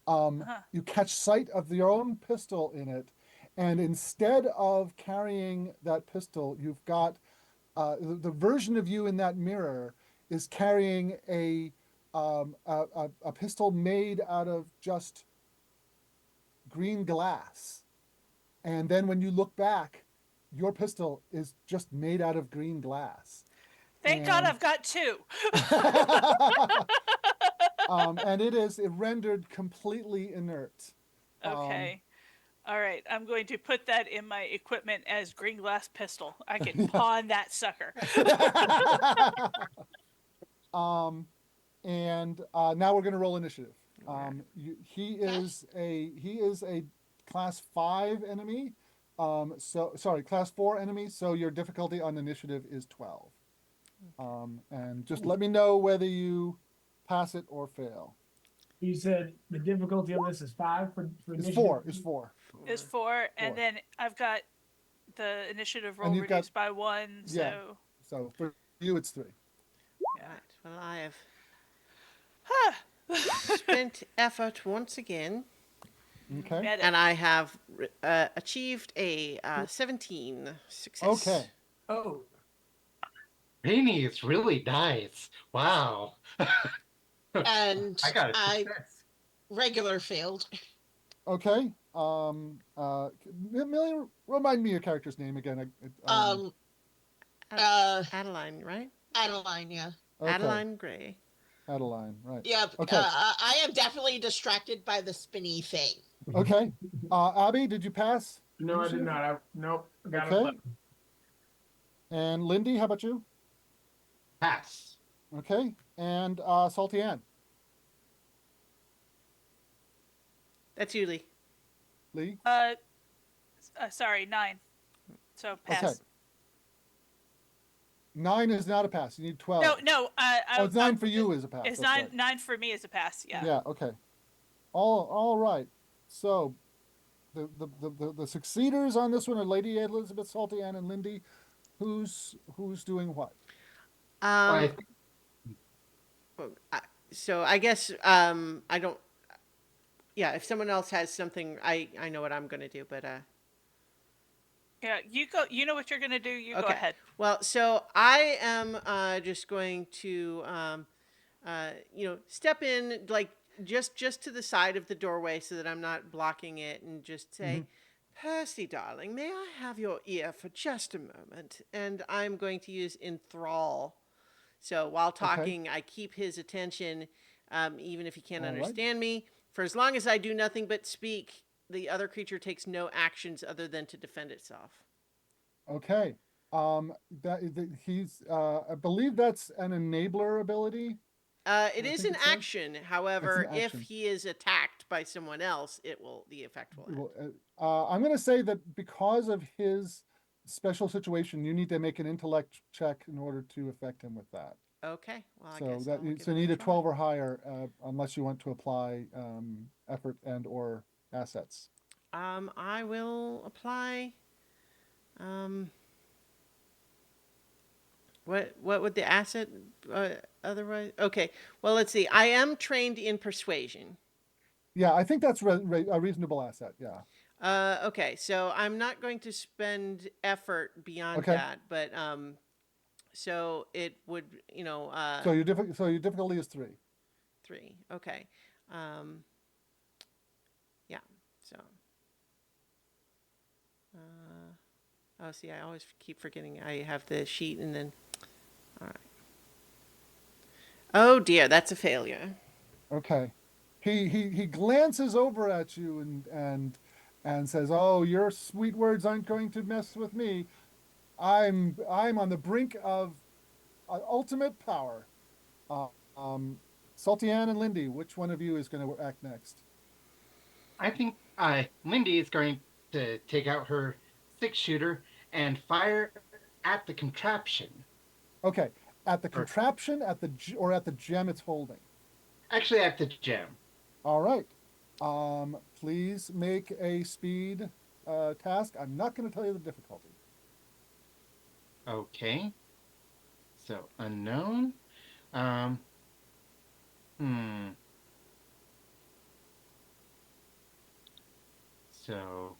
You catch sight of your own pistol in it, and instead of carrying that pistol, you've got the version of you in that mirror is carrying a pistol made out of just green glass. And then when you look back, your pistol is just made out of green glass. Thank God I've got 2. And it rendered completely inert. Okay. All right. I'm going to put that in my equipment as green glass pistol. I can pawn that sucker. And now we're going to roll initiative. He is a class 5 enemy. Class 4 enemy. So your difficulty on initiative is 12. And just let me know whether you pass it or fail. You said the difficulty on this is 5 for It's initiative? 4. It's 4. Is 4, and then I've got the initiative roll reduced by 1. So yeah. So for you, it's 3. All right. Well, I have spent effort once again. Okay. Medic. And I have achieved a 17 success. Okay. Oh, Rainy is really nice. Wow. And I got a I success. regular failed. Okay. Millie, remind me your character's name again. Adeline, right? Adeline, yeah. Okay. Adeline Gray. Adeline, right. Yeah, Okay. I am definitely distracted by the spinny thing. Okay. Abby, did you pass? no, I did initiative? not. Nope. I got Okay. it. And Lindy, how about you? Pass. Okay. And Salty Ann. That's you, Lee. Lee? Sorry, 9. So Okay. pass. 9 is not a pass. You need 12. No, no. Oh, it's 9 for you is a pass. It's That's right. 9 for me is a pass. Yeah. Yeah, okay. All right. So the succeeders on this one are Lady Elizabeth, Salty Ann, and Lindy. Who's doing what? Well, Um, so I guess I don't. Yeah, if someone else has something, I know what I'm gonna do, but Yeah. You go. You know what you're gonna do. You go okay. ahead. Well, so I am just going to step in like just to the side of the doorway so that I'm not blocking it, and just say, Percy, darling, may I have your ear for just a moment? And I'm going to use enthrall. So while Okay. talking, I keep his attention, even if he can't All right. understand me. For as long as I do nothing but speak, the other creature takes no actions other than to defend itself. Okay. He's I believe that's an enabler ability. It I is think an it says. action. It's an However, if action. he is attacked by someone else, the effect will end. Well, I'm going to say that because of his special situation, you need to make an intellect check in order to affect him with that. Okay, well, I So guess that I'll give so you it need a try. 12 or higher, unless you want to apply effort and or assets. I will apply. Um, what would the asset otherwise? Okay, well, let's see. I am trained in persuasion. Yeah, I think that's a reasonable asset. Yeah. Okay, so I'm not going to spend effort beyond Okay. that, but so it would, So your difficulty is 3. 3. Okay, um, yeah. So, oh, see, I always keep forgetting I have the sheet, and then, all right. Oh dear, that's a failure. Okay. He glances over at you and says, "Oh, your sweet words aren't going to mess with me. I'm on the brink of ultimate power." Uh, um, Salty Ann and Lindy, which one of you is going to act next? I think Lindy is going to take out her 6-shooter and fire at the contraption. Okay, at the Or contraption, or at the gem it's holding. actually at the gem. All right. Please make a speed task. I'm not going to tell you the difficulty. Okay. So unknown. Um. Hmm. So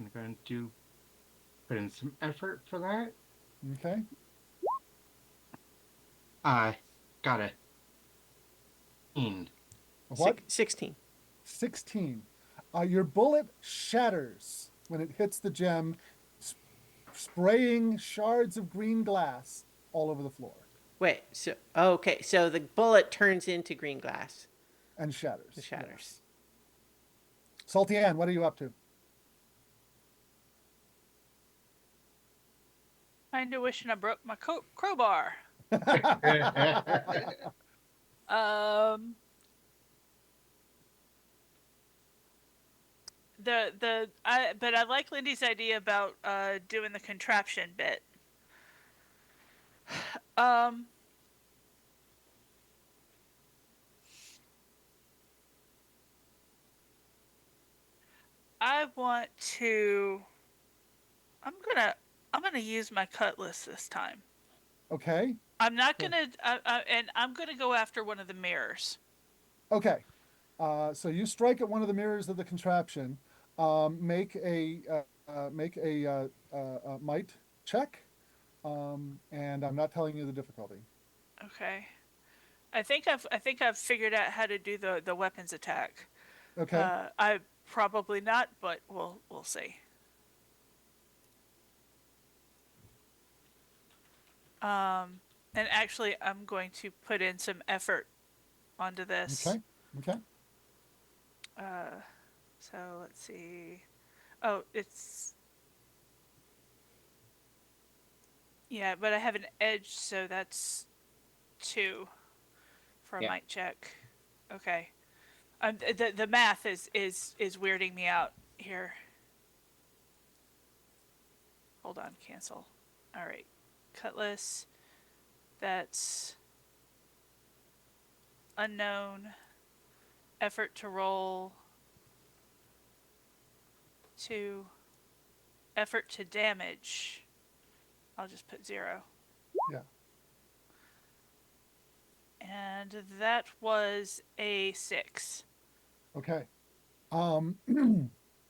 I'm going to put in some effort for that. Okay. I got a 15. What? 16. 16. Your bullet shatters when it hits the gem, spraying shards of green glass all over the floor Wait, so okay, so the bullet turns into green glass. and shatters. It shatters. Yes. Salty Ann, what are you up to? Kinda wishing I broke my crowbar. Um. But I like Lindy's idea about doing the contraption bit. Um. I want to. I'm gonna use my cutlass this time. Okay. I'm not Cool. gonna. And I'm gonna go after one of the mirrors. Okay. So you strike at one of the mirrors of the contraption. Make a might check. And I'm not telling you the difficulty. Okay. I think I've figured out how to do the weapons attack. Okay. I probably not, but we'll see. And actually, I'm going to put in some effort onto this. Okay. Okay. So let's see. Oh, it's Yeah, but I have an edge, so that's 2 for a Yeah. mic check. Okay. The math is weirding me out here. Hold on, cancel. All right, cutlass. That's unknown. Effort to roll 2. Effort to damage. I'll just put 0. Yeah. And that was a 6. Okay. Um,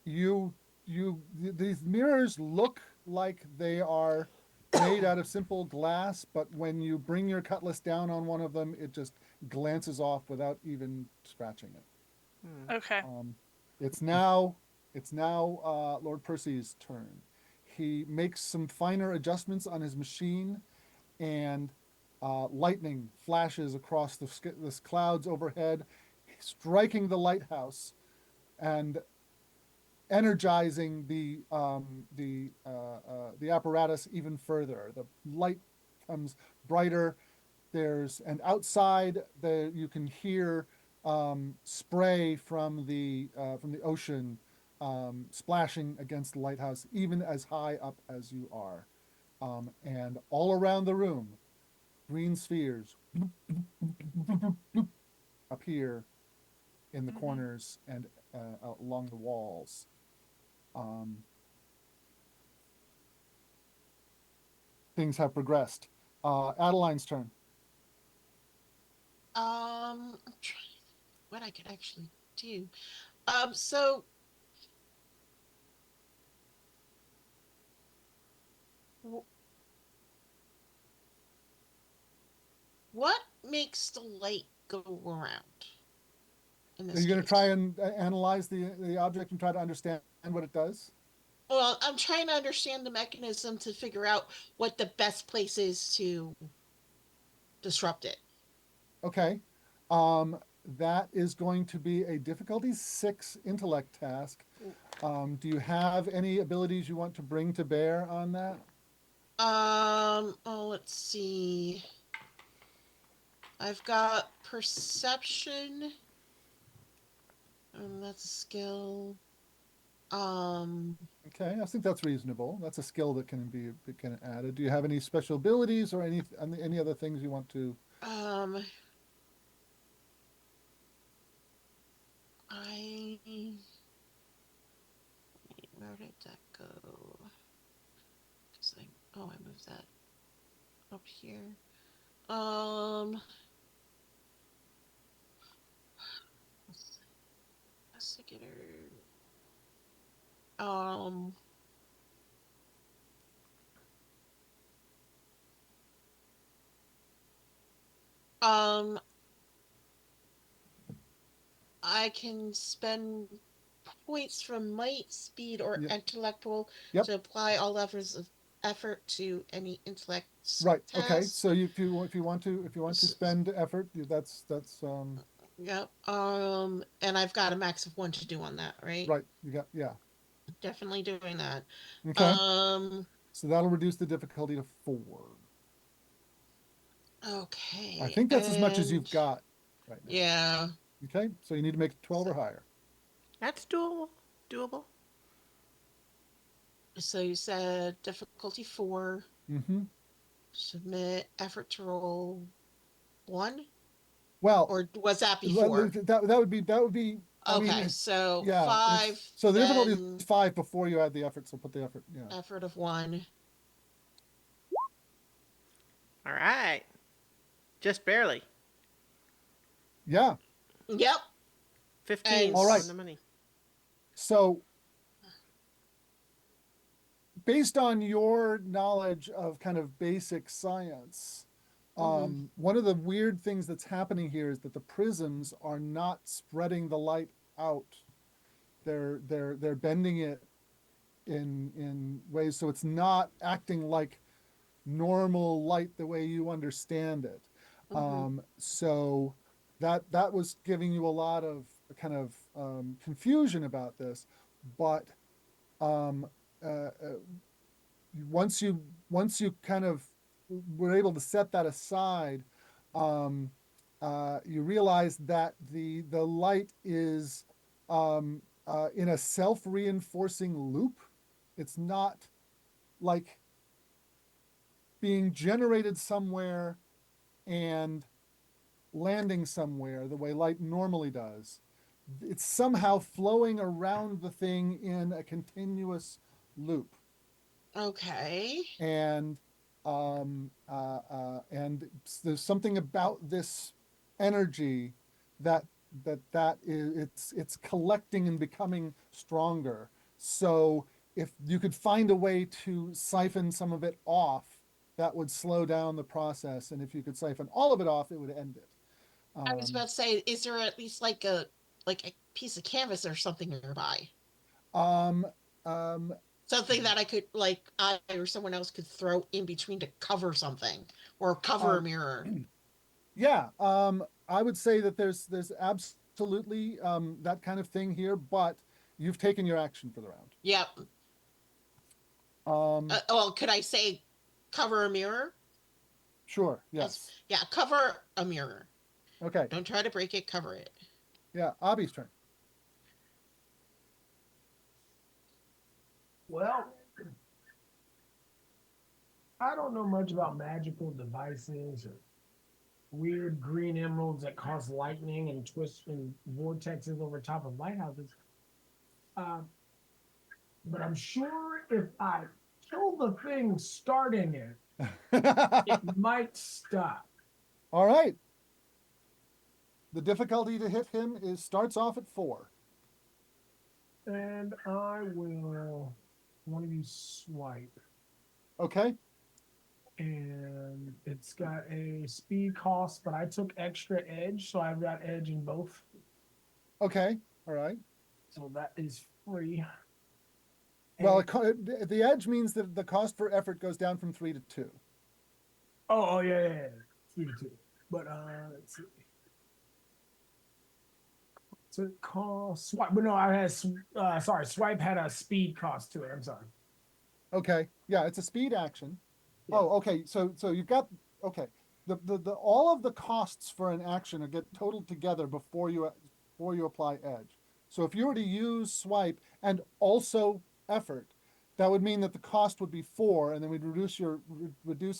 you these mirrors look like they are made out of simple glass, but when you bring your cutlass down on one of them, it just glances off without even scratching it. Okay. Um, it's now Lord Percy's turn. He makes some finer adjustments on his machine, and lightning flashes across the clouds overhead, striking the lighthouse and energizing the apparatus even further. The light comes brighter. And outside you can hear spray from the ocean splashing against the lighthouse, even as high up as you are. And all around the room, green spheres appear in the corners and along the walls. Um, Things have progressed. Adeline's turn. I'm trying what I could actually do. So w- what makes the light go around in Are this you going to try case? and analyze the object and try to understand what it does? Well, I'm trying to understand the mechanism to figure out what the best place is to disrupt it. Okay. That is going to be a difficulty 6 intellect task. Do you have any abilities you want to bring to bear on that? Let's see. I've got perception. That's a skill. Um, Okay, I think that's reasonable. That's a skill that can added. Do you have any special abilities or any other things you want to? um, I where did that go? Cause I moved that up here. Um, investigator. Um, um, I can spend points from might, speed, or Yep. intellectual Yep. to apply all levels of effort to any intellect Right. Okay. task. So if you want to spend effort, that's Yep. And I've got a max of 1 to do on that, right? right. You got yeah. Definitely doing that. Okay. Um, So that'll reduce the difficulty to 4. I okay. think that's as much as And you've got right now. yeah. Okay. So you need to make it 12 So, or higher. That's doable. Doable. so you said difficulty 4, Mm-hmm. submit effort to roll 1, Well, or was that before? that would be. I mean, Okay, so yeah. 5, It's so the difficulty then is 5 before you add the effort. So put the effort. Yeah. effort of 1. All right. Just barely. Yeah. Yep. 15 And All right. on the money. So based on your knowledge of kind of basic science, one of the weird things that's happening here is that the prisms are not spreading the light out. They're bending it in ways so it's not acting like normal light the way you understand it. So that was giving you a lot of kind of confusion about this, but um, uh, uh, once you once you kind of were able to set that aside, you realize that the light is in a self-reinforcing loop. It's not like being generated somewhere and landing somewhere the way light normally does. It's somehow flowing around the thing in a continuous loop. Okay. And there's something about this energy that that is it's collecting and becoming stronger. So if you could find a way to siphon some of it off, that would slow down the process. And if you could siphon all of it off, it would end it. I was about to say, is there at least like a piece of canvas or something nearby? Um, um, Something that I could like I or someone else could throw in between to cover something or cover a um, mirror. yeah, I would say that there's absolutely that kind of thing here, but you've taken your action for the round. Yep. Um, Oh, could I say cover a mirror? sure, That's yes. yeah, cover a mirror. Okay, Don't try to break it, cover it. yeah, Abby's turn. Well, I don't know much about magical devices or weird green emeralds that cause lightning and twists and vortexes over top of lighthouses. Uh, but I'm sure if I kill the thing starting it, it might stop. All right. The difficulty to hit him starts off at 4. And I will one of you swipe. Okay. And it's got a speed cost, but I took extra edge, so I've got edge in both. Okay. All right. So that is free. Well, And, the edge means that the cost for effort goes down from 3 to 2. oh yeah. 3 to 2. But let's see. So it costs swipe, but no, I had sorry, swipe had a speed cost to it. I'm sorry. Okay. Yeah, it's a speed action. Yeah. Oh, okay. So you've got okay. The all of the costs for an action get totaled together before you apply edge. So if you were to use swipe and also effort, that would mean that the cost would be 4, and then we'd reduce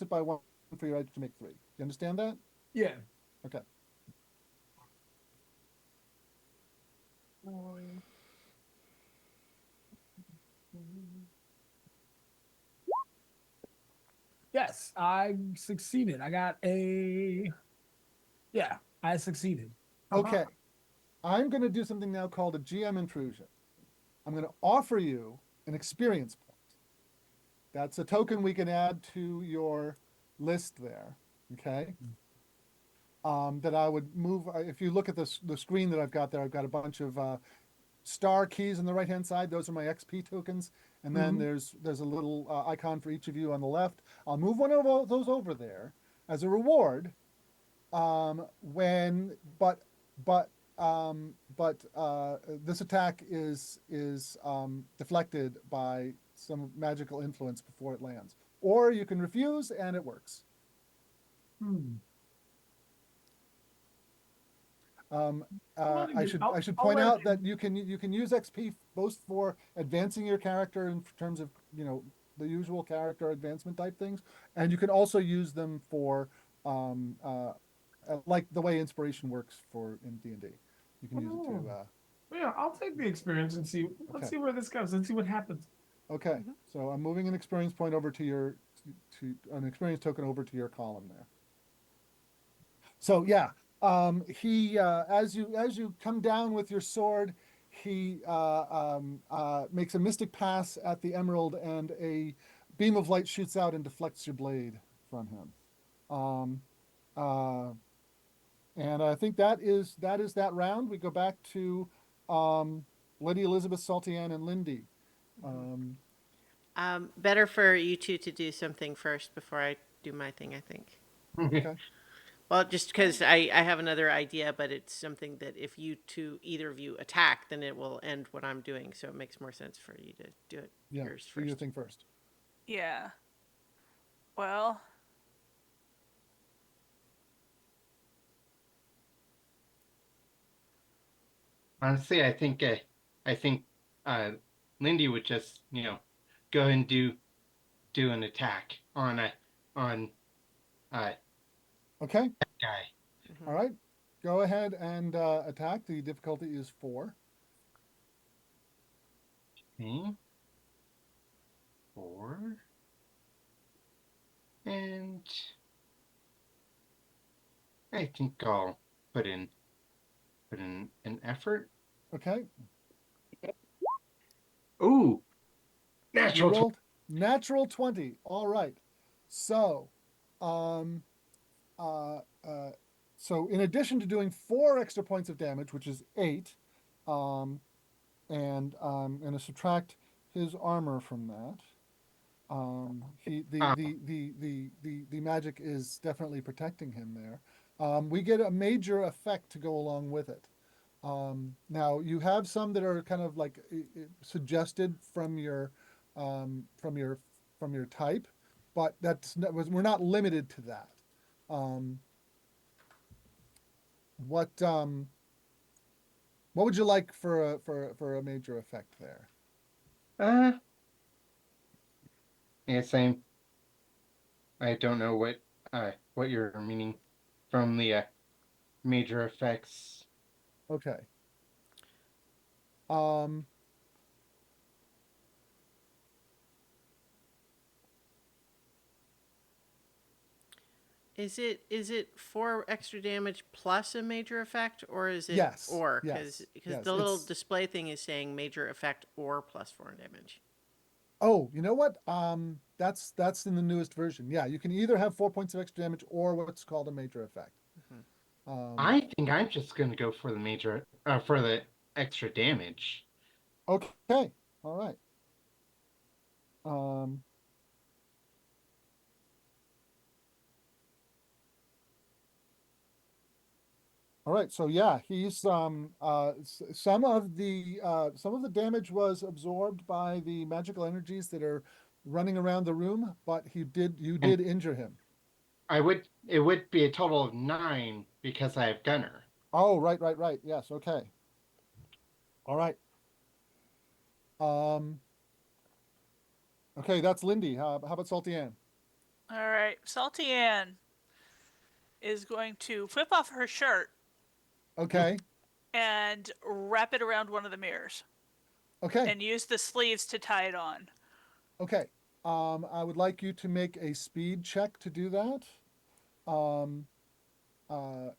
it by 1 for your edge to make 3. You understand that? Yeah. Okay. Yes, I succeeded. I succeeded. Okay. I'm going to do something now called a GM intrusion. I'm going to offer you an experience point. That's a token we can add to your list there. Okay. That I would move. If you look at the screen that I've got there, I've got a bunch of star keys on the right hand side. Those are my XP tokens. And then there's a little icon for each of you on the left. I'll move one of those over there as a reward. When this attack is deflected by some magical influence before it lands, or you can refuse and it works. I should point out that you can use XP both for advancing your character in terms of the usual character advancement type things, and you can also use them for like the way inspiration works for in D&D. You can use it to. Yeah, I'll take the experience and see. Let's see where this goes. Let's see what happens. Okay, so I'm moving an experience point over to an experience token over to your column there. So yeah, he as you come down with your sword, he makes a mystic pass at the emerald, and a beam of light shoots out and deflects your blade from him. And I think that is that round. We go back to Lady Elizabeth, Saltian, and Lindy. Better for you two to do something first before I do my thing, I think. Okay. Well, just because I have another idea, but it's something that if you two, either of you attack, then it will end what I'm doing. So it makes more sense for you to do it yours Do your first. thing first. Yeah. Well, Honestly, I think uh, Lindy would just go and do an attack on uh Okay. guy. All Mhm. right. Go ahead and attack. The difficulty is 4. Okay, 4, and I think I'll put in an effort. Okay. Ooh, You natural. rolled natural 20. All right. So, um, uh, uh, so in addition to doing 4 extra points of damage, which is 8, um, and I'm going to subtract his armor from that. He the magic is definitely protecting him there. We get a major effect to go along with it. Now you have some that are kind of like suggested um, from your from your type, but we're not limited to that. Um, what um, what would you like for a major effect there? Uh, yeah, same. I don't know what you're meaning from the major effects. Okay. Um, Is it 4 extra damage plus a major effect, or is it yes, or yes, because yes. the little display thing is saying major effect or plus 4 damage. Oh, you know what? That's in the newest version. Yeah, you can either have 4 points of extra damage or what's called a major effect. Mhm. Um, I think I'm just gonna go for the major for the extra damage. okay, all right. Um, all right. So yeah, he's some of the damage was absorbed by the magical energies that are running around the room, but you And did injure him. it would be a total of 9 because I have Gunner. Oh, right, right, right. Yes. Okay. All right. Um, okay, that's Lindy. How about Salty Ann? all right. Salty Ann is going to whip off her shirt Okay. and wrap it around one of the mirrors Okay. and use the sleeves to tie it on. Okay. I would like you to make a speed check to do that. Um, uh,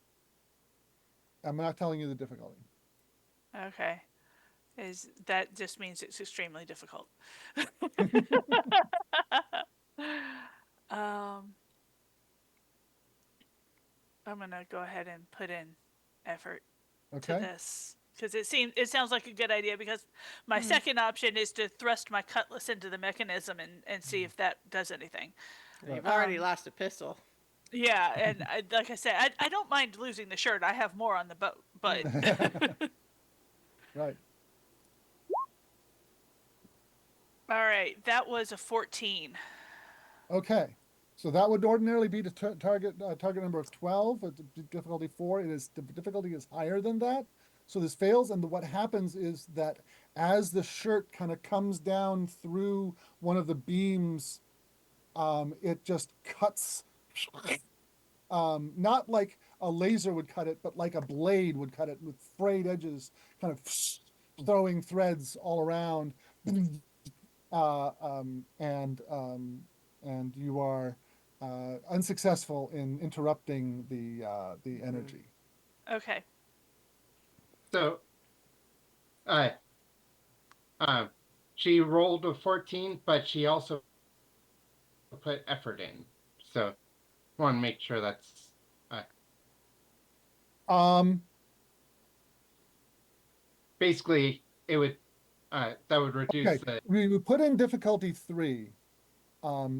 I'm not telling you the difficulty. Okay. Is that just means it's extremely difficult. um, I'm gonna go ahead and put in effort to Okay. this because it sounds like a good idea because my Hmm. second option is to thrust my cutlass into the mechanism and see if that does anything. Right. You've already lost a pistol. Yeah, and like I said, I don't mind losing the shirt. I have more on the boat, but Right. all right, that was a 14. Okay. So that would ordinarily be the target number of 12, but difficulty 4. The difficulty is higher than that. So this fails, and what happens is that as the shirt kind of comes down through one of the beams, it just cuts, not like a laser would cut it, but like a blade would cut it with frayed edges, kind of throwing threads all around. uh, um, and um, and you are unsuccessful in interrupting the Mhm. energy. Okay. So uh uh she rolled a 14, but she also put effort in. So want to make sure that's uh, Um, basically it would that would reduce okay, the we put in difficulty 3,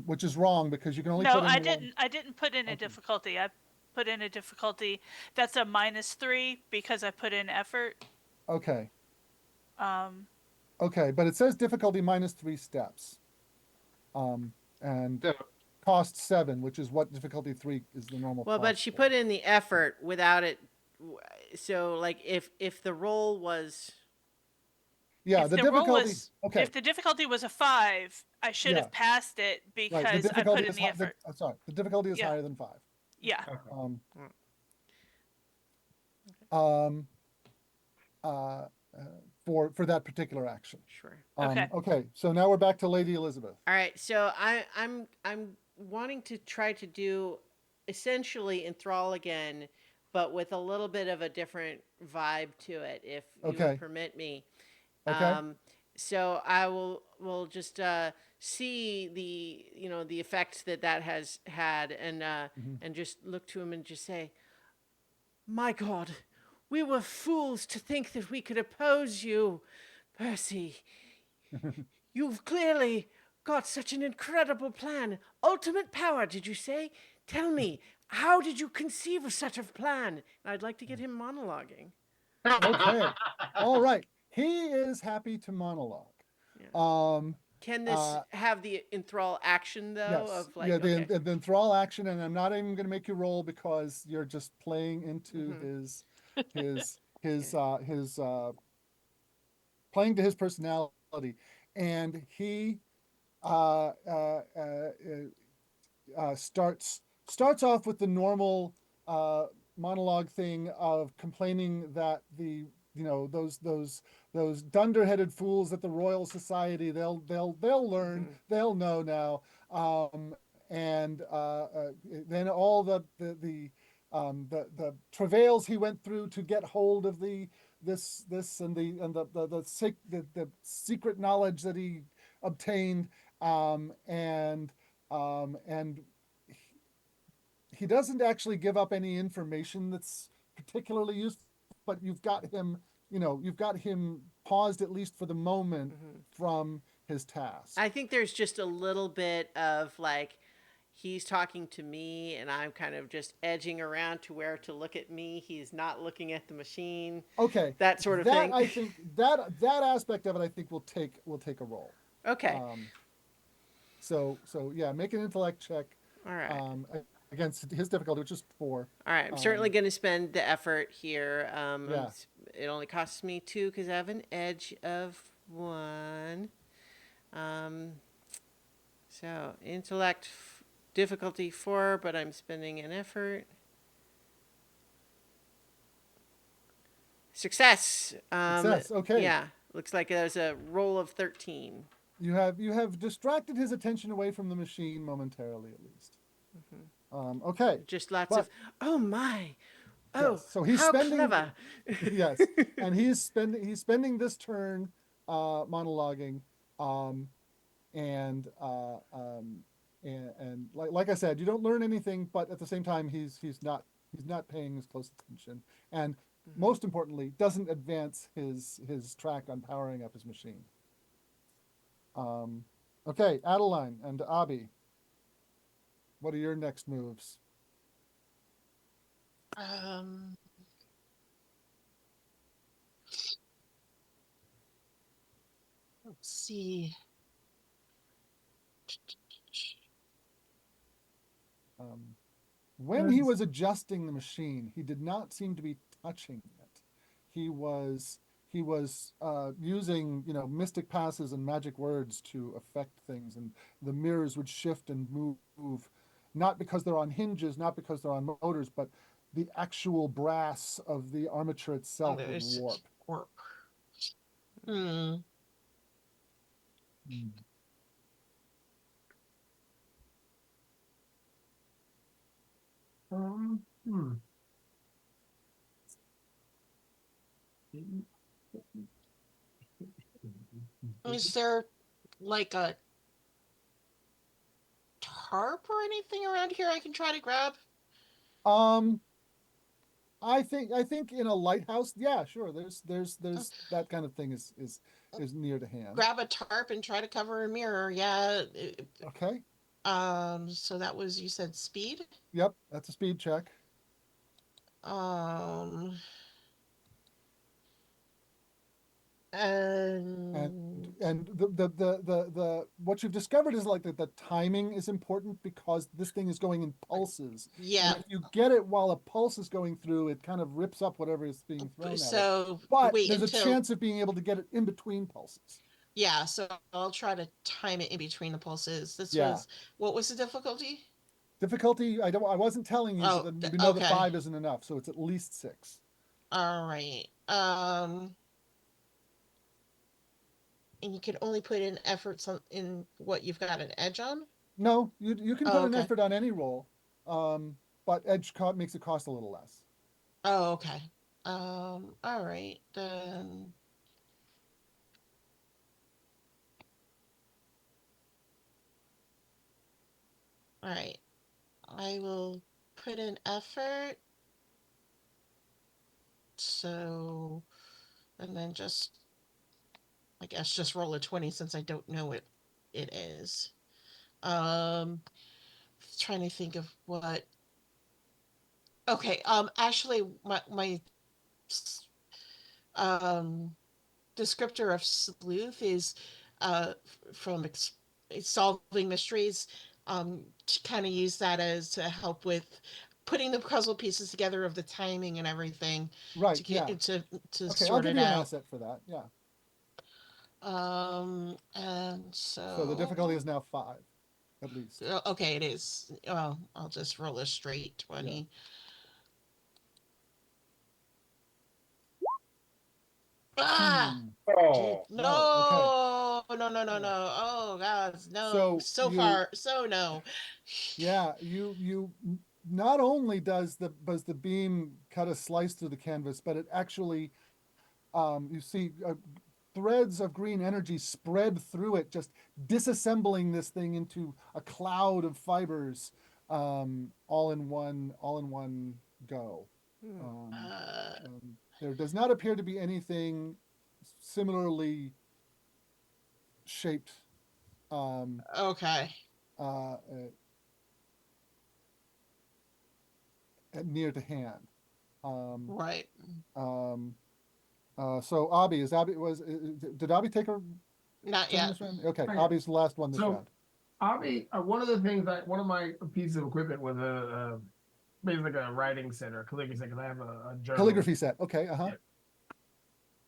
which is wrong because you can only No, put in one. I didn't put in a Okay, difficulty. I put in a difficulty that's a -3 because I put in effort. okay, Um, okay, but it says difficulty -3 steps. Um, and so cost 7, which is what difficulty 3 is the normal Well, cost but she for. put in the effort without it. So, like, if the roll was Yeah, If the the roll difficulty. was, Okay, if the difficulty was a 5, I should yeah, have passed it right. The because I difficulty put in is the effort. sorry. The difficulty is Yeah, higher than 5. yeah. Okay. Um, uh, for that particular action. sure. Okay. Okay, so now we're back to Lady Elizabeth. All right, so I'm wanting to try to do essentially enthrall again, but with a little bit of a different vibe to it, if you would Okay. permit me. Okay. So I will just see the the effects that has had, and just look to him and just say, "My God, we were fools to think that we could oppose you, Percy. You've clearly got such an incredible plan. Ultimate power, did you say? Tell me, how did you conceive of such a plan?" And I'd like to get him monologuing. Okay. All right. He is happy to monologue. Yeah. Um, Can this have the enthrall action though? yes. Of like, Yeah, okay, the enthrall action, and I'm not even going to make you roll because you're just playing into his playing to his personality, and he uh, uh, uh, starts off with the normal monologue thing of complaining that the those dunderheaded fools at the Royal Society, they'll learn, they'll know now, and then all the travails he went through to get hold of this and the secret knowledge that he obtained, and he doesn't actually give up any information that's particularly useful, but you've got him paused at least for the moment from his task. I think there's just a little bit of like, he's talking to me and I'm kind of just edging around to where to look at me. He's not looking at the machine. Okay, That sort of thing. I think that aspect of it, I think will take a roll. Okay. So yeah, make an intellect check. All right. Against his difficulty, which is 4. All right. I'm certainly going to spend the effort here. Yeah. It only costs me 2 because I have an edge of 1. So intellect difficulty 4, but I'm spending an effort. Success. Success. Okay. Yeah. Looks like there's a roll of 13. You have distracted his attention away from the machine momentarily, at least. Okay. Just lots But- of, oh my. Oh, Yes, so he's how spending clever. yes, and he's spending this turn monologuing, and like I said, you don't learn anything, but at the same time, he's not paying as close attention, and most importantly, doesn't advance his track on powering up his machine. Okay, Adeline and Abby, what are your next moves? Let's see. When he was adjusting the machine, he did not seem to be touching it. He was using mystic passes and magic words to affect things, and the mirrors would shift and move, not because they're on hinges, not because they're on motors, but the actual brass of the armature itself would warp. Hmm. Hmm. Is there like a tarp or anything around here I can try to grab? I think in a lighthouse, yeah, sure. There's that kind of thing is near to hand. Grab a tarp and try to cover a mirror. Yeah. Okay. So that was, you said speed? Yep, that's a speed check. And and the what you've discovered is like that the timing is important because this thing is going in pulses. Yeah. And if you get it while a pulse is going through, it kind of rips up whatever is being thrown at it. So But wait there's until a chance of being able to get it in between pulses. yeah. So I'll try to time it in between the pulses. This Yeah. was what was the difficulty? Difficulty, I wasn't telling you, Oh, but we know the okay. 5 isn't enough, so it's at least 6. All right. And you can only put in effort in what you've got an edge on. No, you can put Oh, an okay. effort on any roll, but edge makes it cost a little less. Oh, okay. All right then. All right. I will put in effort. So, and then just, I guess, just roll a 20 since I don't know what it is. Trying to think of what. Okay. Actually, my um descriptor of sleuth is from solving mysteries. To kind of use that as to help with putting the puzzle pieces together of the timing and everything Right, to yeah. get to Okay, sort I'll give it you an out. asset for that, yeah. And So the difficulty is now 5, at least. okay, it is. Well, I'll just roll a straight 20. Ah! Oh, No, okay. no, no, no, Yeah. no. Oh God, no. So So you, far, so no. yeah, you not only does the beam cut a slice through the canvas, but it actually, you see threads of green energy spread through it, just disassembling this thing into a cloud of fibers, all in one go. Hmm. There does not appear to be anything similarly shaped Okay. uh, near to hand. Right. So Abby, did Abby take her Not turn yet. this round? Okay, Not yet. Abby's the last one this So- round. one of the things one of my pieces of equipment was basically like a writing set or calligraphy set because I have a journal. Calligraphy set. Okay, Yeah.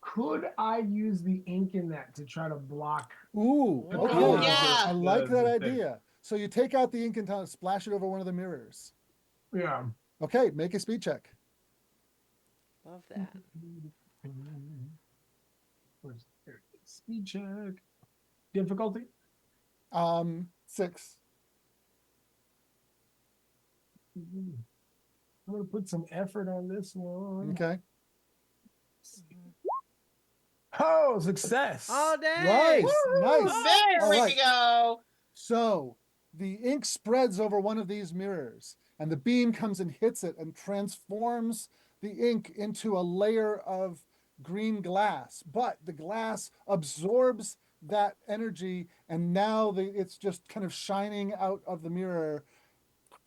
Could I use the ink in that to try to block? Ooh, Oh, okay. Oh, yeah. I like that the thing? idea. So you take out the ink and splash it over one of the mirrors. Yeah. Okay, make a speed check. Love that. Where's there it is. Speed check. Difficulty? 6. I'm gonna put some effort on this one. Okay. Oh, success! Oh, dang. Nice, nice. There All we right. go. So the ink spreads over one of these mirrors, and the beam comes and hits it and transforms the ink into a layer of green glass. But the glass absorbs that energy, and now it's just kind of shining out of the mirror,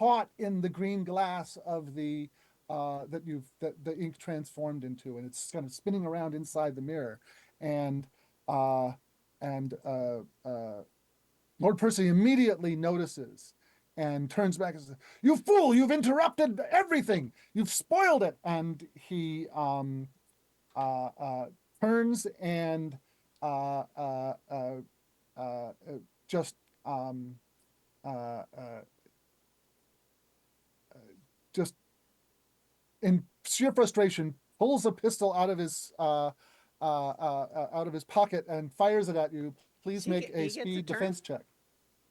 caught in the green glass of the that the ink transformed into, and it's kind of spinning around inside the mirror, and uh, and Lord Percy immediately notices and turns back and says, "You fool! You've interrupted everything. You've spoiled it." And he turns and just just in sheer frustration pulls a pistol out of his pocket and fires it at you. Please He make he a gets a speed turn? defense check.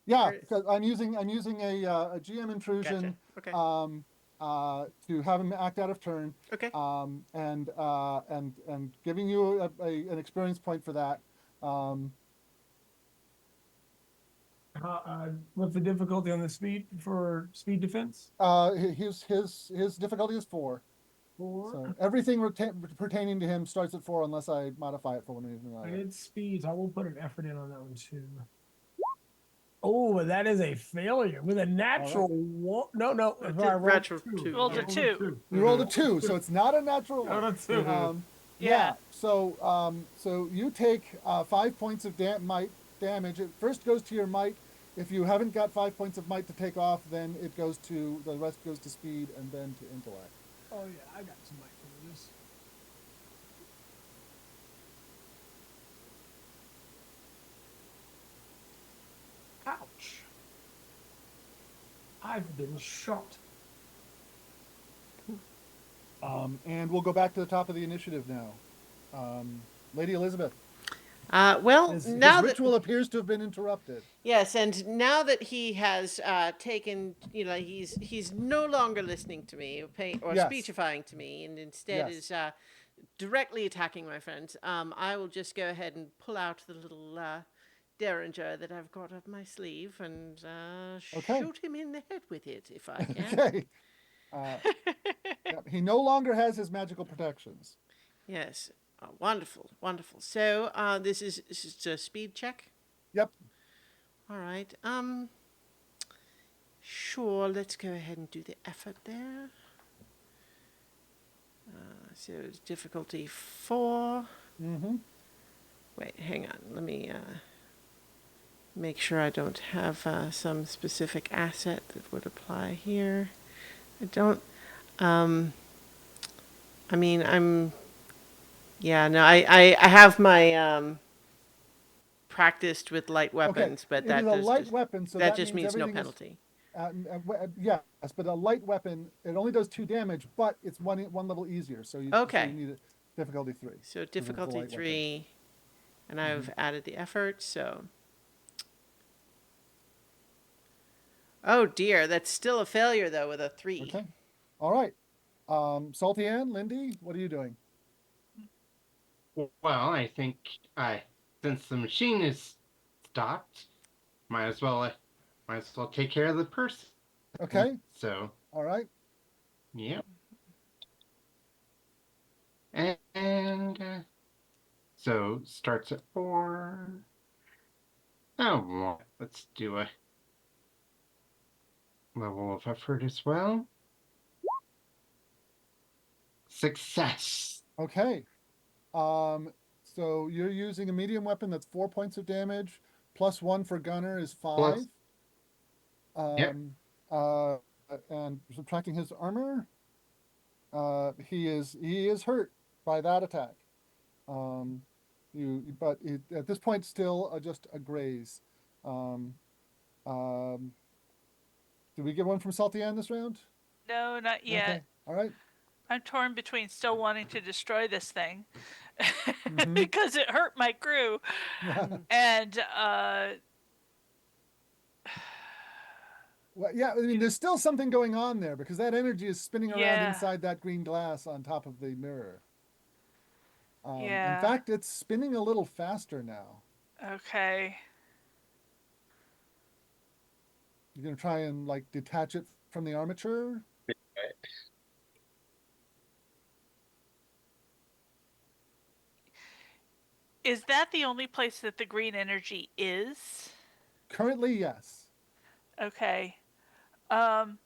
Yeah, Or- because I'm using a GM intrusion Gotcha. Okay. to have him act out of turn, Okay. and giving you an experience point for that. What's the difficulty on the speed defense? His difficulty is 4. 4. So everything pertaining to him starts at 4 unless I modify it for one reason or I another. did speeds. I will put an effort in on that one too. Oh, but that is a failure with a natural one. No, It's I a rolled natural two. two. Rolled I a 2. You rolled a 2, so it's not a natural Rolled one. a 2. Yeah. So you take 5 points of might damage. It first goes to your might. If you haven't got 5 points of might to take off, then the rest goes to speed and then to intellect. Oh yeah, I got some mic for this. Ouch. I've been shot. And we'll go back to the top of the initiative now. Lady Elizabeth, Well, his now that ritual appears to have been interrupted. yes, and now that he has taken, he's no longer listening to me or Yes. speechifying to me, and instead Yes. is directly attacking my friends. I will just go ahead and pull out the little derringer that I've got up my sleeve and Okay. shoot him in the head with it if I can. Okay. Yeah, he no longer has his magical protections. Yes. Wonderful, wonderful. So this is a speed check. Yep. All right. Sure. Let's go ahead and do the effort there. So it's difficulty 4. Mm-hmm. Wait, hang on. Let me make sure I don't have some specific asset that would apply here. I don't. I mean, yeah, no, I have my practiced with light weapons, but It is a light weapon, so that just means means no everything is- penalty. Yes, but a light weapon, it only does 2 damage, but it's one level easier. So you Okay. need a difficulty 3. So it's a difficulty light 3, and I've added the effort. So, oh dear, that's still a failure though with a 3. Okay. All right. Salty Ann, Lindy, what are you doing? Well, I think since the machine is stopped, might as well take care of the person. Okay. So, All right. yeah. And so starts at 4. Oh, well, let's do a level of effort as well. Success. Okay. So you're using a medium weapon that's 4 points of damage, plus 1 for gunner is 5. Plus- Yep. And subtracting his armor, he is hurt by that attack. At this point still just a graze. Did we get one from Salty Ann this round? No, not yet. Okay. All right. I'm torn between still wanting to destroy this thing Mhm. because it hurt my crew, and Well, yeah, I mean, there's still something going on there because that energy is spinning around Yeah. inside that green glass on top of the mirror. Yeah. In fact, it's spinning a little faster now. okay. You're gonna try and like detach it from the armature. Is that the only place that the green energy is? Currently, yes. Okay. And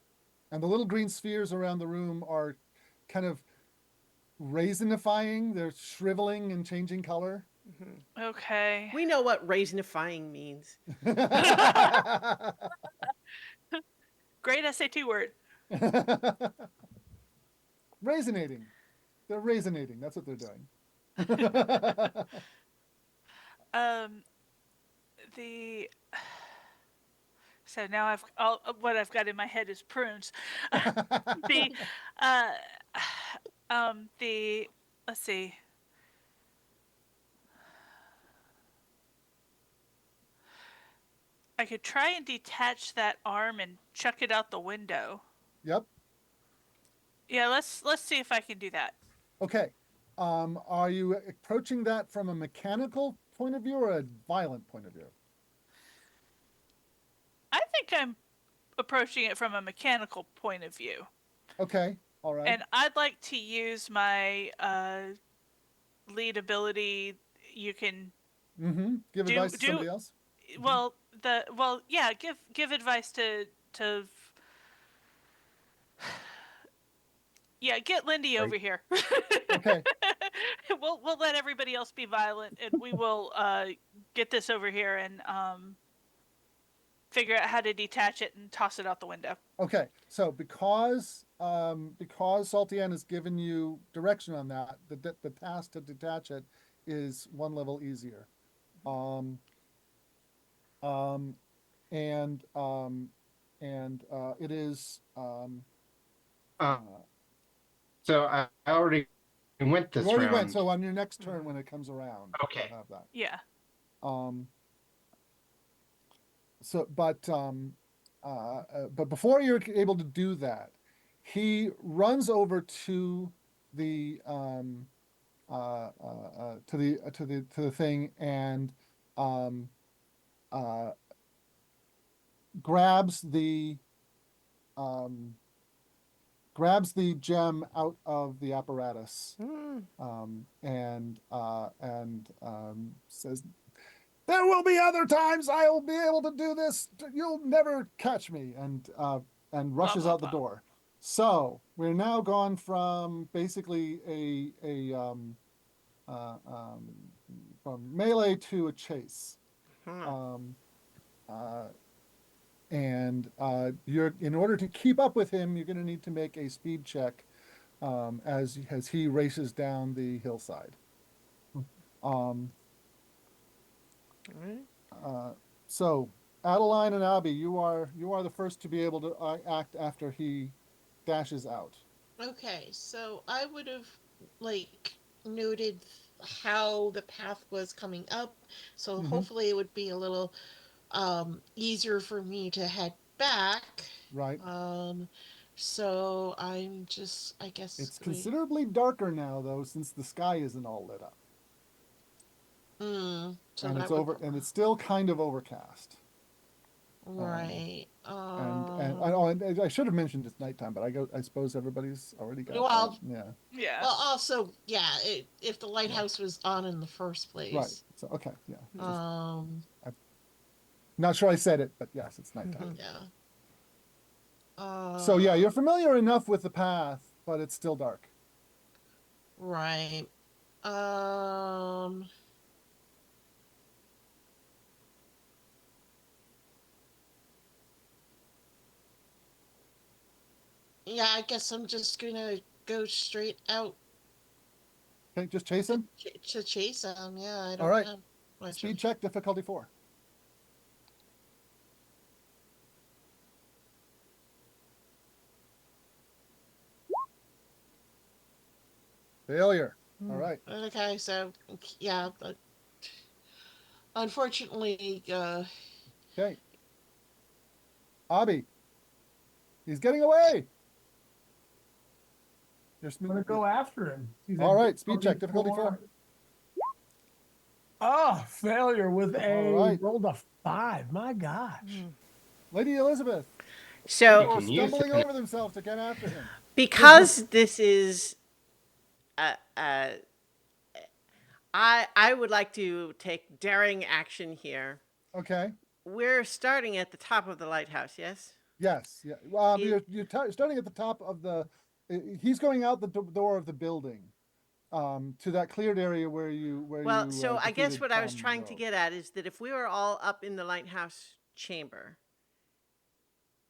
the little green spheres around the room are kind of raisinifying. They're shriveling and changing color. Okay. We know what raisinifying means. Great SAT word. Raisinating. They're raisinating. That's what they're doing. The so now what I've got in my head is prunes. the the let's see. I could try and detach that arm and chuck it out the window. Yep. Yeah, let's see if I can do that. Okay. Are you approaching that from a mechanical point of view or a violent point of view? I think I'm approaching it from a mechanical point of view. Okay. All right. And I'd like to use my lead ability. You can Give do- advice to do- somebody else. give advice to yeah, get Lindy over here. Okay. we'll let everybody else be violent, and we will get this over here and figure out how to detach it and toss it out the window. Okay, so because Saltian has given you direction on that, the task to detach it is one level easier. Um, um, and it is Uh, so I already went you this already round. went. So on your next turn, when it comes around, Okay. you'll have that. Yeah. But before you're able to do that, he runs over to the to the thing and uh, grabs the gem out of the apparatus and says, "There will be other times I will be able to do this. You'll never catch me," and rushes blah, out the blah. door. So we're now gone from basically from melee to a chase. And you're in order to keep up with him, you're going to need to make a speed check as he races down the hillside. So Adeline and Abby, you are the first to be able to act after he dashes out. Okay, so I would have like noted how the path was coming up, so hopefully it would be a little easier for me to head back. Right. So I'm just, I guess, It's considerably darker now, though, since the sky isn't all lit up. So and that it's would... over, and it's still kind of overcast. Right. And I should have mentioned it's nighttime, but I suppose everybody's already got Well, that. Yeah. Yeah. Well, also, yeah, if the lighthouse was on in the first place. Right. So okay, yeah. Um. Not sure I said it, but yes, it's nighttime. Yeah. So yeah, you're familiar enough with the path, but it's still dark. Right. Yeah, I guess I'm just gonna go straight out Okay, just chase him. to chase him. Yeah, I don't All right. have much Speed of... check, difficulty 4. Failure. All right. Okay, so yeah, but unfortunately, Okay. Abby. He's getting away. I'm gonna go after him. All right, speed check, difficulty 4. Oh, failure with rolled a 5. My gosh. Lady Elizabeth. So You can use stumbling it. over themselves to get after him. because this is I would like to take daring action here. Okay. We're starting at the top of the lighthouse, yes? Yes. Yeah. You're starting at the top of the. He's going out the door of the building, to that cleared area where you. Well, so I guess defeated what I was Tom trying to Rowe. get at is that if we were all up in the lighthouse chamber,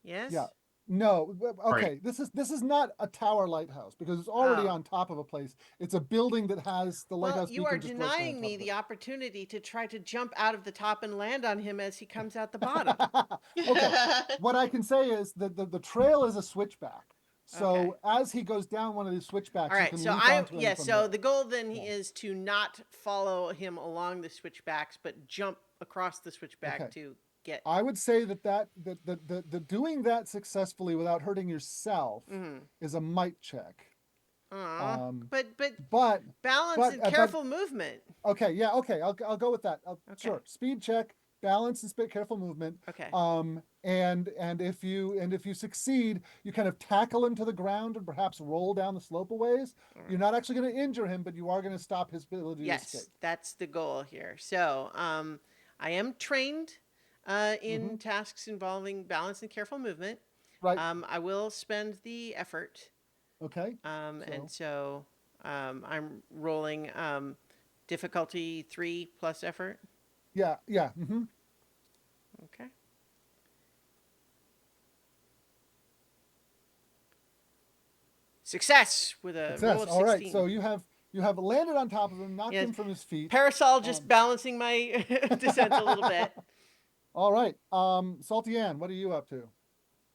yes? Yeah. No. Okay. Right. This is not a tower lighthouse because it's already Oh. on top of a place. It's a building that has the Well, lighthouse. you are denying me the opportunity to try to jump out of the top and land on him as he comes out the bottom. Okay. What I can say is that the trail is a switchback. So as he goes down one of these switchbacks, All you right, can so leap onto him from so there. the goal then is to not follow him along the switchbacks, but jump across the switchback Okay. to get. I would say that doing that successfully without hurting yourself is a might check. But But balance and careful movement. okay, yeah, okay, I'll go with that. Okay. Sure, speed check, balance and careful movement. Okay. And if you succeed, you kind of tackle him to the ground and perhaps roll down the slope a ways. You're not actually going to injure him, but you are going to stop his ability to escape. Yes, that's the goal here. So, I am trained in tasks involving balance and careful movement. Right. I will spend the effort. Okay. And so I'm rolling rolling difficulty 3 plus effort. Yeah, yeah. Mm-hmm. Okay. Success with a roll Success. of All 16. right. So you have landed on top of him, knocked Yes. him from his feet. Parasol just balancing my descent a little bit. All right. Salty Ann, what are you up to?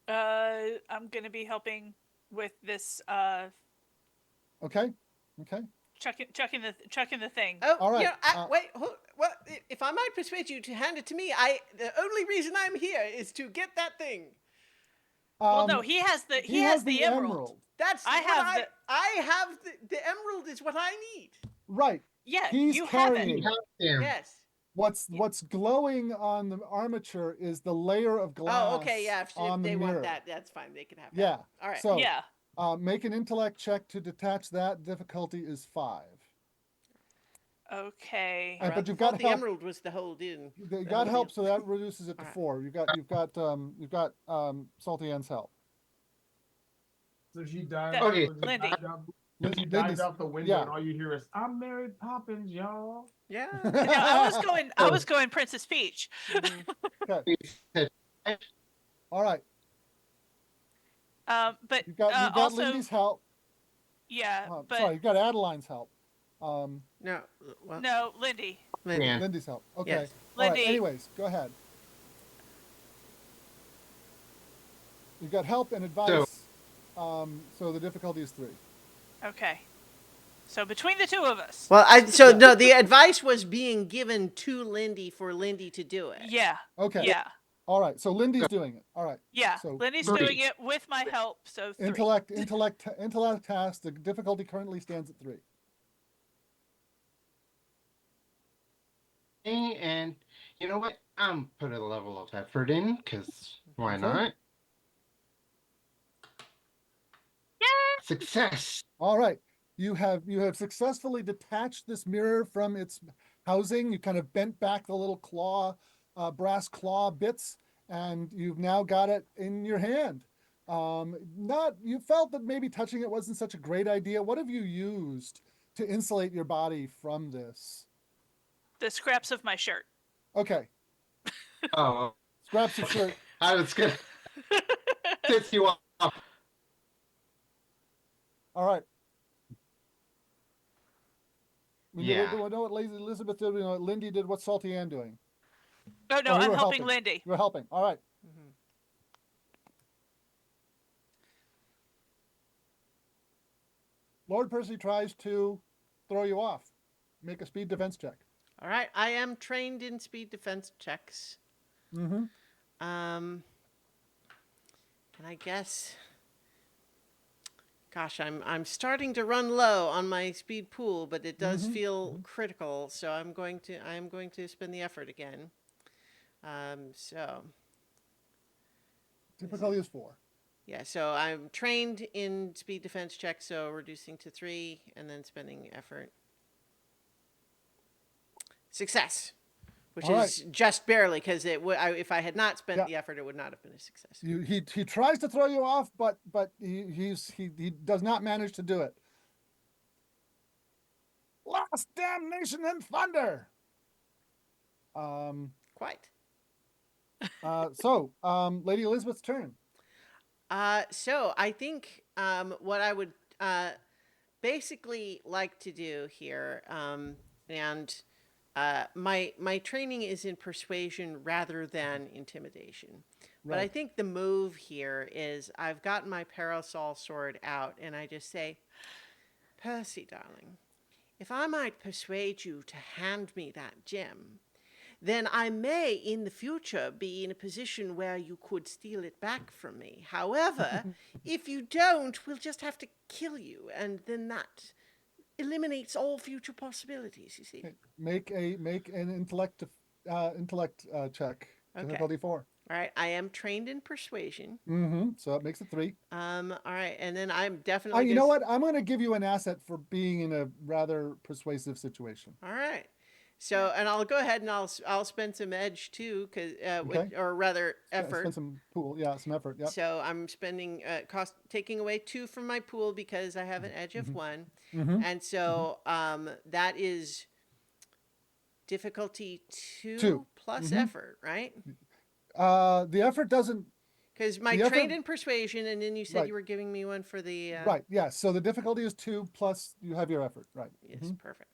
I'm gonna be helping with this Okay. Okay. chucking the thing. Oh, All right, you know, wait. Well, if I might persuade you to hand it to me, the only reason I'm here is to get that thing. Well, no, he has the emerald. That's I what have I have the emerald is what I need. Right. Yeah, He's you have carrying it. it. Yes. What's glowing on the armature is the layer of glass Oh, okay, yeah. If on the they mirror. want that, that's fine. They can have that. Yeah. All right. So Yeah. make an intellect check to detach that. Difficulty is 5. Okay. Or I but you've thought got the help. emerald was the whole deal. You got help, so that reduces it to All right. 4. You've got Salty Ann's help. So she dived. Okay. Lindy. She Lindy's- dived out the window, yeah. and all you hear is, "I'm Mary Poppins, y'all." Yeah. No, I was going Princess Peach. Okay. All right. But You've got also, Lindy's help. yeah, but Sorry, you've got Adeline's help. No. Well, no, Lindy. Lindy. Yeah. Lindy's help. Okay. Yes. All right. Lindy. Anyways, go ahead. You've got help and advice. So the difficulty is 3. Okay. So between the two of us. Well, no, the advice was being given to Lindy for Lindy to do it. Yeah. Okay. Yeah. All right. So Lindy's doing it. All right. Yeah. So Lindy's 3. doing it with my help, so 3. intellect task. The difficulty currently stands at 3. And you know what? I'm put a level of effort in because why Okay. not? Success. All right. You have successfully detached this mirror from its housing. You kind of bent back the little brass claw bits, and you've now got it in your hand. You felt that maybe touching it wasn't such a great idea. What have you used to insulate your body from this? The scraps of my shirt. Okay. Oh, Scraps of shirt. I was gonna piss you off. All right. Yeah. We know what Lazy Elizabeth did. We know what Lindy did. What's Salty Ann doing? Oh no, Oh, you I'm were helping helping. Lindy. You're helping. All right. Mhm. Lord Percy tries to throw you off. Make a speed defense check. All right. I am trained in speed defense checks. Mm-hmm. And I guess, gosh, I'm starting to run low on my speed pool, but it does feel critical, so I am going to spend the effort again. So Difficulty is 4. yeah, so I'm trained in speed defense checks, so reducing to 3 and then spending effort. Success, which All is just barely, because if I had not spent Yeah. the effort, it would not have been a success. He tries to throw you off, but he does not manage to do it. Last damnation and thunder. Quite. Lady Elizabeth's turn. So I think what I would basically like to do here, and my training is in persuasion rather than intimidation. But I Right. think the move here is I've gotten my parasol sword out, and I just say, Percy, darling, if I might persuade you to hand me that gem, then I may in the future be in a position where you could steal it back from me. However, if you don't, we'll just have to kill you, and then that eliminates all future possibilities, you see. Make an intellect check. Okay. Difficulty 4. All right, I am trained in persuasion. Mm-hmm. So it makes it 3. All right, and then I'm definitely You know what? I'm going to give you an asset for being in a rather persuasive situation. All right. So, and I'll go ahead and I'll spend some edge too, Okay. or rather effort. Spend some pool. Yeah, some effort. Yep. So I'm spending taking away 2 from my pool because I have an edge of 1, Mm-hmm. and so that is difficulty 2 2. plus Mhm. effort, right? The effort doesn't. Because my The effort- trained in persuasion, and then you said Right. you were giving me one for the Right. Yeah. So the difficulty is 2 plus you have your effort. Right. Yes, Mhm. perfect.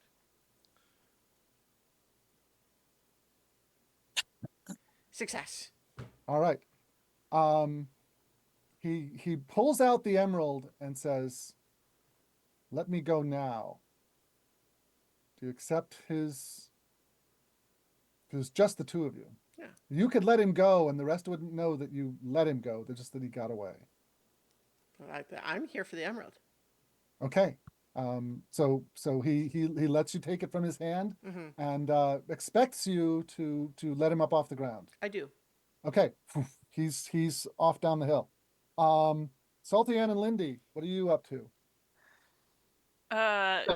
Success. All right. He pulls out the emerald and says, "Let me go now." Do you accept his? There's just the 2 of you. Yeah. You could let him go, and the rest wouldn't know that you let him go. They're just that he got away. I'm here for the emerald. Okay. So he lets you take it from his hand Hmm. and expects you to let him up off the ground. I do. Okay. He's off down the hill. Salty Ann and Lindy, what are you up to?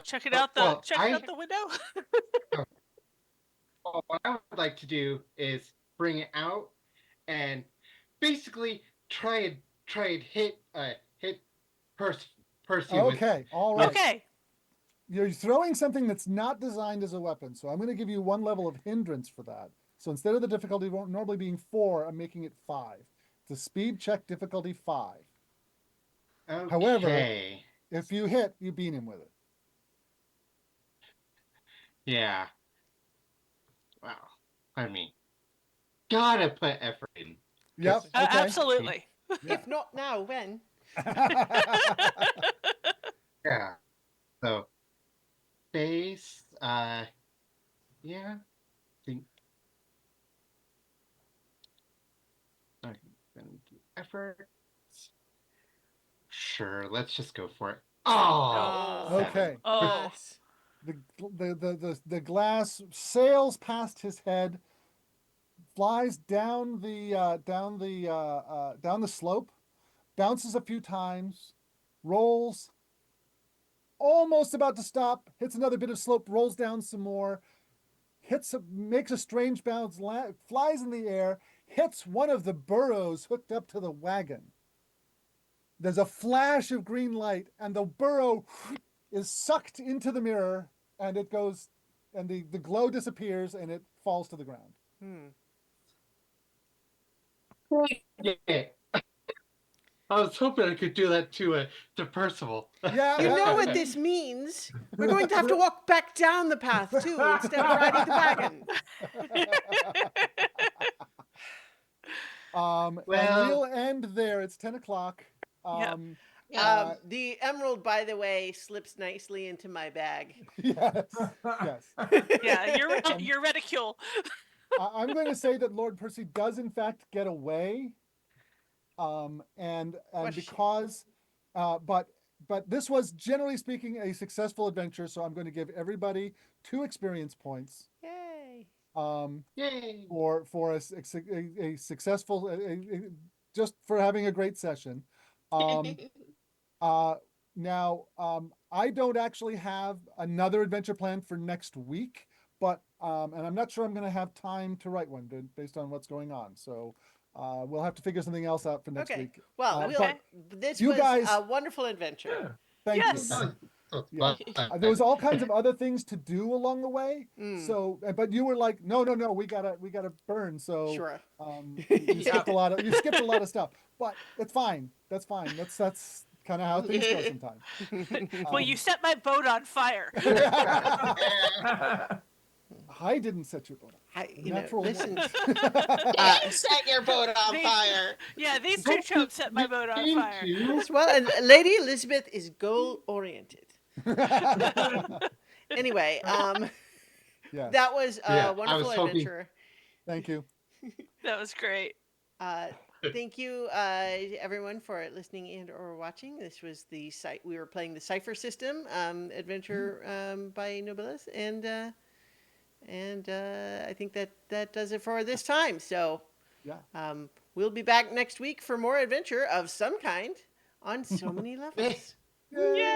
Check it Well, out well, check it out the window. What I would like to do is bring it out and basically try and hit Percy with. Okay, all right. Okay. You're throwing something that's not designed as a weapon, so I'm going to give you 1 level of hindrance for that. So instead of the difficulty normally being 4, I'm making it 5. It's a speed check difficulty 5. Okay. However, if you hit, you beat him with it. Yeah. Wow. I mean, gotta put effort in. Yep. Okay. Absolutely. Yeah. If not now, when? Yeah. So base, yeah. Think I'm gonna do effort. Sure, let's just go for it. Oh, Oh. Okay. Oh. Yes. The glass sails past his head, flies down the slope, bounces a few times, rolls, almost about to stop, hits another bit of slope, rolls down some more, makes a strange bounce, flies in the air, hits one of the burrows hooked up to the wagon. There's a flash of green light, and the burrow is sucked into the mirror, and it goes, and the glow disappears, and it falls to the ground. yeah. I was hoping I could do that to Percival. Yeah, You know I what mean- this means? We're going to have to walk back down the path too instead of riding the wagon. And Well- we'll end there. It's 10 o'clock. Yep. Yeah. The emerald, by the way, slips nicely into my bag. Yes, yes. Yeah, your reticule. I'm going to say that Lord Percy does in fact get away. And What because, but this was generally speaking a successful adventure, so I'm going to give everybody 2 experience points. Yay! Yay! For a successful, just for having a great session. Now, I don't actually have another adventure plan for next week, but and I'm not sure I'm going to have time to write one based on what's going on. So we'll have to figure something else out for next Okay. week. Well, but this you was guys- a wonderful adventure. thank Yes. you. Oh, Yeah. There was all kinds of other things to do along the way. So, but you were like, no, we gotta burn. So Sure. you skipped a lot of stuff, but it's fine. That's fine. That's kind of how things go sometimes. Well, you set my boat on fire. I didn't set your boat on. Natural listen. Set your boat on These- fire. Yeah, these 2 chumps set my boat on fire. Yes, well, and Lady Elizabeth is goal oriented. Anyway, Yes. that was a Yeah, I wonderful was hoping- adventure. Thank you. That was great. Thank you, everyone, for listening and or watching. This was we were playing the Cipher System adventure by Nobilis, and I think that does it for this time. So Yeah. we'll be back next week for more adventure of some kind on so many levels. Yay!